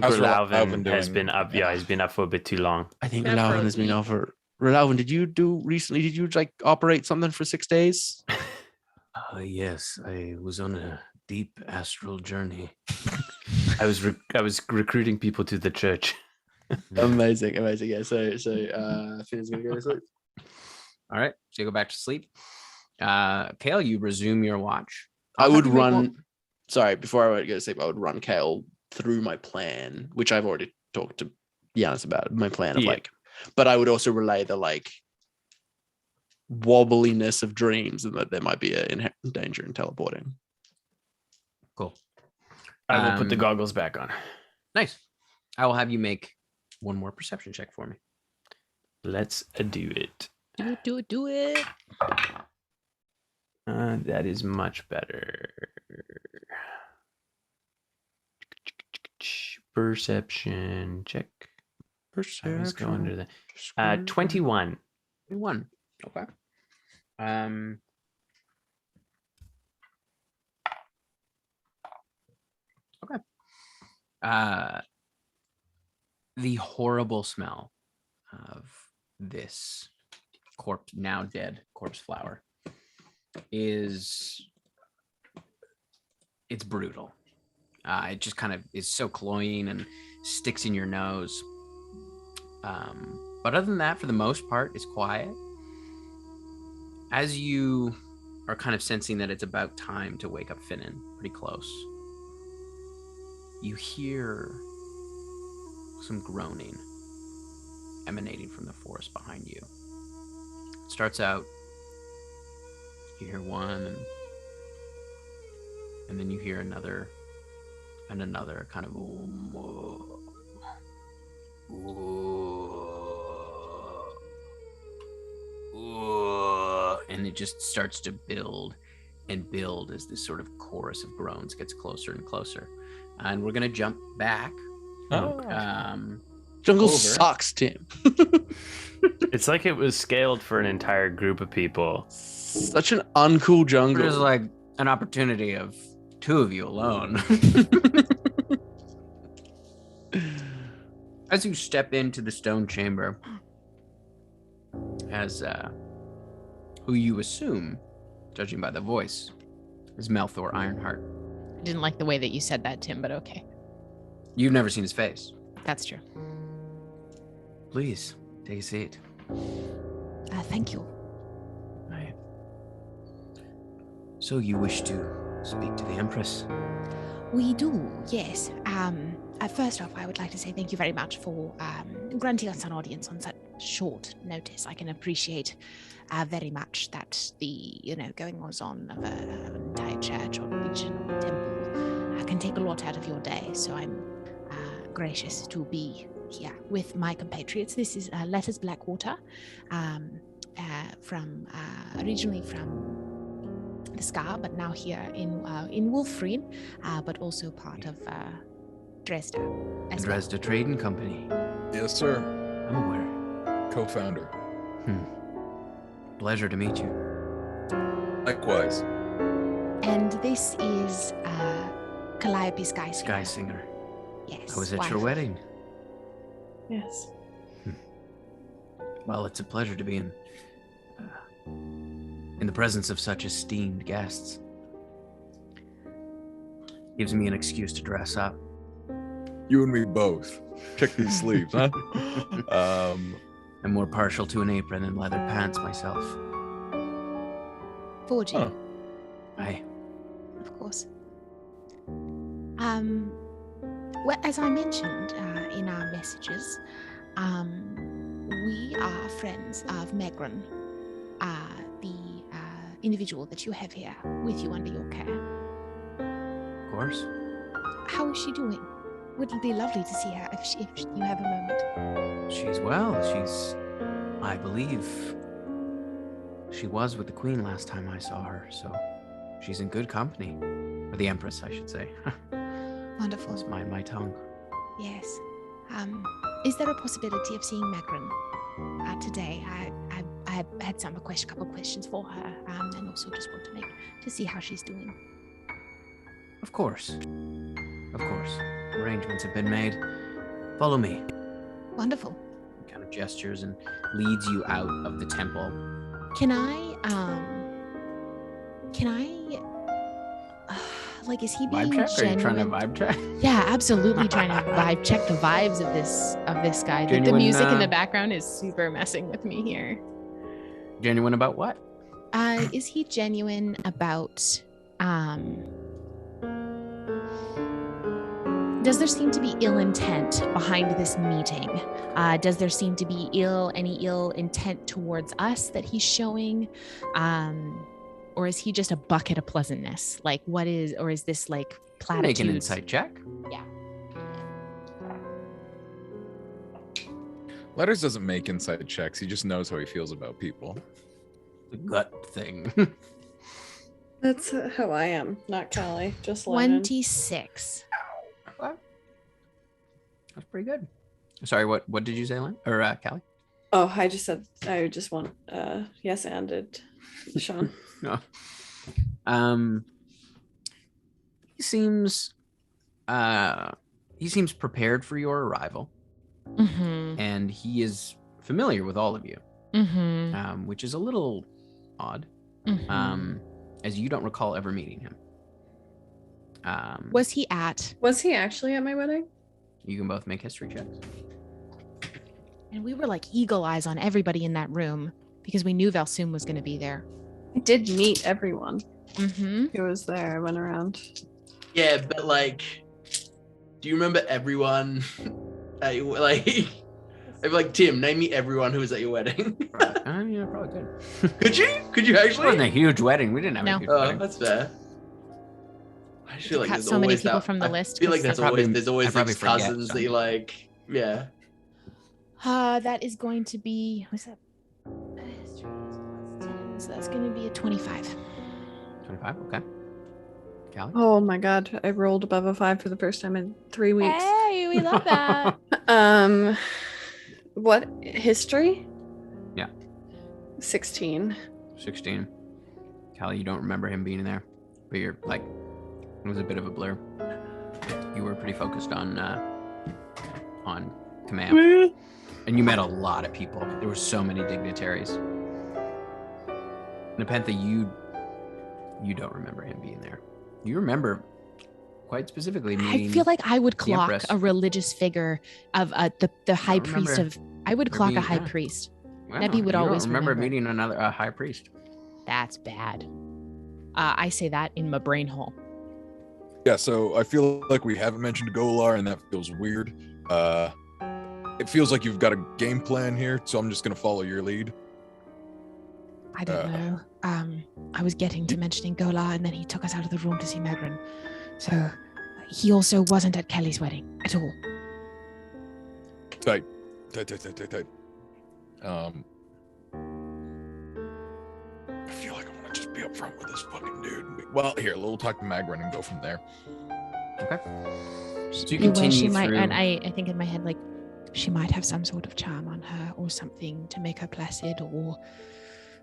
How's Rolauven Rolauven has doing? been up. Yeah, he's been up for a bit too long. I think Been up for a Rolauven has been week. over. Rolauven, did you like operate something for 6 days? Yes, I was on a deep astral journey. I was recruiting people to the church. Amazing. Yeah. So Finn's gonna go to sleep. All right, so you go back to sleep. Kale, you resume your watch. I I'll would have you make run. one- Sorry, before I would go to sleep, I would run Kale through my plan, which I've already talked to Giannis about. My plan of Yeah. like, but I would also relay the like wobbliness of dreams and that there might be an inherent danger in teleporting. Cool. I will put the Um, goggles back on. Nice. I will have you make one more perception check for me. Let's do it. Do it. That is much better. Perception check. I always go under the 21. 1. Okay. Okay. The horrible smell of this corpse, now dead corpse flower, it's brutal. It just kind of is so cloying and sticks in your nose. But other than that, for the most part, it's quiet. As you are kind of sensing that it's about time to wake up Finnan, pretty close, you hear some groaning emanating from the forest behind you. It starts out, you hear one, and then you hear another and another kind of and it just starts to build and build as this sort of chorus of groans gets closer and closer. And we're gonna jump back. Jungle over. sucks, Tim. It's like it was scaled for an entire group of people. Such an uncool jungle. There's like an opportunity of 2 of you alone. As you step into the stone chamber, as who you assume, judging by the voice, is Melthor Ironheart. I didn't like the way that you said that, Tim, but okay. You've never seen his face. That's true. Please, take a seat. Thank you. Right. So you wish to speak to the Empress? We do, yes. First off, I would like to say thank you very much for granting us an audience on such short notice. I can appreciate very much that the goings on of an entire church or regional temple can take a lot out of your day. So I'm gracious to be here with my compatriots. This is Letters Blackwater, from originally from the Scar, but now here in Wolfreen, but also part of Dresda. The Dresda Trading Company. Yes, sir. I'm aware. Co-founder. Pleasure to meet you. Likewise. And this is Calliope Skysinger. Sky Singer. Yes. I was at your wife. wedding. Yes. Well, it's a pleasure to be in the presence of such esteemed guests. Gives me an excuse to dress up. You and me both. Check these sleeves, huh? I'm more partial to an apron than leather pants myself. Forging, Huh. Aye. of course. Well, as I mentioned in our messages, we are friends of Megran, the individual that you have here with you under your care. Of course. How is she doing? Would it be lovely to see her if you have a moment? She's well. She's, I believe, she was with the Queen last time I saw her, so she's in good company. Or the Empress, I should say. Wonderful. Lost my tongue. Yes. Is there a possibility of seeing Megran today? I had a couple questions for her, and also just want to see how she's doing. Of course. Of course. Arrangements have been made. Follow me. Wonderful. Kind of gestures and leads you out of the temple. Can I like, is he being Vibe check? Are you trying to genuine? vibe check? Yeah, absolutely trying to vibe check the vibes of this guy. The Genuine, music in the background is super messing with me here. Genuine about what? Is he genuine about does there seem to be ill intent behind this meeting? Does there seem to be any ill intent towards us that he's showing? Or is he just a bucket of pleasantness? Like, or is this like platitudes? Make an insight check. Yeah. Letters doesn't make inside checks. He just knows how he feels about people. The gut thing. That's how I am, not Callie. Just Lennon. 26. That's pretty good. Sorry, what did you say, Len? Or Callie? Oh, I just said I just want yes anded Sean. No. He seems prepared for your arrival, Mm-hmm. and he is familiar with all of you, Mm-hmm. which is a little odd, Mm-hmm. as you don't recall ever meeting him. Was he at? Was he actually at my wedding? You can both make history checks. And we were like eagle eyes on everybody in that room because we knew Valsoon was going to be there. I did meet everyone Mm-hmm. who was there. I went around. Yeah, but like, do you remember everyone? Like, I'd be like, Tim, name me everyone who was at your wedding. Yeah, probably good. Could you? Could you It actually? wasn't a huge wedding. We didn't have No. a huge Oh, wedding. that's fair. I feel like cut there's so many always people that. from the I list feel like 'cause there's always I probably these forget cousins that some. you like. Yeah. That is going to be, what's that? History is plus 10, so that's going to be a 25. 25. Okay. Callie? Oh my god, I rolled above a 5 for the first time in 3 weeks. Hey, we love that. What history? Yeah. 16. 16. Callie, you don't remember him being there, but you're like, it was a bit of a blur. You were pretty focused on command, and you met a lot of people. There were so many dignitaries. Nepenthe, you don't remember him being there. You remember quite specifically meeting. I feel like I would clock Empress. a religious figure of the high don't priest remember of. I would there clock a being- high yeah. priest. Wow, Nebby would you don't always remember. meeting another high priest. That's bad. I say that in my brain hole. Yeah, so I feel like we haven't mentioned Golar, and that feels weird. It feels like you've got a game plan here, so I'm just gonna follow your lead. I don't know. I was getting to mentioning Gola, and then he took us out of the room to see Megran. So he also wasn't at Kelly's wedding at all. Tight. I feel like I want to just be upfront with this fucking dude. Well, here, we'll talk to Magrin and go from there. Okay. So you Beware, continue she might, through. and I think in my head, like, she might have some sort of charm on her or something to make her placid or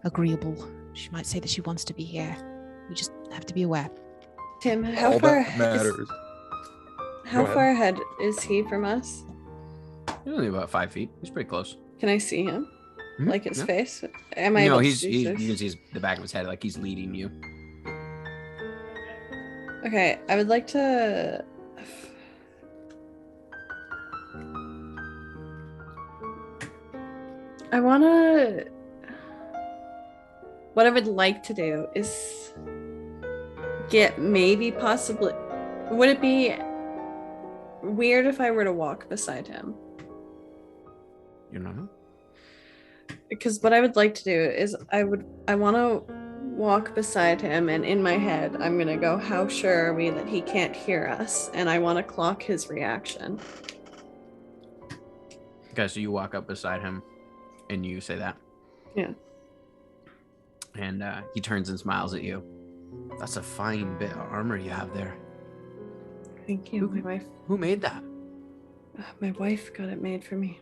agreeable. She might say that she wants to be here. We just have to be aware. Tim, how All far that matters. how Go ahead. far ahead is he from us? He's only about 5 feet. He's pretty close. Can I see him? Mhm, Like his yeah. face? Am I No, able to he's see you this? can see the back of his head, like he's leading you. Okay, I would like to. I want to. What I would like to do is get maybe possibly. Would it be weird if I were to walk beside him? You don't know. Because what I would like to do is I want to walk beside him, and in my head I'm gonna go, how sure are we that he can't hear us? And I want to clock his reaction. Okay, so you walk up beside him, and you say that. Yeah. And he turns and smiles at you. That's a fine bit of armor you have there. Thank you. Who made that? My wife got it made for me.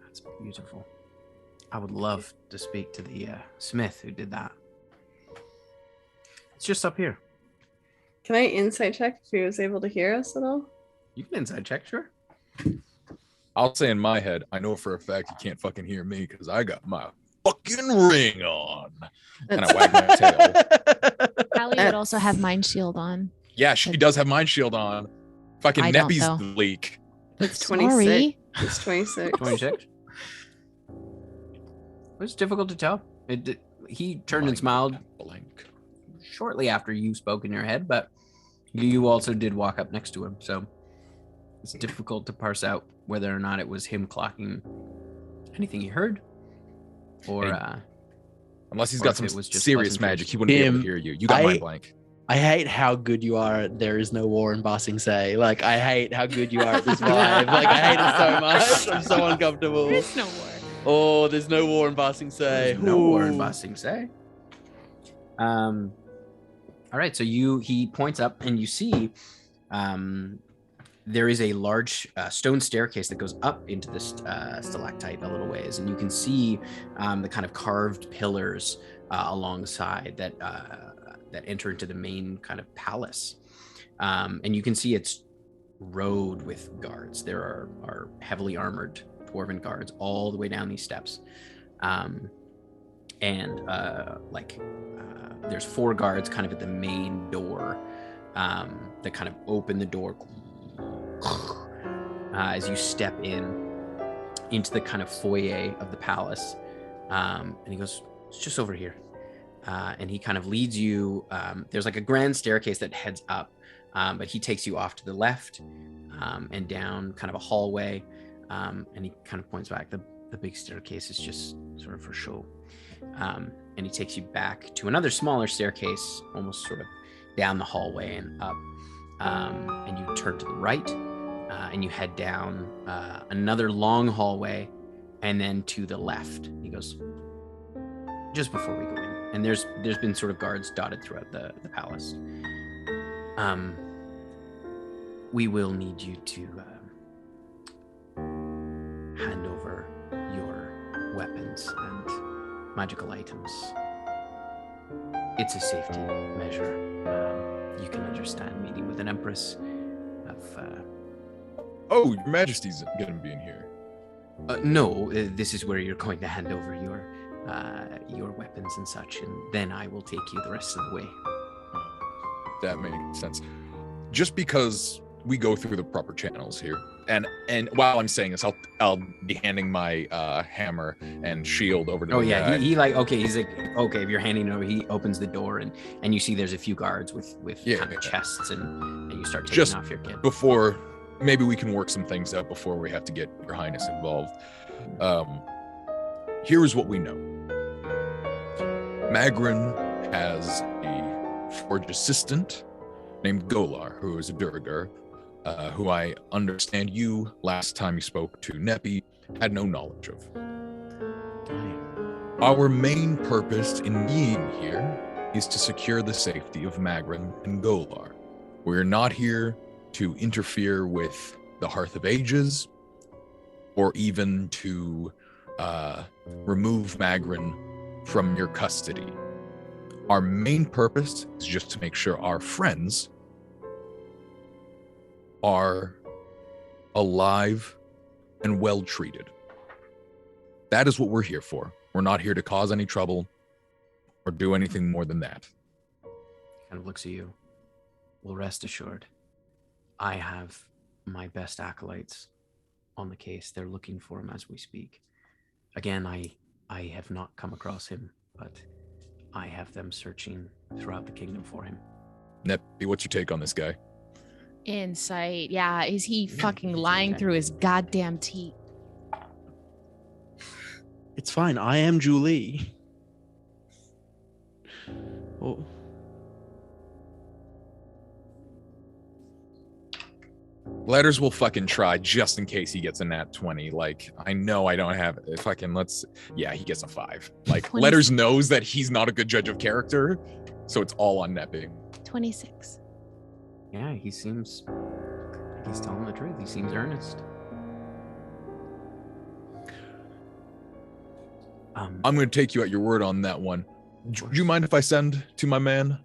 That's beautiful. I would love to speak to the smith who did that. It's just up here. Can I insight check if he was able to hear us at all? You can inside check, sure. I'll say in my head, I know for a fact he can't fucking hear me because I got my fucking ring on. And I wag my tail. Callie would also have Mind Shield on. Yeah, she does have Mind Shield on. Fucking I don't, Neppy's though. the leak. It's Sorry. 26. It's 26. 26. It's difficult to tell. He turned and smiled Blank. shortly after you spoke in your head, but you also did walk up next to him, so it's difficult to parse out whether or not it was him clocking anything he heard, or Hey, Unless he's or got if some it was just serious pleasantries. magic, he wouldn't be able to Tim, hear you. You got mind blank. I hate how good you are at There Is No War in Bossing Say. Like, I hate how good you are at this vibe. Like, I hate it so much. I'm so uncomfortable. There's no war. Oh, there's no war in Bossing Say. There's no war in Ooh. Bossing Say. All right, so he points up and you see there is a large stone staircase that goes up into this stalactite a little ways, and you can see the kind of carved pillars alongside that enter into the main kind of palace, and you can see it's rowed with guards. There are heavily armored dwarven guards all the way down these steps, there's 4 guards kind of at the main door that kind of open the door as you step into the kind of foyer of the palace, and he goes, it's just over here, and he kind of leads you. There's like a grand staircase that heads up, but he takes you off to the left and down kind of a hallway, and he kind of points back. The big staircase is just sort of for show, and he takes you back to another smaller staircase, almost sort of down the hallway and up, and you turn to the right, and you head down another long hallway, and then to the left. He goes, just before we go in, and there's been sort of guards dotted throughout the palace. We will need you to hand over your weapons and magical items. It's a safety measure. You can understand meeting with an Empress of... Oh, Your Majesty's going to be in here. No, this is where you're going to hand over your weapons and such, and then I will take you the rest of the way. That makes sense. Just because we go through the proper channels here, and while I'm saying this, I'll be handing my hammer and shield over to. Oh the yeah, guy. he's like, okay, if you're handing it over, he opens the door and you see there's a few guards with kind of chests, and you start taking Just off your kit. Before, maybe we can work some things out before we have to get Your Highness involved. Here's what we know. Magrin has a forge assistant named Golar, who is a Durgar, who I understand you, last time you spoke to Nepi, had no knowledge of. Our main purpose in being here is to secure the safety of Magrin and Golar. We're not here to interfere with the Hearth of Ages, or even to remove Magrin from your custody. Our main purpose is just to make sure our friends are alive and well treated. That is what we're here for. We're not here to cause any trouble or do anything more than that. Kind of looks at you. Well, rest assured, I have my best acolytes on the case. They're looking for him as we speak. Again, I have not come across him, but I have them searching throughout the kingdom for him. Neppy, what's your take on this guy? Insight. Yeah, is he fucking lying through his goddamn teeth? It's fine. I am Julie. Oh. Letters will fucking try just in case he gets a nat 20. Like, I know I don't have yeah, he gets a 5. Like, 20. Letters knows that he's not a good judge of character, so it's all on Neppy. 26. Yeah, he's telling the truth. He seems earnest. I'm going to take you at your word on that one. Do you mind if I send to my man,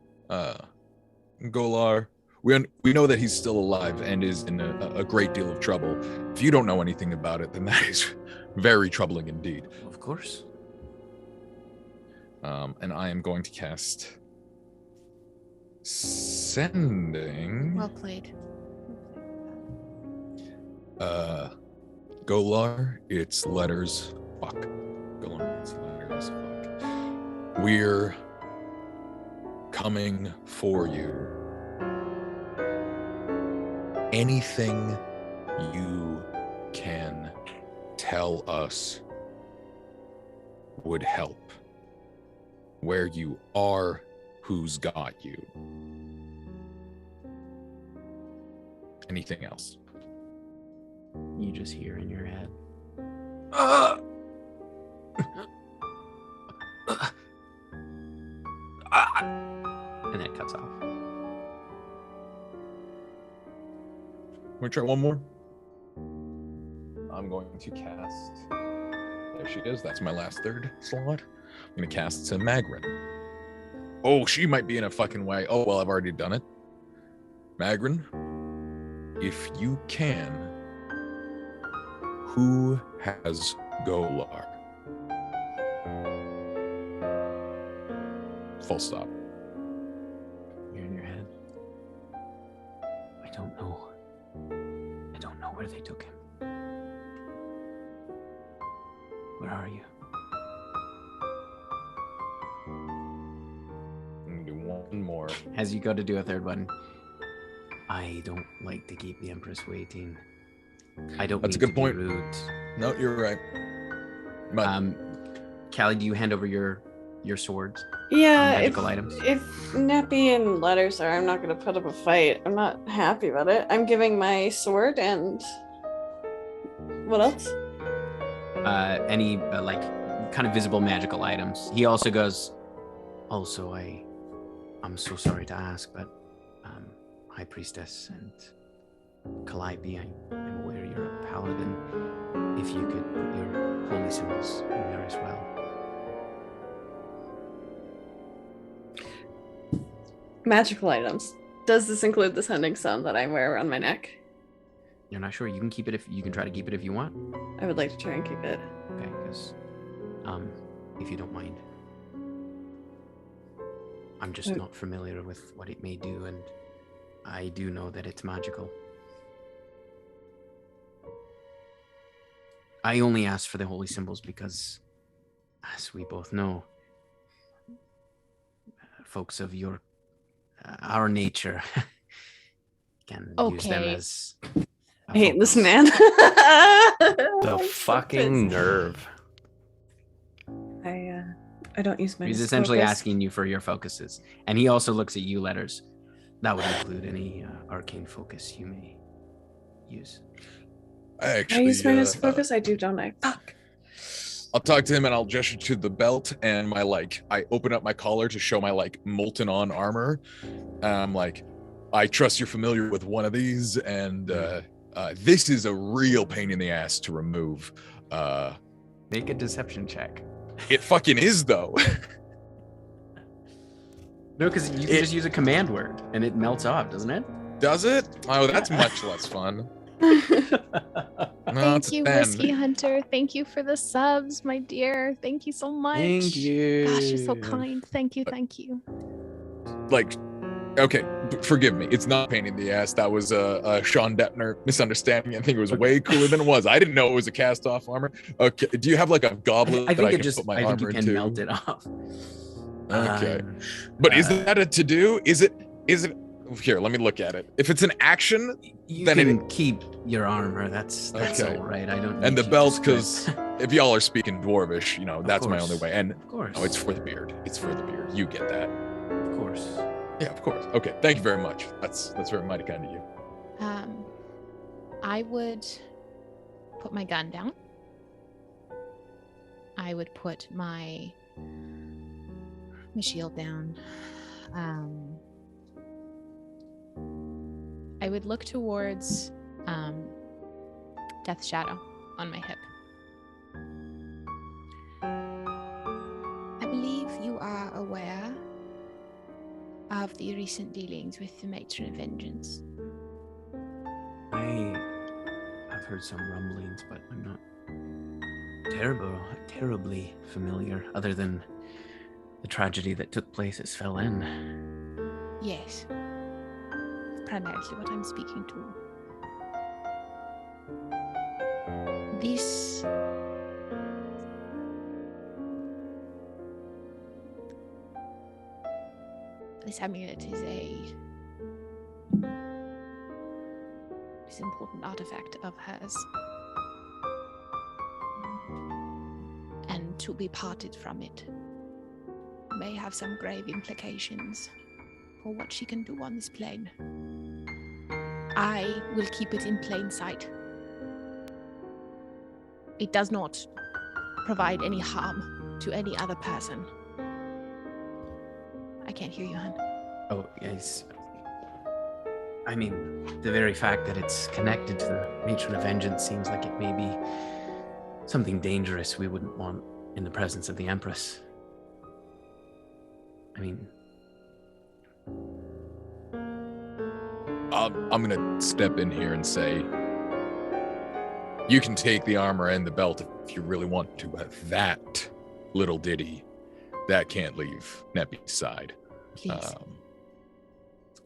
Golar? We know that he's still alive and is in a great deal of trouble. If you don't know anything about it, then that is very troubling indeed. Of course. And I am going to cast Sending. Well played. Golar, it's letters. Fuck. Golar, it's letters. Fuck. We're coming for you. Anything you can tell us would help. Where you are, who's got you. Anything else? You just hear in your head. And then it cuts off. Can we try one more? I'm going to cast. There she is. That's my last third slot. I'm going to cast to Magrin. Oh, she might be in a fucking way. Oh, well, I've already done it. Magrin, if you can, who has Golar? Full stop. You're in your head. I don't know. I don't know where they took him. Where are you? I'm going to do one more. As you go to do a third one, I don't like to keep the Empress waiting. I don't. That's a mean good to point. be rude. No, you're right. But Callie, do you hand over your swords? Yeah, magical items. If Nappy and letters are, I'm not gonna put up a fight. I'm not happy about it. I'm giving my sword and what else? Any like kind of visible magical items. He also goes, also I'm so sorry to ask, but High Priestess and Calliope, I'm aware you're a paladin. If you could put your holy symbols in there as well. Magical items. Does this include the sending stone that I wear around my neck? You're not sure? You can keep it if you can try to keep it if you want. I would like to try and keep it. Okay, because if you don't mind. I'm just not familiar with what it may do, and I do know that it's magical. I only asked for the holy symbols because, as we both know, folks of our nature can use them as I hate this focus. man. The fucking nerve. I don't use my. He's essentially asking you for your focuses, and he also looks at you, letters. That would include any arcane focus you may use. I use minus focus. I do, don't I? Fuck. I'll talk to him and I'll gesture to the belt and my I open up my collar to show my molten on armor. I trust you're familiar with one of these, and this is a real pain in the ass to remove. Make a deception check. It fucking is though. No, because you can just use a command word and it melts off, doesn't it? Does it? Oh, that's much less fun. Thank you, Whiskey Hunter. Thank you for the subs, my dear. Thank you so much. Thank you. Gosh, you're so kind. Thank you. Thank you. Okay, forgive me. It's not a pain in the ass. That was a Sean Deppner misunderstanding. I think it was way cooler than it was. I didn't know it was a cast-off armor. Okay, do you have a goblet I that I think can put my I think armor you can into? melt it off. Okay, but is that a to-do? Is it? Here, let me look at it. If it's an action, You then can keep your armor. That's Okay. all right. I don't. and need the you belt, to because if y'all are speaking dwarvish, that's my course. only way. And Of course. oh, it's for the beard. It's for the beard. You get that? Of course. Yeah, of course. Okay, thank you very much. That's very mighty kind of you. I would put my gun down. I would put my shield down. I would look towards Death's Shadow on my hip. I believe you are aware of the recent dealings with the Matron of Vengeance. I've heard some rumblings, but I'm not terribly familiar, other than the tragedy that took place at Fell Inn. Yes. Primarily what I'm speaking to. This amulet is an important artifact of hers. And to be parted from it may have some grave implications for what she can do on this plane. I will keep it in plain sight. It does not provide any harm to any other person. I can't hear you, hon. Oh, yes. I mean, the very fact that it's connected to the Matron of Vengeance seems like it may be something dangerous we wouldn't want in the presence of the Empress. I mean... I'm gonna step in here and say, you can take the armor and the belt if you really want to, but that little ditty, that can't leave Neppy's side. Please.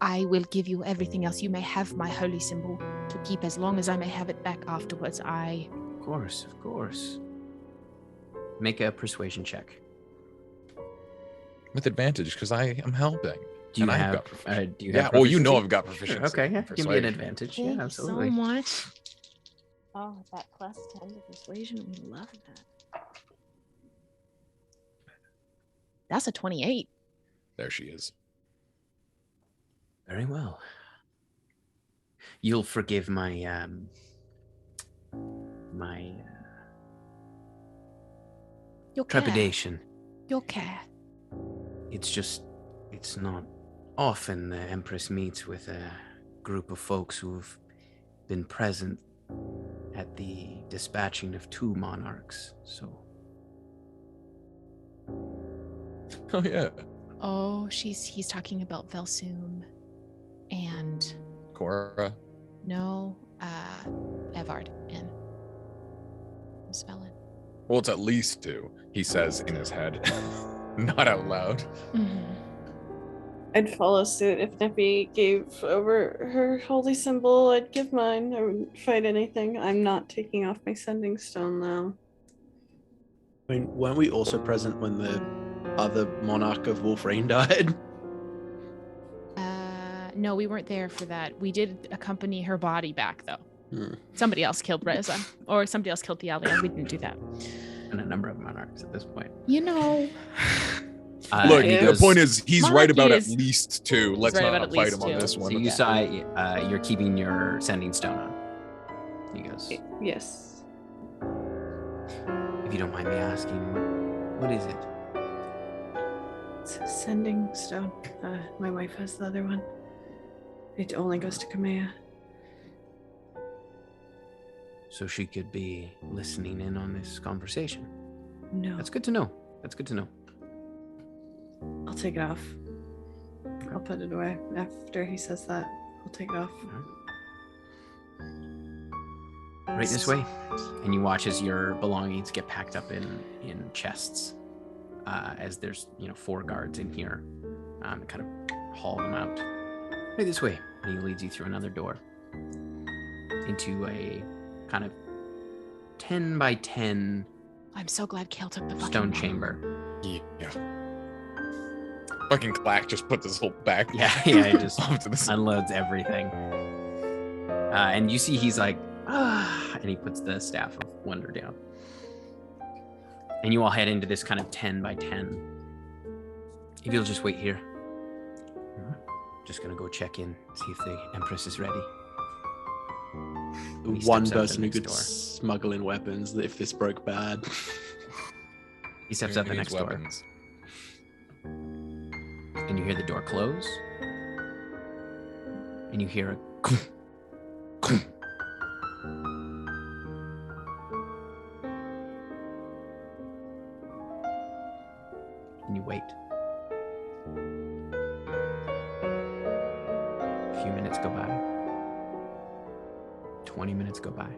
I will give you everything else. You may have my holy symbol to keep as long as I may have it back afterwards. Of course. Make a persuasion check. With advantage, because I am helping. Do you And I've have? got proficiency. Do you Yeah, have? well, you know proficiency? I've got proficiency. Sure, okay, yeah. in Give me an persuasion. advantage. Thank Yeah, you absolutely. so much. Oh, that plus 10 to persuasion. We love that. That's a 28. There she is. Very well. You'll forgive my Your care. trepidation. Your care. It's not often the Empress meets with a group of folks who've been present at the dispatching of 2 monarchs. So, Oh yeah, Oh, he's talking about Velsoom and Cora. Evard and Svelin. Well, it's at least 2. He says in his head, not out loud. Mm-hmm. I'd follow suit. If Neppy gave over her holy symbol, I'd give mine. I wouldn't fight anything. I'm not taking off my sending stone though. I mean, weren't we also present when the other monarch of Wolfrain died? No, we weren't there for that. We did accompany her body back, though. Hmm. Somebody else killed Reza, or somebody else killed the Alia. We didn't do that. and a number of monarchs at this point. You know. Look, and he the goes, point is, he's right about at Monarchy is- least 2. Let's right about not at fight least him on 2. this one. So you saw you're keeping your sending stone on. He goes, Yes. if you don't mind me asking, what is it? It's a sending stone. My wife has the other one. It only goes to Kamea. So she could be listening in on this conversation. No. That's good to know. That's good to know. I'll take it off. I'll put it away. After he says that, I'll take it off. Right this way. And you watch as your belongings get packed up in chests. As there's 4 guards in here that kind of haul them out. Right this way. And he leads you through another door into a kind of 10 by 10 I'm so glad Kale took the fucking stone wall. chamber. Yeah. Fucking Clack just puts his whole back. Yeah, he just off to the side. unloads everything. And you see he's like, and he puts the Staff of Wonder down. And you all head into this kind of 10 by 10. If you'll just wait here. Just gonna go check in, see if the Empress is ready. He One steps out the person who next could door. smuggle in weapons if this broke bad. He steps Who out the needs next door. weapons? And you hear the door close. And you hear a and you wait. A few minutes go by. 20 minutes go by.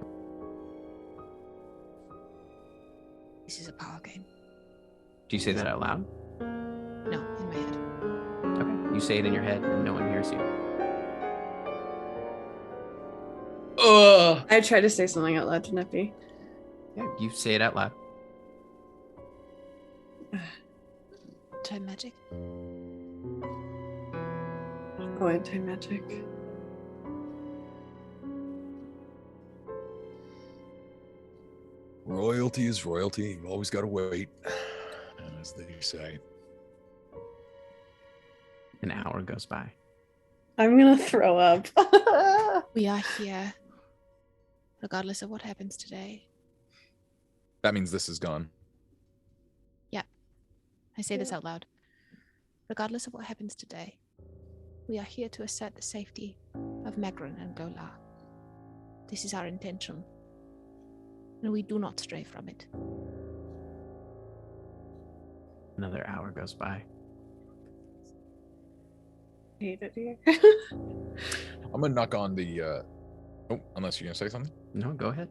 This is a power game. Do you say that out loud? No, in my head. Okay. You say it in your head and no one hears you. Ugh. I tried to say something out loud to Neppy. Yeah, you say it out loud. Time magic. Go ahead, time magic. Royalty is royalty. You've always got to wait, as they say. An hour goes by. I'm gonna throw up. We are here, regardless of what happens today. That means this is gone. I say this out loud. Regardless of what happens today, we are here to assert the safety of Megran and Gola. This is our intention, and we do not stray from it. Another hour goes by. Hate it here. I'm gonna knock on the. Oh, unless you're gonna say something. No, go ahead.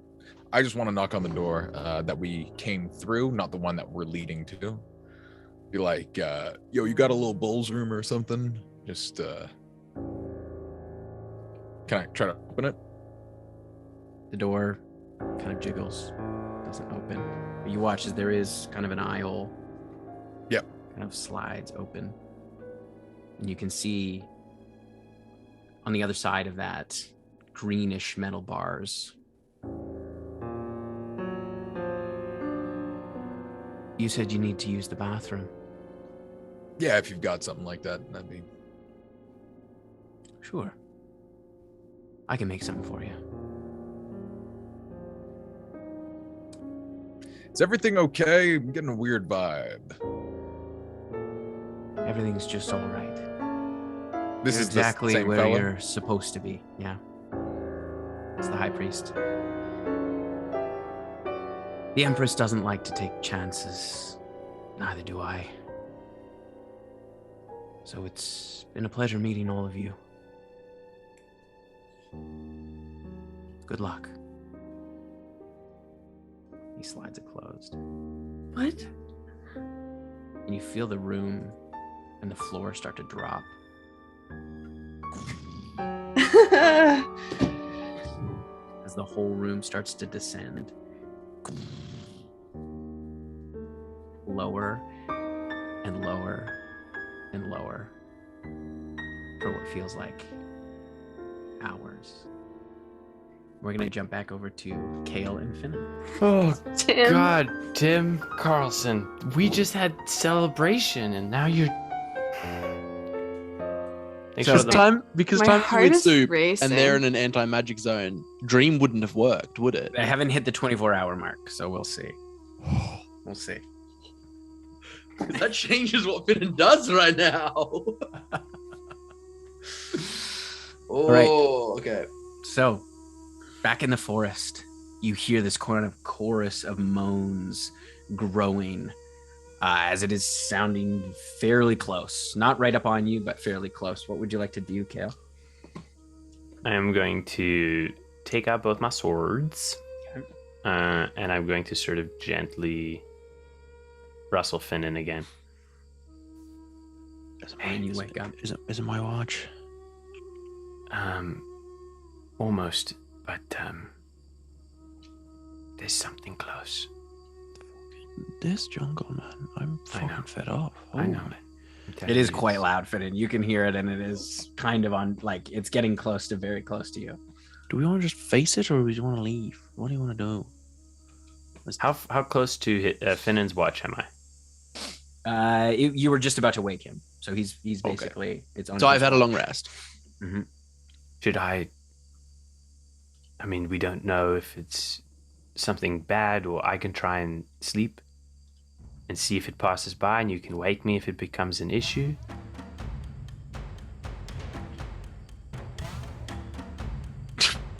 I just want to knock on the door that we came through, not the one that we're leading to. Be like, yo, you got a little bowls room or something? Just, can I try to open it? The door kind of jiggles, doesn't open. But you watch as there is kind of an aisle. Yep. Kind of slides open. And you can see on the other side of that greenish metal bars. You said you need to use the bathroom. Yeah, if you've got something like that, that'd be. Sure. I can make something for you. Is everything okay? I'm getting a weird vibe. Everything's just all right. This You're is exactly the same where fella? you're supposed to be. Yeah. It's the high priest. The Empress doesn't like to take chances. Neither do I. So it's been a pleasure meeting all of you. Good luck. He slides it closed. What? And you feel the room and the floor start to drop. As the whole room starts to descend. Lower and lower and lower for what feels like hours. We're gonna jump back over to Kale and Finnan. Oh Tim. God, Tim Carlson, we just had celebration, and now you're. Thanks So for the- Because My time heart with is soup racing. and they're in an anti-magic zone. Dream wouldn't have worked, would it? I haven't hit the 24-hour mark, so we'll see. We'll see. That changes what Finn does right now. Oh, right. okay. So, back in the forest, you hear this kind of chorus of moans growing as it is sounding fairly close. Not right up on you, but fairly close. What would you like to do, Kale? I am going to take out both my swords, and I'm going to sort of gently rustle Finnan again. And you wake up. Is it my watch? Almost, but there's something close. This jungle, man. I'm I know. fucking fed up. I know Holy- it. I'm telling It is you, quite it's- loud, Finnan. You can hear it, and it is kind of on, like, it's getting close to very close to you. Do we want to just face it, or do we want to leave? What do you want to do? How close to Finnan's watch am I? You were just about to wake him, so he's basically it's on. So his I've had a watch. long rest. Should I mean, we don't know if it's something bad, or I can try and sleep and see if it passes by, and you can wake me if it becomes an issue.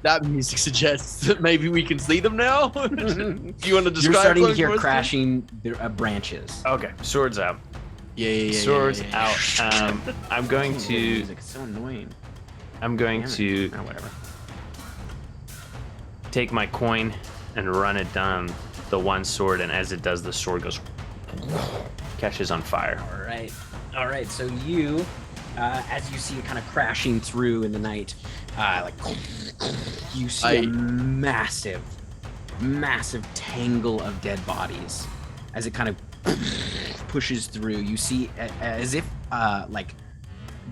That music suggests that maybe we can see them now. Do you want to describe? You're starting to something hear for us, Tim? crashing branches. Okay, swords out. Yeah. Swords out. I'm going The to. music is so annoying. I'm going Damn it. to Oh, whatever. take my coin and run it down the one sword, and as it does, the sword goes catches on fire. All right. So you, as you see it kind of crashing through in the night, like you see a massive tangle of dead bodies as it kind of pushes through. You see as if like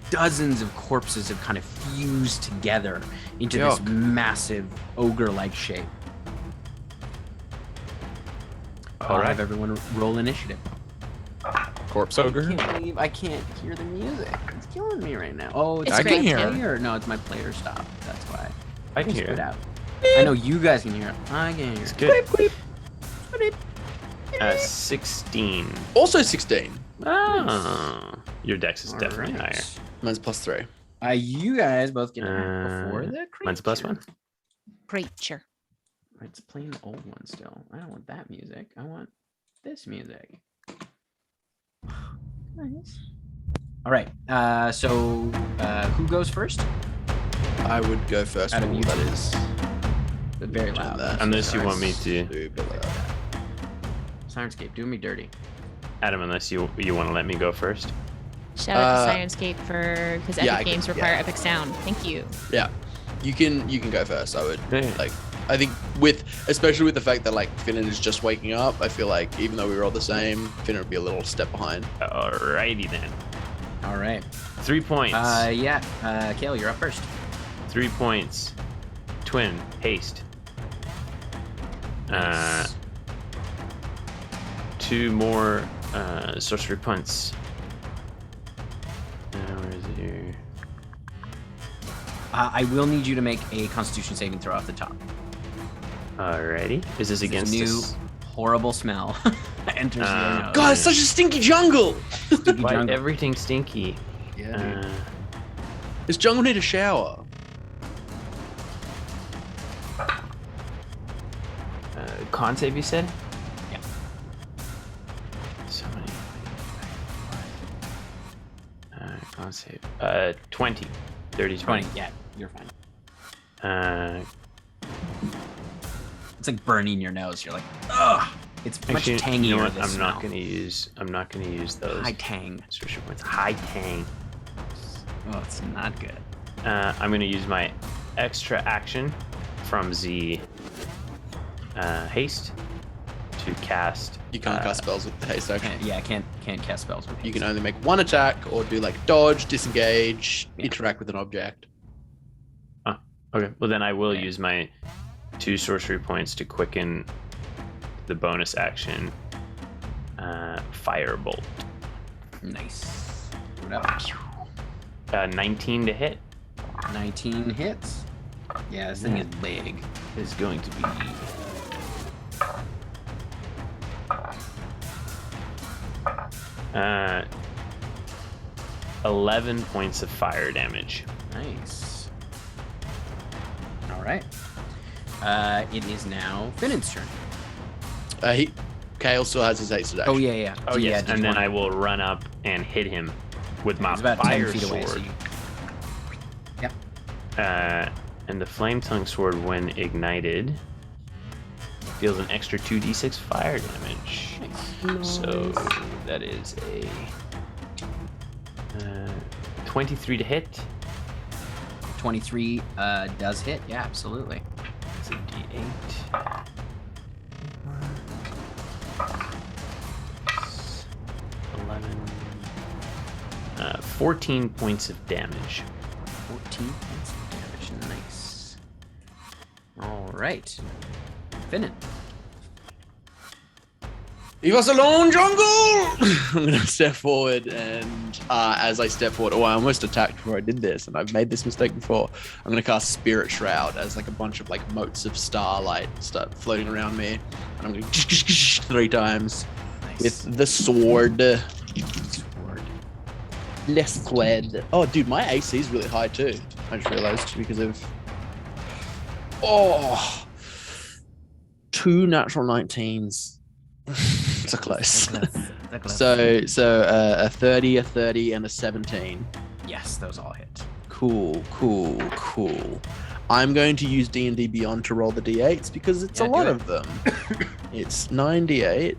dozens of corpses have kind of fused together into this massive ogre-like shape. All right. Have everyone roll initiative. Corpse I ogre? can't believe I can't hear the music. It's killing me right now. Oh, It's my great, hear Tim. it. player. No, it's my player stop. That's why. I can Just hear put it. out. I know you guys can hear it. I can hear It's it. good. 16. Also 16. Oh, your dex is All definitely right. higher. Mine's +3. You guys both get it before the creature. Mine's +1. Creature. It's playing the old one still. I don't want that music. I want this music. Nice. All right. So who goes first? I would go first. Out of for all you that two. is. Very Turn loud. that. Unless you want me to, Super loud. Sirenscape, do me dirty. Adam. Unless you want to let me go first. Shout out to Sirenscape for because yeah, epic I games could- require yeah. epic sound. Thank you. Yeah, you can go first. I would Yeah. like. I think especially with the fact that like Finnan is just waking up, I feel like even though we roll the same, Finnan would be a little step behind. Alrighty then. All right. 3 points. Kale, you're up first. 3 points. Twin haste. Nice. 2 more sorcery punts. I will need you to make a Constitution saving throw off the top. Alrighty. Is this against new this? horrible smell enters your nose. God, it's such a stinky jungle. Stinky Why jungle. everything stinky? Yeah. Does jungle need a shower? Con save, you said? Yeah. So many. Con save. 20. 30, 20. Yeah, you're fine. It's like burning your nose. You're like, ugh. It's much Actually, tangier. you know what? this I'm smell. not gonna use those. High tang. Social points. High tang. Oh, it's not good. I'm gonna use my extra action from the haste to cast. You can't cast spells with the haste action. Can't cast spells with You can haste. only make one attack or do like dodge, disengage, interact with an object. Okay, well then I will Okay. use my 2 sorcery points to quicken the bonus action. Firebolt. Nice. What up? 19 to hit 19 hits. Yeah, this thing is big. is going to be 11 points of fire damage. Nice. All right. It is now Finn's turn. Kale still has his haste action. Oh yeah. Oh yes, did and you then wanna- I will run up and hit him with my He's about fire 10 feet sword. away. So you... And the flame tongue sword, when ignited, deals an extra 2d6 fire damage. So that is a 23 to hit. 23 does hit. Yeah, absolutely. It's a d8. 11. 14 points of damage. 14 points of damage. Nice. All right. Finnan. Leave us alone, jungle! I'm gonna step forward, and as I step forward, I almost attacked before I did this, and I've made this mistake before. I'm gonna cast Spirit Shroud as like a bunch of like motes of starlight start floating around me, and I'm going 3 times with the sword. Less sword. Oh, dude, my AC is really high too. I just realized because of 2 natural 19s. So close. So a 30, a 30, and a 17. Yes, those all hit. Cool. I'm going to use D&D Beyond to roll the D8s because it's a lot of them. It's 9d8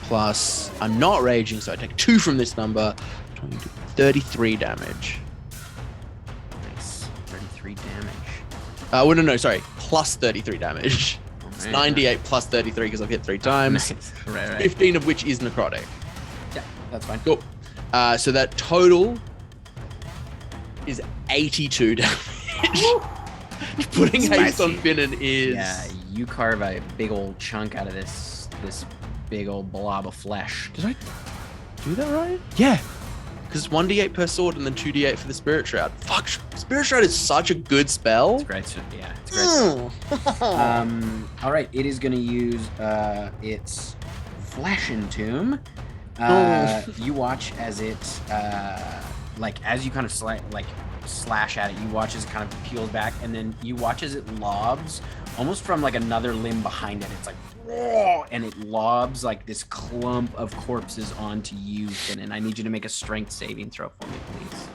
plus I'm not raging, so I take 2 from this number. 33 damage. Nice. 33 damage. No, sorry, plus 33 damage. It's 9d8 plus 33 because I've hit 3 times. Nice. Right. 15 of which is necrotic. Yeah, that's fine. Cool. So that total is 82 damage. Putting haste on Finnan is... Yeah, you carve a big old chunk out of this big old blob of flesh. Did I do that right? Yeah. Because it's 1d8 per sword and then 2d8 for the Spirit Shroud. Fuck, Spirit Shroud is such a good spell. It's great. Yeah, it's great. All right, it is going to use its Flesh Entomb. You watch as it, as you kind of slash at it, you watch as it kind of peels back, and then you watch as it lobs almost from like another limb behind it. It's like, whoa, and it lobs like this clump of corpses onto you, Finn, and I need you to make a strength saving throw for me, please.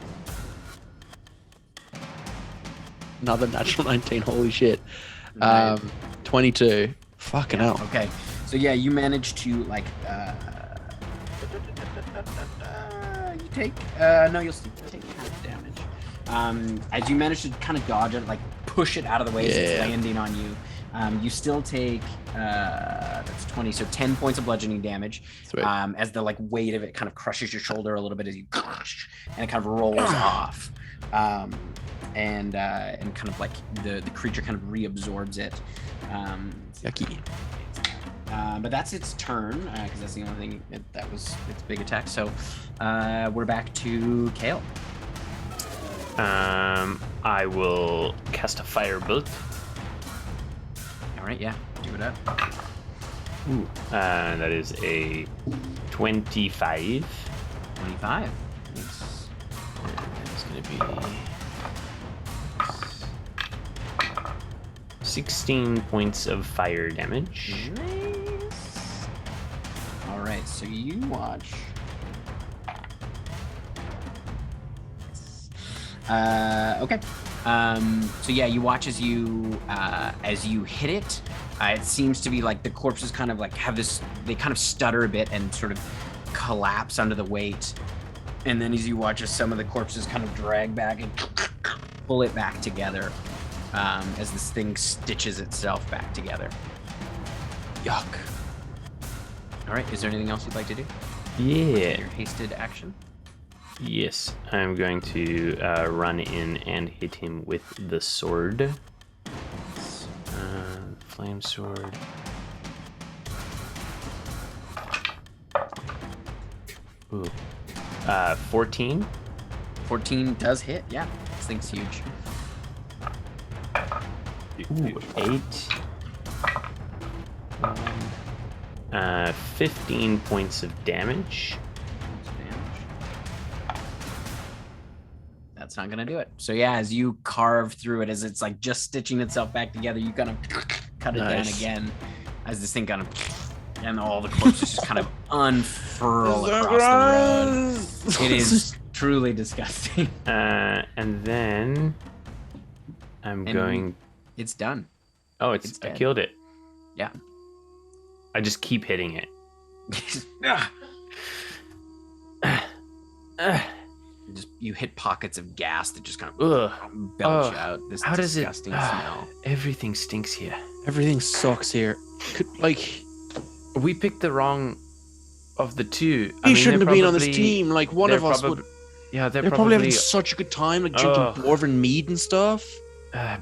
Another natural 19, holy shit. Right. 22. Fucking hell. Okay, so yeah, you manage to you take you'll still take half damage. As you manage to kind of dodge it, like push it out of the way as it's landing on you. You still take that's 20, so 10 points of bludgeoning damage. Sweet. As the weight of it kind of crushes your shoulder a little bit as you and it kind of rolls off. And kind of like the creature kind of reabsorbs it. Yucky. But that's its turn because that's the only thing that was its big attack. So we're back to Kale. I will cast a firebolt. All right, yeah, do it up. Ooh, that is a 25. 25. Nice. It's going to be 16 points of fire damage. Nice. All right, so you watch. Okay. So yeah, you watch as you hit it. It seems to be like the corpses kind of like have this. They kind of stutter a bit and sort of collapse under the weight. And then as you watch as some of the corpses kind of drag back and pull it back together, as this thing stitches itself back together. Yuck. All right. Is there anything else you'd like to do? Yeah. Your hasted action. Yes, I'm going to run in and hit him with the sword. Flame sword. Ooh. 14. 14 does hit. Yeah, this thing's huge. Ooh, 8. 15 points of damage. That's not gonna do it. So yeah, as you carve through it, as it's like just stitching itself back together, you kind of cut it down again, as this thing kind of, and all the corpses just kind of unfurl across the road. It is truly disgusting. And then I'm going. It's done. Oh, it's I dead. killed it. Yeah. I just keep hitting it. You hit pockets of gas that just kind of Ugh. belch out this How does it disgusting smell. Everything stinks here. Everything sucks here. We picked the wrong of the two. You shouldn't have been on this team. Like one of us would. Yeah, they're probably having such a good time, like drinking dwarven mead and stuff.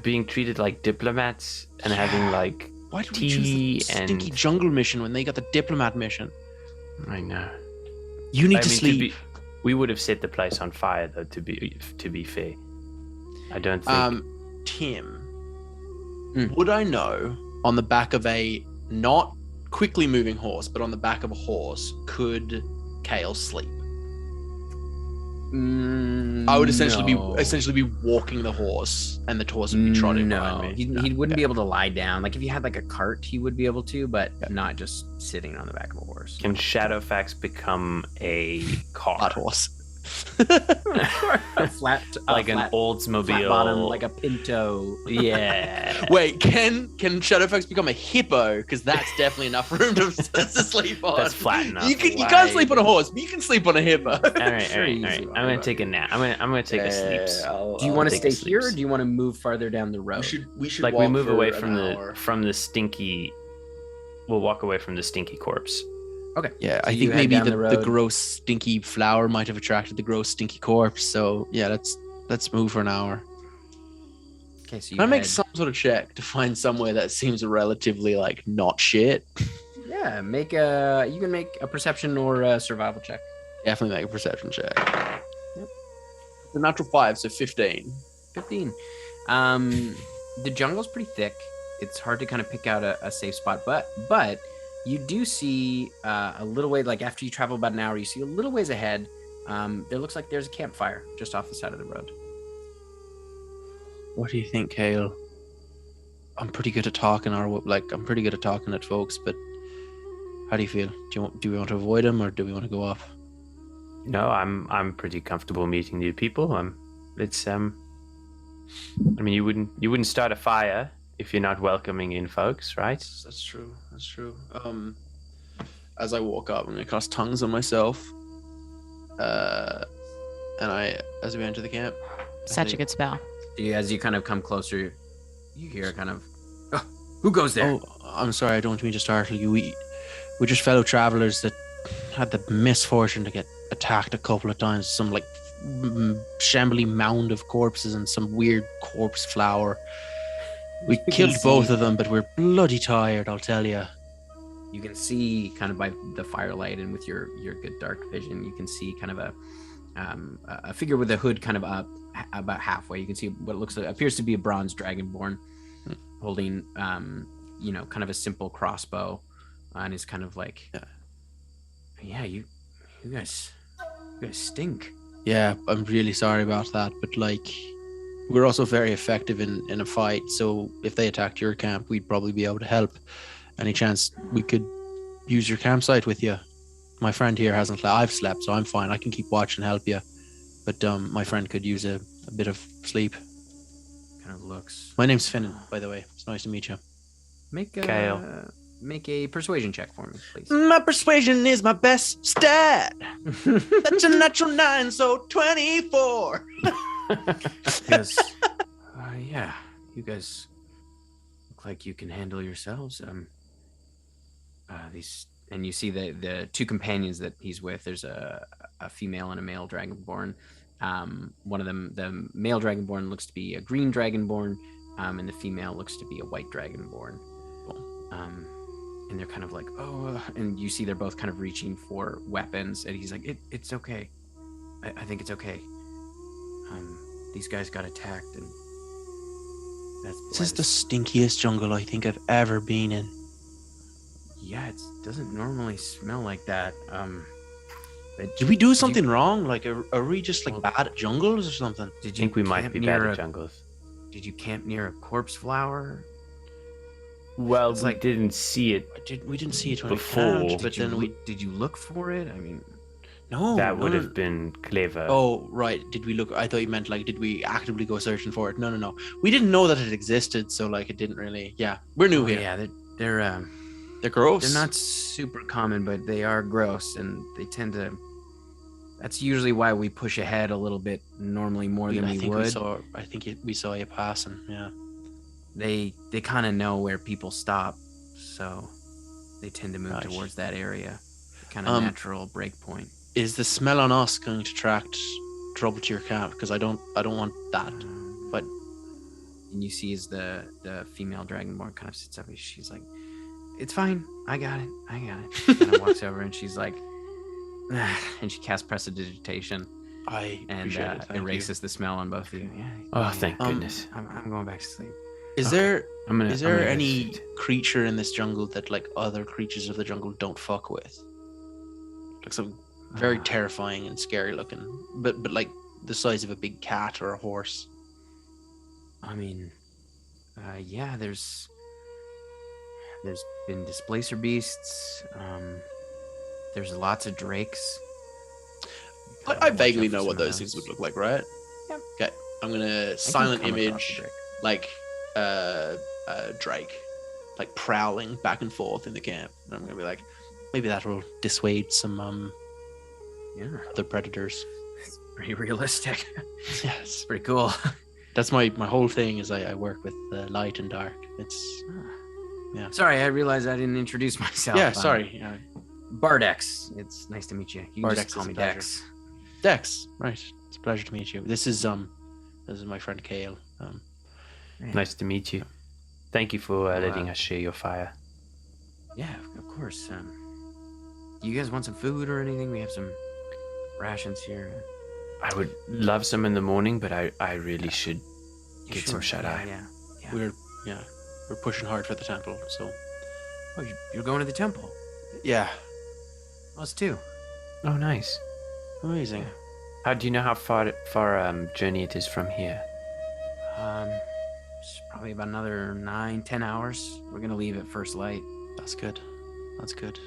Being treated like diplomats and having like Why did we tea choose the and stinky jungle mission when they got the diplomat mission? I know. You need to sleep. We would have set the place on fire, though. To be fair, I don't think. Tim, would I know on the back of a not quickly moving horse, but on the back of a horse, could Kale sleep? I would essentially be walking the horse, and the horse would be trotting behind me. He wouldn't be able to lie down. Like if you had like a cart, he would be able to, but not just sitting on the back of a horse. Can Shadowfax become a car? Flat horse. a flat an Oldsmobile, flat bottom, like a Pinto. Yeah. Wait, can Shadowfax become a hippo? Because that's definitely enough room to sleep on. That's flat enough. You can't sleep on a horse, but you can sleep on a hippo. All right. I'm gonna take a nap. I'm gonna take a sleep. Do you want to stay here, or do you want to move farther down the road? We should like walk we move for away an from the stinky. We'll walk away from the stinky corpse. Okay. Yeah, So I you think head maybe down the the road. gross stinky flower might have attracted the gross stinky corpse. So yeah, let's move for an hour. Okay, so you Can I make head- some sort of check to find somewhere that seems relatively like not shit? Yeah, you can make a perception or a survival check. Definitely make a perception check. It's a natural 5, so 15. 15. The jungle's pretty thick. It's hard to kind of pick out a safe spot, but you do see a little way, like after you travel about an hour, you see a little ways ahead. There looks like there's a campfire just off the side of the road. What do you think, Kale? I'm pretty good at talking, I'm pretty good at talking at folks, but how do you feel? Do we want to avoid them, or do we want to go off? No, I'm pretty comfortable meeting new people. I mean, you wouldn't start a fire if you're not welcoming in folks, right? That's true. As I walk up, I'm gonna cast tongues on myself. And as we enter the camp. Such a good spell. As you kind of come closer, you hear kind of, oh, who goes there? Oh, I'm sorry, I don't mean to startle you. We're just fellow travelers that had the misfortune to get attacked a couple of times. Some like shambly mound of corpses and some weird corpse flower. We killed both of them, but we're bloody tired, I'll tell you. You can see kind of by the firelight and with your good dark vision, you can see kind of a figure with a hood kind of up about halfway. You can see what looks like appears to be a bronze dragonborn holding kind of a simple crossbow, and is kind of like, yeah, you guys stink. Yeah, I'm really sorry about that, but like, we're also very effective in a fight. So if they attacked your camp, we'd probably be able to help. Any chance we could use your campsite with you? My friend here hasn't. I've slept, so I'm fine. I can keep watch and help you. But my friend could use a bit of sleep. Kind of looks. My name's Finn, by the way. It's nice to meet you. Kale. Make a persuasion check for me, please. My persuasion is my best stat. That's a natural 9, so 24. Because, yeah, you guys look like you can handle yourselves. And you see the two companions that he's with. There's a female and a male dragonborn. One of them, the male dragonborn, looks to be a green dragonborn, and the female looks to be a white dragonborn. And they're kind of like, and you see they're both kind of reaching for weapons, and he's like, it's okay. I think it's okay. These guys got attacked, and this is the stinkiest jungle I think I've ever been in. Yeah, it doesn't normally smell like that. Did we do something wrong? Like, are we just like bad at jungles or something? Did I you think we might camp be near bad at jungles. Did you camp near a corpse flower? Well, It's we like- didn't see it. We didn't see it when Before. we camped, but then we Did you look for it? I mean, That would no. have been clever. Oh, right. Did we look? I thought you meant like, did we actively go searching for it? No. We didn't know that it existed, so like, it didn't really. Yeah, we're new here. Yeah, They're gross. they're not super common, but they are gross, and they tend to. That's usually why we push ahead a little bit, normally more than we would. We saw you passing. Yeah. They kind of know where people stop, so they tend to move Right. towards that area. Kind of natural break point. Is the smell on us going to attract trouble to your camp? Because I don't want that. But And you see as the female dragonborn kind of sits up, and she's like, "It's fine, I got it." She kind of walks over and she's like, and she casts prestidigitation I and appreciate it. Thank erases the smell on both of you. Yeah. Oh, thank Um, goodness. I'm going back to sleep. you. Is Okay. there I'm gonna go any sleep. creature in this jungle that like other creatures of the jungle don't fuck with? Like some very terrifying and scary looking, but like the size of a big cat or a horse. I mean, yeah, there's been displacer beasts. There's lots of drakes. I vaguely Watch out know for what those some things of would look like, right? Yep. Okay, I'm gonna I can silent come across a image drake. like Drake, like prowling back and forth in the camp, and I'm gonna be like, maybe that will dissuade some Yeah, other predators. it's pretty realistic. Yes, Pretty cool. that's my whole thing. Is I work with light and dark. It's Yeah. Sorry, I realized I didn't introduce myself. yeah. Sorry, Bardex. It's nice to meet you. You can Bardex just call is a me pleasure. Dex. Dex. Right, it's a pleasure to meet you. This is my friend Kale. Nice to meet you. Thank you for letting Wow. us share your fire. Yeah, of course. Do you guys want some food or anything? We have some rations here. I would love some in the morning, but I really should get some shut eye. Yeah. We're pushing hard for the temple. So Oh, you're going to the temple. yeah, Us too. Oh, nice. amazing. How do you know how far journey it is from here? It's probably about another 9-10 hours. We're gonna leave at first light. That's good. That's good.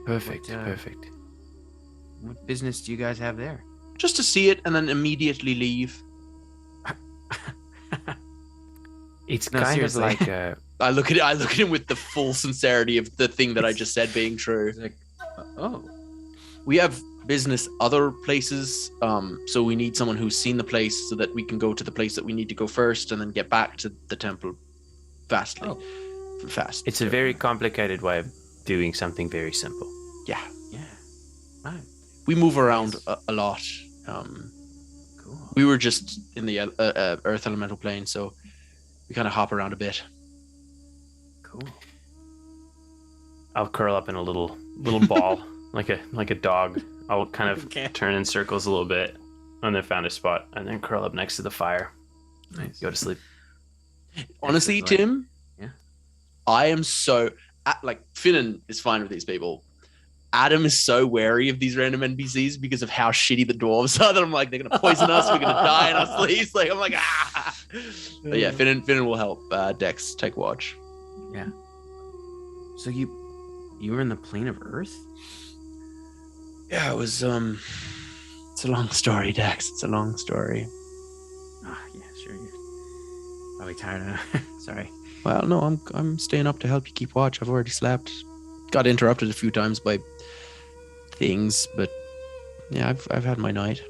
Perfect, What, perfect. What business do you guys have there? Just to see it and then immediately leave. It's No, kind of seriously. like a I look at him with the full sincerity of the thing that I just said being true. It's like, oh, We have business other places, so we need someone who's seen the place so that we can go to the place that we need to go first and then get back to the temple fast. it's a very complicated way of doing something very simple. Yeah, yeah. Right. we move around a lot. Cool. We were just in the Earth elemental plane, so we kind of hop around a bit. Cool. I'll curl up in a little ball like a dog I'll kind of turn in circles a little bit and then found a spot and then curl up next to the fire. Nice. Go to sleep. Honestly, It's like- Tim, yeah. I am so like Finnan is fine with these people. Adam is so wary of these random NPCs because of how shitty the dwarves are that I'm like, they're gonna poison us, we're gonna die in our sleeves. Like I'm like, ah. But yeah, Finnan will help Dex take watch. Yeah. So you were in the plane of Earth? Yeah, it was it's a long story, Dex. It's a long story. Ah, yeah, sure. You're probably tired of sorry. Well, no, I'm staying up to help you keep watch. I've already slept. Got interrupted a few times by things, but yeah, I've had my night.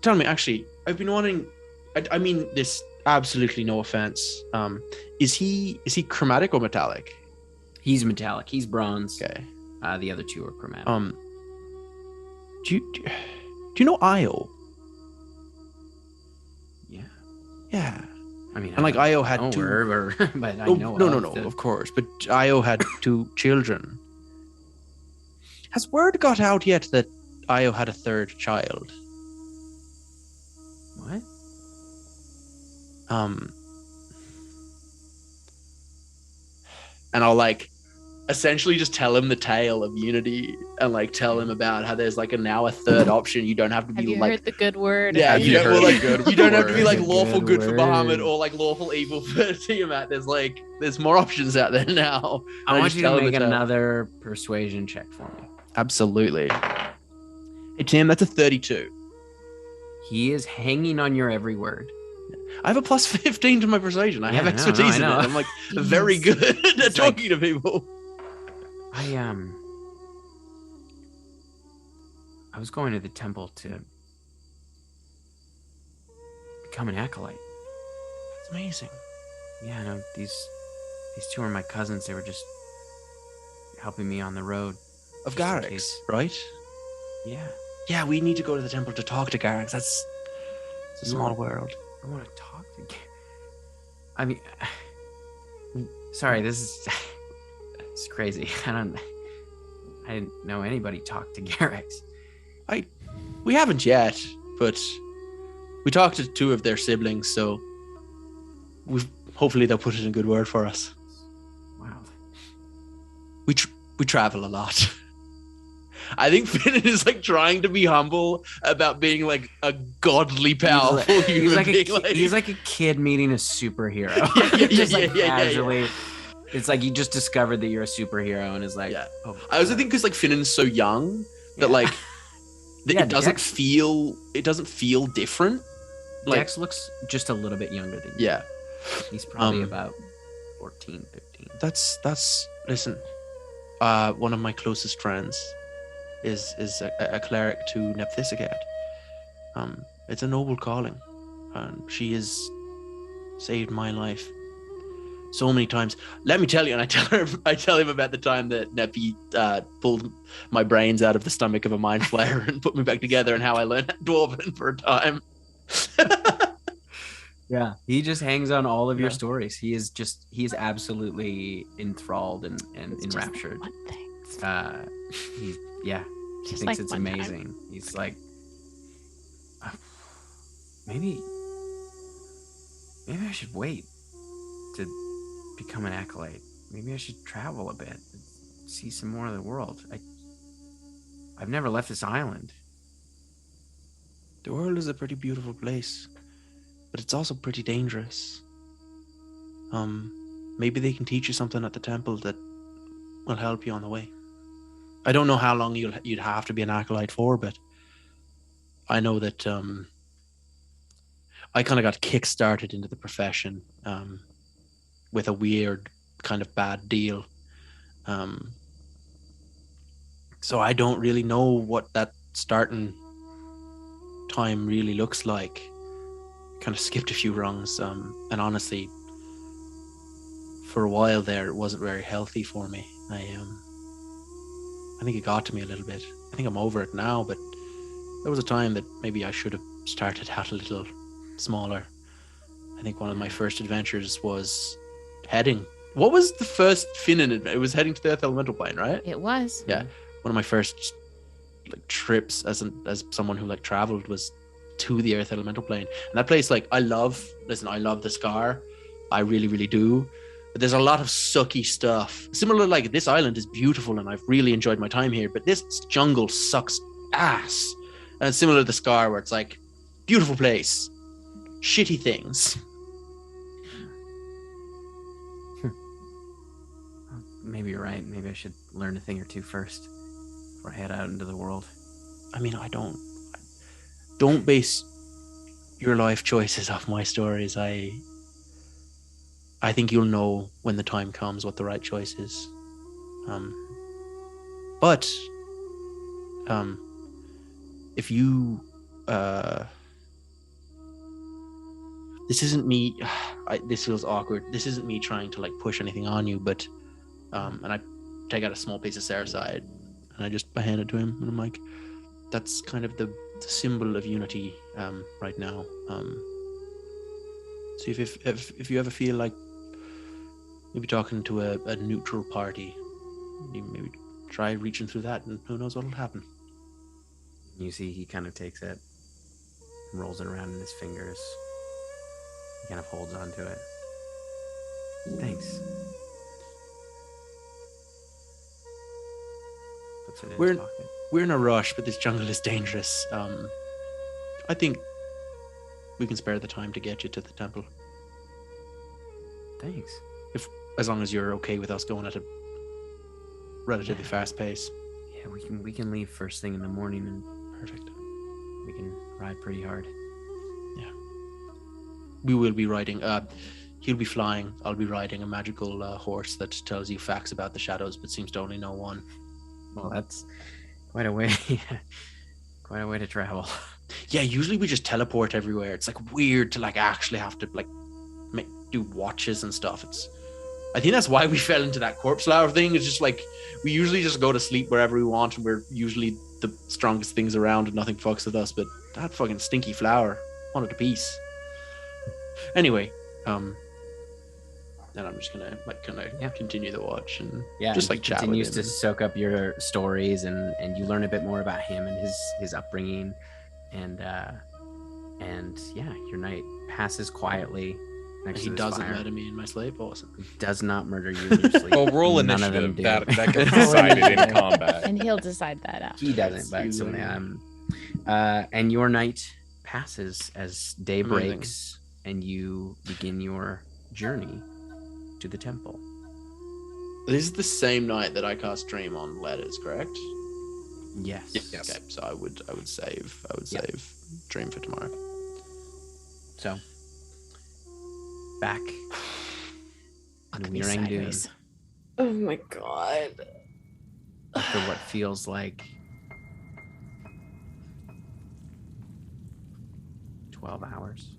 Tell me, actually, I've been wanting. I mean, this absolutely no offense. Is he chromatic or metallic? He's metallic. He's bronze. Okay. The other two are chromatic. Do you know Io? Yeah. Yeah. I mean, And like Io had know two. her, but I Oh, know. no, of course. But Io had 2 children. Has word got out yet that Io had a 3rd child? What? And I'll like essentially just tell him the tale of Unity and like tell him about how there's like now a 3rd option. You don't have to be Have you like heard the good word? yeah, Have you you don't, heard well, the like, good you don't have to be word? like The lawful good good for Bahamut word. or like lawful evil for Tiamat. There's more options out there now. I And want just you to tell him make the tale. another persuasion check for me. Absolutely. Hey Tim, that's a 32. He is hanging on your every word. I have a plus 15 to my persuasion. I have Yeah, expertise in it. I know. I'm like very good at It's talking to people. I was going to the temple to become an acolyte. It's amazing. Yeah, no, these two are my cousins. They were just helping me on the road. Of Just in Garrick's, case. right? Yeah, Yeah, we need to go to the temple to talk to Garrick's. It's a You small want- world. I want to talk to. I mean, sorry, this is it's crazy. I didn't know anybody talked to Garrick's. We haven't yet, but we talked to 2 of their siblings, so hopefully they'll put it in good word for us. Wow. We travel a lot. I think Finnan is like trying to be humble about being like a godly powerful human being. He's like a kid meeting a superhero. Yeah, Just yeah, like yeah. casually. It's like you just discovered that you're a superhero and is like, Yeah. oh, I also think because like Finnan's so young that Yeah. like Yeah, it doesn't Dex- feel different. Like Dex looks just a little bit younger than you. yeah, He's probably Um, about 14, 15. that's listen. One of my closest friends is a cleric to Nephthisicat. It's a noble calling, and she has saved my life so many times. Let me tell you, and I tell him about the time that Nephi pulled my brains out of the stomach of a mind flayer and put me back together, and how I learned Dwarven for a time. Yeah, he just hangs on all of your Yeah. stories. He is absolutely enthralled and It's just enraptured. one thing. He Just thinks like it's one time. amazing. He's like, maybe I should wait to become an acolyte. Maybe I should travel a bit, see some more of the world. I've never left this island. The world is a pretty beautiful place, but it's also pretty dangerous. Maybe they can teach you something at the temple that will help you on the way. I don't know how long you'd have to be an acolyte for, but I know that I kind of got kick-started into the profession with a weird kind of bad deal. So I don't really know what that starting time really looks like. Kind of skipped a few rungs, and honestly, for a while there, it wasn't very healthy for me. I think it got to me a little bit. I think I'm over it now, but there was a time that maybe I should have started out a little smaller. I think one of my first adventures was heading What was the first Finnan adventure? It was heading to the Earth Elemental Plane, right? It was. Yeah. One of my first like trips as someone who like traveled was to the Earth Elemental Plane. And that place, like, I love the Scar. I really, really do. But there's a lot of sucky stuff. Similar, like, this island is beautiful and I've really enjoyed my time here, but this jungle sucks ass. And it's similar to the Scar, where it's like, beautiful place, shitty things. Maybe you're right. Maybe I should learn a thing or two first before I head out into the world. I mean, don't base your life choices off my stories. I think you'll know when the time comes what the right choice is. But if you this isn't me. This feels awkward. This isn't me trying to like push anything on you, but and I take out a small piece of Cerside and I hand it to him, and I'm like, that's kind of the symbol of unity right now. So if you ever feel like maybe talking to a neutral party, you maybe try reaching through that, and who knows what'll happen. You see, he kind of takes it, rolls it around in his fingers. He kind of holds on to it. Thanks. Puts it in his pocket. We're in a rush, but this jungle is dangerous. I think we can spare the time to get you to the temple. Thanks. As long as you're okay with us going at a relatively fast pace. Yeah, we can leave first thing in the morning, and Perfect. we can ride pretty hard. Yeah. We will be riding. He'll be flying. I'll be riding a magical horse that tells you facts about the shadows, but seems to only know one. Well, that's quite a way. Quite a way to travel. Yeah, usually we just teleport everywhere. It's like weird to like actually have to like do watches and stuff. I think that's why we fell into that corpse flower thing. It's just like we usually just go to sleep wherever we want, and we're usually the strongest things around, and nothing fucks with us. But that fucking stinky flower wanted a piece. Anyway, then I'm just gonna continue the watch and just like chat with him. Continues to soak up your stories, and you learn a bit more about him and his upbringing, and yeah, your night passes quietly. He doesn't murder me in my sleep. Awesome. He does not murder you in your sleep. Well, roll None of them initiative. do. That gets decided in combat. And he'll decide that out. He doesn't, but so, and your night passes as day Amazing. breaks, and you begin your journey to the temple. This is the same night that I cast Dream on Letters, correct? Yes. Yes. Okay, so I would save Dream for tomorrow. So back Fuck in me Wyr-Ang-Dun sideways. Oh my god. after what feels like 12 hours.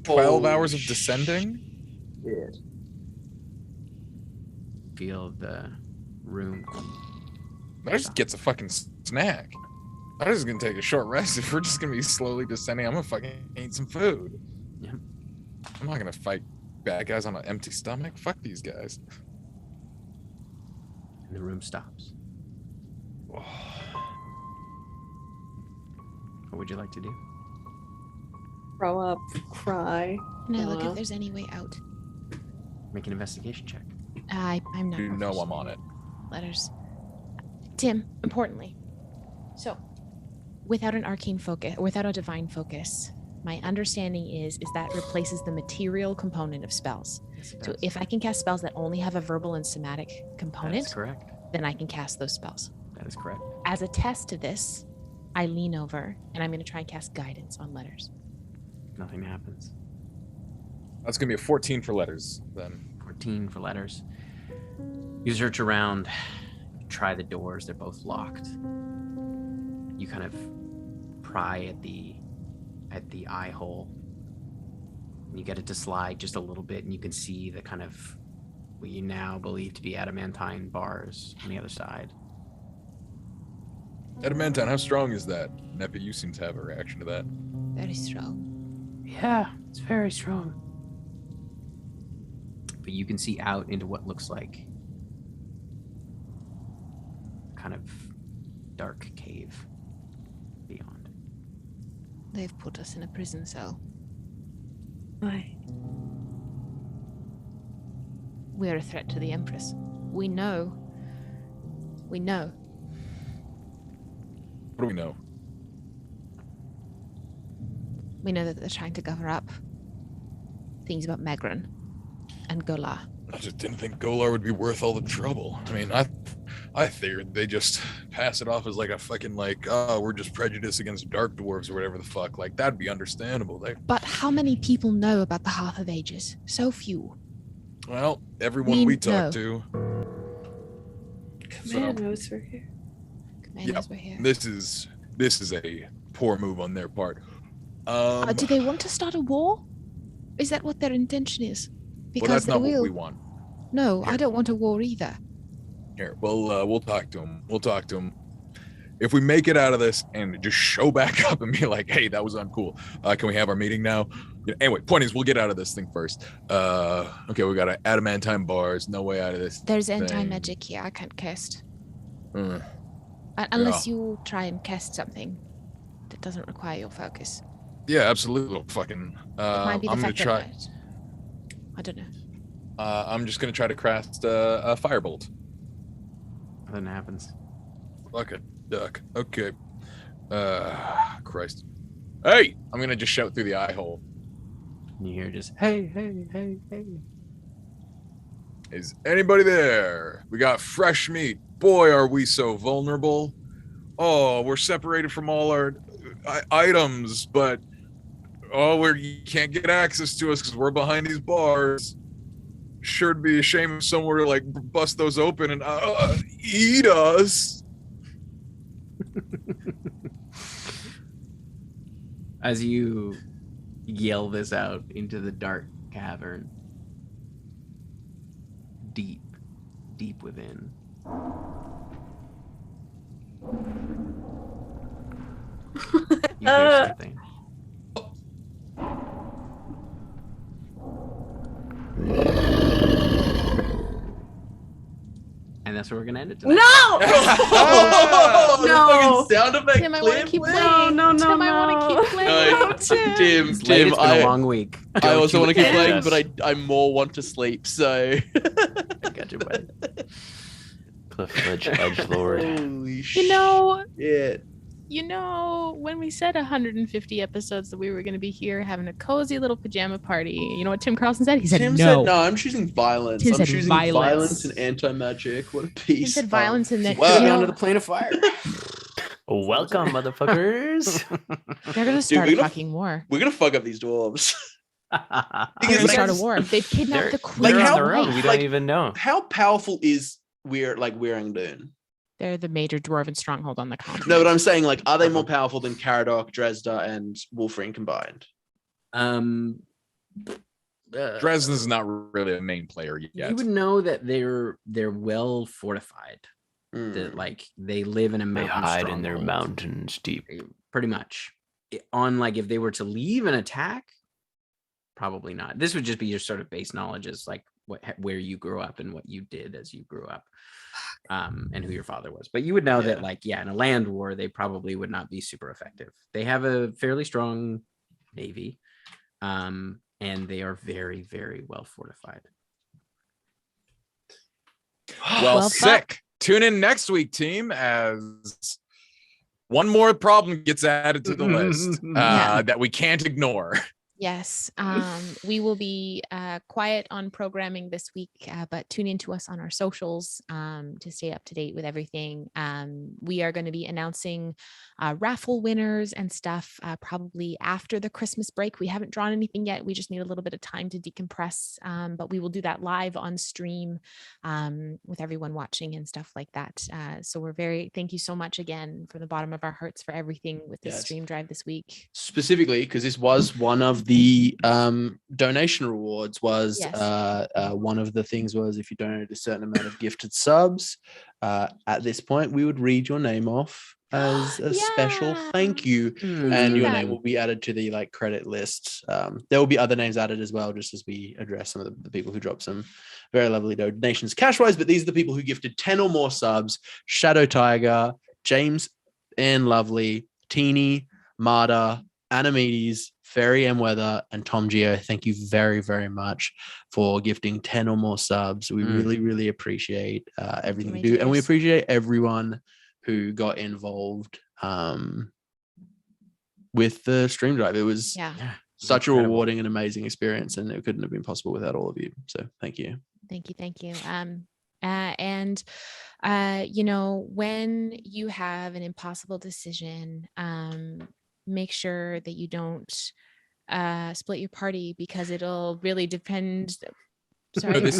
12 hours of descending? Feel the room. I just gets a fucking snack. I'm just gonna take a short rest. If we're just gonna be slowly descending, I'm gonna fucking eat some food. Yeah. I'm not gonna fight bad guys on an empty stomach. Fuck these guys. And the room stops. What would you like to do? Throw up, cry. Can I look if there's any way out? Make an investigation check. I'm not. You know proficient I'm on it. in Letters. Tim, importantly. So, without an arcane focus, without a divine focus, my understanding is that replaces the material component of spells. Yes, it So does. if I can cast spells that only have a verbal and somatic That component, is correct. then I can cast those spells. That is correct. As a test to this, I lean over and I'm going to try and cast guidance on Letters. Nothing happens. That's gonna be a 14 for letters then. 14 for letters. You search around, try the doors, they're both locked. You kind of pry at the eye hole. And you get it to slide just a little bit, and you can see the kind of what you now believe to be adamantine bars on the other side. Adamantine, how strong is that? Neppy, you seem to have a reaction to that. Very strong. Yeah, it's very strong. but you can see out into what looks like kind of dark cave beyond. They've put us in a prison cell. Why? We're a threat to the Empress. We know. We know. What do we know? We know that they're trying to cover up things about Megran and Gola. I just didn't think Golar would be worth all the trouble. I mean, I figured they just pass it off as like a fucking like, oh, we're just prejudiced against dark dwarves or whatever the fuck. Like, that'd be understandable. But how many people know about the Hearth of Ages? So few. Well, everyone we know. talk to. Command knows we're here. Commanders were here. This is a poor move on their part. Do they want to start a war? Is that what their intention is? Well, that's not what we want. No, Here. I don't want a war either. Here, we'll talk to him. We'll talk to him. If we make it out of this and just show back up and be like, hey, that was uncool. Can we have our meeting now? Yeah, anyway, point is, we'll get out of this thing first. Okay, we got adamantine bars. No way out of this. There's thing. anti-magic here. I can't cast. Uh, Unless you try and cast something that doesn't require your focus. yeah, absolutely. Fucking. It might be the I'm gonna fact try. that I don't know. I'm just gonna try to cast a firebolt. Nothing happens. Fuck a duck. Okay. Christ. Hey! I'm gonna just shout through the eye hole. And you hear just, hey, hey, hey, hey. Is anybody there? We got fresh meat. Boy, are we so vulnerable. Oh, we're separated from all our items, but you can't get access to us because we're behind these bars. Sure to be a shame if someone were to like bust those open and eat us. As you yell this out into the dark cavern, deep within, you hear something. And that's where we're gonna end it tonight. No! Oh, the No. fucking sound effect Tim, I want to clip. keep Wait. playing. No, Tim, I want to keep playing. No, Tim. It's late, it's been a long week. I also want to keep playing, yes. but I more want to sleep. So I got you, buddy. Cliff Edgelord. holy You know, when we said 150 episodes that we were going to be here having a cozy little pajama party, you know what Tim Carlson said? He said Tim no. said no. I'm choosing violence. Tim I'm said choosing violence. violence and anti-magic. What a piece. He said violence and that. Wow. You know, Onto the plane of fire. Welcome, motherfuckers. they're going to start we're a gonna- fucking war. We're gonna fuck up these dwarves. They're Because, going to start a like, war. They've kidnapped the queen. like, They're how- on their own. We don't like- even know. How powerful is Wyr-Ang-Dun? They're the major dwarven stronghold on the continent. No, but I'm saying, like, are they more powerful than Caradoc, Dresda, and Wolverine combined? Dresden's not really a main player yet. You would know that they're well fortified. That like they live in a They mountain. hide in their stronghold. mountains deep. Pretty much. On like if they were to leave an attack, probably not. This would just be your sort of base knowledge, is like where you grew up and what you did as you grew up, and who your father was. But you would know that, like, in a land war, they probably would not be super effective. They have a fairly strong navy, and they are very, very well fortified. Well, Well, sick. Tune in next week, team, as one more problem gets added to the list that we can't ignore. Yes, we will be quiet on programming this week, but tune in to us on our socials to stay up to date with everything. We are going to be announcing raffle winners and stuff probably after the Christmas break. We haven't drawn anything yet. We just need a little bit of time to decompress, but we will do that live on stream with everyone watching and stuff like that. So thank you so much again from the bottom of our hearts for everything with this stream drive this week. Specifically, because this was one of the donation rewards, was Yes. one of the things was if you donated a certain amount of gifted subs, at this point we would read your name off as a special Yeah. thank you. Hmm. And your that. name will be added to the credit list. There will be other names added as well, just as we address some of the people who dropped some very lovely donations cash wise. But these are the people who gifted 10 or more subs: Shadow Tiger, James and Lovely, Teeny, Marta, Animedes, Fairy M Weather, and Tom Geo. Thank you very, very much for gifting 10 or more subs. We really, really appreciate everything my you do. And we dears. appreciate everyone who got involved with the stream drive. It was Yeah. such Incredible. a rewarding and amazing experience, and it couldn't have been possible without all of you. So thank you. Thank you. When you have an impossible decision, make sure that you don't split your party, because it'll really depend. Sorry. No, this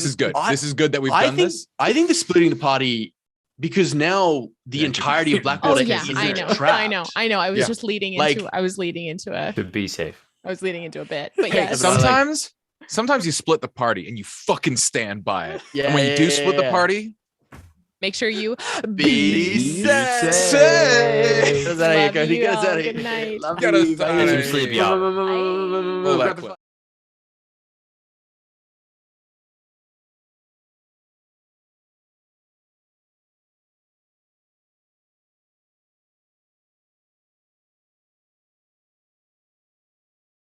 is good. This is good that we've I done think, this. I think the splitting the party, because now the Yeah. entirety of Oh Blackwater yeah, is I know. trapped. I was Yeah. just leading Like- into. I was leading into a. To be safe. I was leading into a bit, but Hey, yeah. sometimes you split the party and you fucking stand by it. Yeah, And when you do split the yeah. party, Make sure you Be safe. safe. Get us out of here, Love Cody. you Get us all. out of Good here. night. Love Get us you. out of Bye. here. Some sleep, y'all. Bye. Roll that clip.